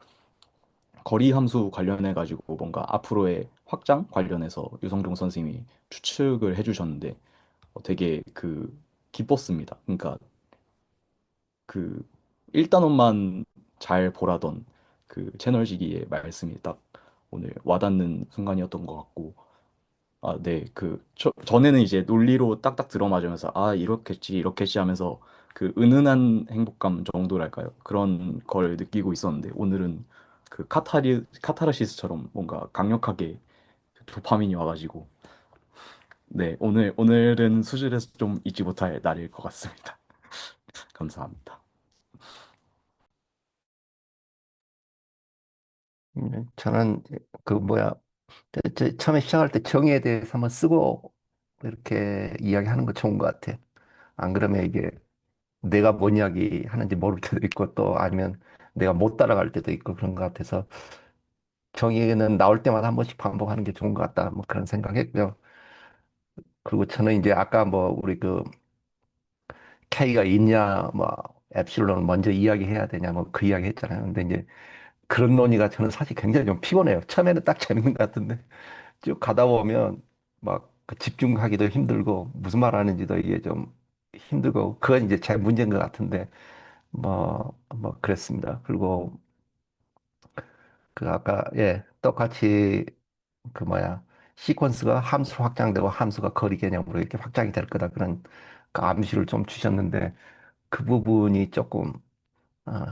거리 함수 관련해 가지고 뭔가 앞으로의 확장 관련해서 유성종 선생님이 추측을 해주셨는데 되게 그 기뻤습니다. 그러니까 그 1단원만 잘 보라던 그 채널지기의 말씀이 딱 오늘 와닿는 순간이었던 것 같고 네, 전에는 이제 논리로 딱딱 들어맞으면서 이렇겠지 이렇겠지 하면서 그 은은한 행복감 정도랄까요? 그런 걸 느끼고 있었는데 오늘은 그 카타르시스처럼 뭔가 강력하게 도파민이 와가지고 네, 오늘은 수술에서 좀 잊지 못할 날일 것 같습니다. 감사합니다. 저는 그 뭐야 처음에 시작할 때 정의에 대해서 한번 쓰고 이렇게 이야기하는 거 좋은 것 같아. 안 그러면 이게 내가 뭔 이야기 하는지 모를 때도 있고 또 아니면 내가 못 따라갈 때도 있고 그런 것 같아서 정의는 나올 때마다 한 번씩 반복하는 게 좋은 것 같다. 뭐 그런 생각했고요. 그리고 저는 이제 아까 뭐 우리 그 K가 있냐 뭐 엡실론을 먼저 이야기해야 되냐 뭐 그 이야기 했잖아요. 근데 이제 그런 논의가 저는 사실 굉장히 좀 피곤해요. 처음에는 딱 재밌는 것 같은데 쭉 가다 보면 막그 집중하기도 힘들고 무슨 말 하는지도 이게 좀 힘들고 그건 이제 제 문제인 것 같은데 뭐 그랬습니다. 그리고 그 아까 예 똑같이 그 뭐야 시퀀스가 함수로 확장되고 함수가 거리 개념으로 이렇게 확장이 될 거다 그런 그 암시를 좀 주셨는데 그 부분이 조금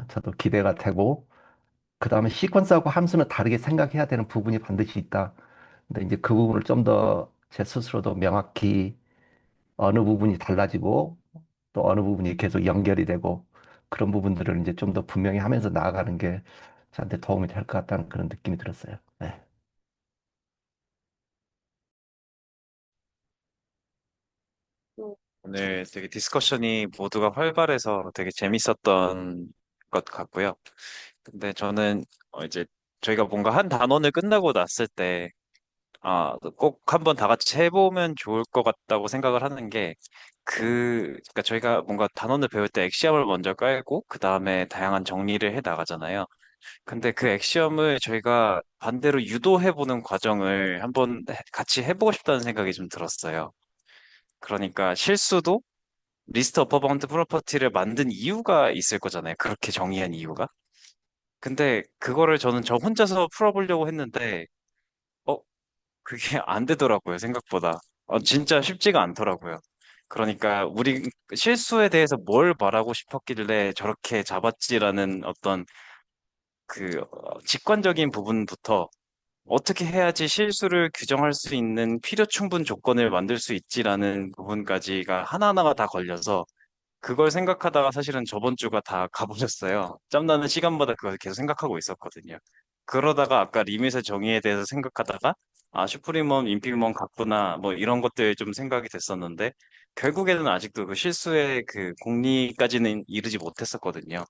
저도 기대가 되고 그 다음에 시퀀스하고 함수는 다르게 생각해야 되는 부분이 반드시 있다. 근데 이제 그 부분을 좀 더 제 스스로도 명확히 어느 부분이 달라지고 또 어느 부분이 계속 연결이 되고 그런 부분들을 이제 좀 더 분명히 하면서 나아가는 게 저한테 도움이 될 것 같다는 그런 느낌이 들었어요. 네. 오늘 되게 디스커션이 모두가 활발해서 되게 재밌었던 것 같고요. 근데 저는 이제 저희가 뭔가 한 단원을 끝나고 났을 때 꼭 한번 다 같이 해보면 좋을 것 같다고 생각을 하는 게 그러니까 저희가 뭔가 단원을 배울 때 엑시엄을 먼저 깔고 그 다음에 다양한 정리를 해 나가잖아요. 근데 그 엑시엄을 저희가 반대로 유도해보는 과정을 한번 같이 해보고 싶다는 생각이 좀 들었어요. 그러니까 실수도 리스트 어퍼 바운드 프로퍼티를 만든 이유가 있을 거잖아요. 그렇게 정의한 이유가. 근데 그거를 저는 저 혼자서 풀어보려고 했는데, 어, 그게 안 되더라고요, 생각보다. 진짜 쉽지가 않더라고요. 그러니까 우리 실수에 대해서 뭘 말하고 싶었길래 저렇게 잡았지라는 어떤 직관적인 부분부터 어떻게 해야지 실수를 규정할 수 있는 필요 충분 조건을 만들 수 있지라는 부분까지가 하나하나가 다 걸려서 그걸 생각하다가 사실은 저번 주가 다 가버렸어요. 짬나는 시간마다 그걸 계속 생각하고 있었거든요. 그러다가 아까 리밋의 정의에 대해서 생각하다가 슈프리먼, 인피먼 같구나 뭐 이런 것들 좀 생각이 됐었는데 결국에는 아직도 그 실수의 그 공리까지는 이르지 못했었거든요.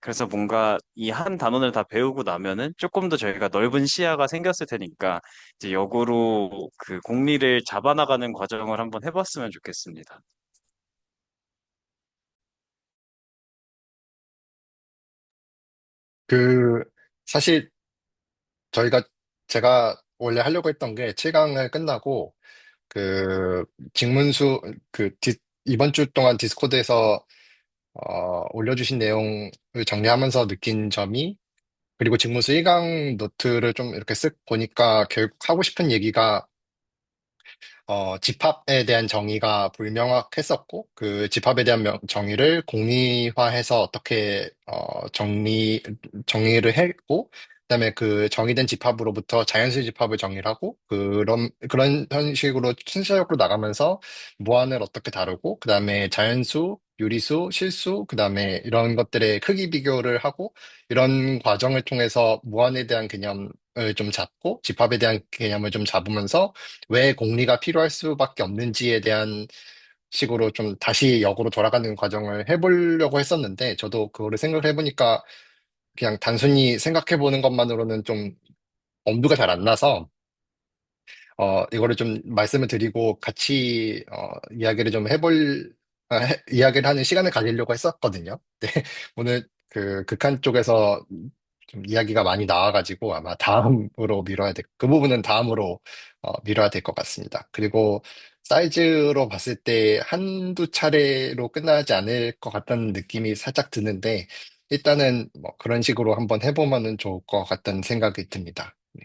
그래서 뭔가 이 한 단원을 다 배우고 나면은 조금 더 저희가 넓은 시야가 생겼을 테니까 이제 역으로 그 공리를 잡아나가는 과정을 한번 해봤으면 좋겠습니다. 그, 사실 저희가, 제가 원래 하려고 했던 게 7강을 끝나고 그 직문수 이번 주 동안 디스코드에서 올려주신 내용을 정리하면서 느낀 점이 그리고 직문수 1강 노트를 좀 이렇게 쓱 보니까 결국 하고 싶은 얘기가 집합에 대한 정의가 불명확했었고, 그 집합에 대한 정의를 공리화해서 어떻게, 정리를 했고, 그다음에 그 정의된 집합으로부터 자연수의 집합을 정의를 하고, 그런 형식으로 순서적으로 나가면서 무한을 어떻게 다루고, 그다음에 자연수, 유리수, 실수, 그다음에 이런 것들의 크기 비교를 하고, 이런 과정을 통해서 무한에 대한 개념을 좀 잡고, 집합에 대한 개념을 좀 잡으면서, 왜 공리가 필요할 수밖에 없는지에 대한 식으로 좀 다시 역으로 돌아가는 과정을 해보려고 했었는데, 저도 그거를 생각을 해보니까 그냥 단순히 생각해보는 것만으로는 좀 엄두가 잘 안 나서, 이거를 좀 말씀을 드리고 같이, 이야기를 좀 이야기를 하는 시간을 가지려고 했었거든요. 네, 오늘 그 극한 쪽에서 좀 이야기가 많이 나와가지고 아마 다음으로 그 부분은 다음으로 미뤄야 될 것 같습니다. 그리고 사이즈로 봤을 때 한두 차례로 끝나지 않을 것 같다는 느낌이 살짝 드는데, 일단은 뭐 그런 식으로 한번 해보면은 좋을 것 같다는 생각이 듭니다. 네.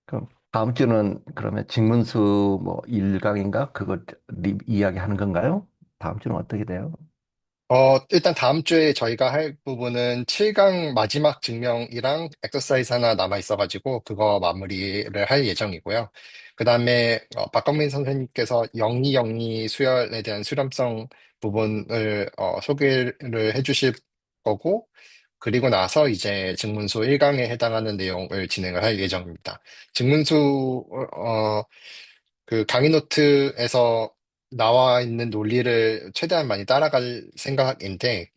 그럼 다음 주는 그러면 직문수 뭐 1강인가? 그거 이야기하는 건가요? 다음 주는 어떻게 돼요? 일단 다음 주에 저희가 할 부분은 7강 마지막 증명이랑 엑서사이즈 하나 남아 있어가지고 그거 마무리를 할 예정이고요. 그 다음에 박광민 선생님께서 영리 수열에 대한 수렴성 부분을 소개를 해주실 거고, 그리고 나서 이제 증문수 1강에 해당하는 내용을 진행을 할 예정입니다. 증문수 그 강의 노트에서 나와 있는 논리를 최대한 많이 따라갈 생각인데,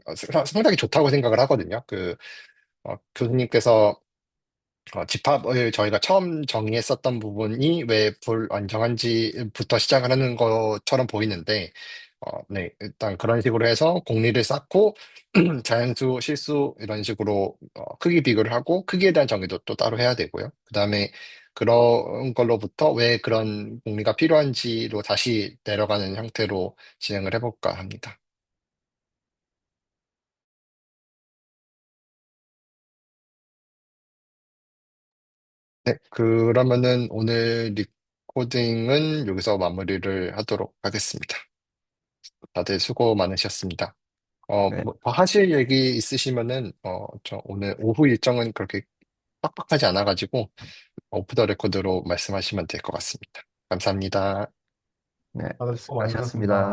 상당히 좋다고 생각을 하거든요. 교수님께서 집합을 저희가 처음 정의했었던 부분이 왜 불완전한지부터 시작을 하는 것처럼 보이는데, 네, 일단 그런 식으로 해서 공리를 쌓고, 자연수, 실수, 이런 식으로 크기 비교를 하고, 크기에 대한 정의도 또 따로 해야 되고요. 그 다음에 그런 걸로부터 왜 그런 공리가 필요한지로 다시 내려가는 형태로 진행을 해볼까 합니다. 네, 그러면은 오늘 리코딩은 여기서 마무리를 하도록 하겠습니다. 다들 수고 많으셨습니다. 네. 뭐, 더 하실 얘기 있으시면은, 저 오늘 오후 일정은 그렇게 빡빡하지 않아가지고, 오프 더 레코드로 말씀하시면 될 것 같습니다. 감사합니다. 네, 다들 수고 수고하셨습니다. 많으셨습니다.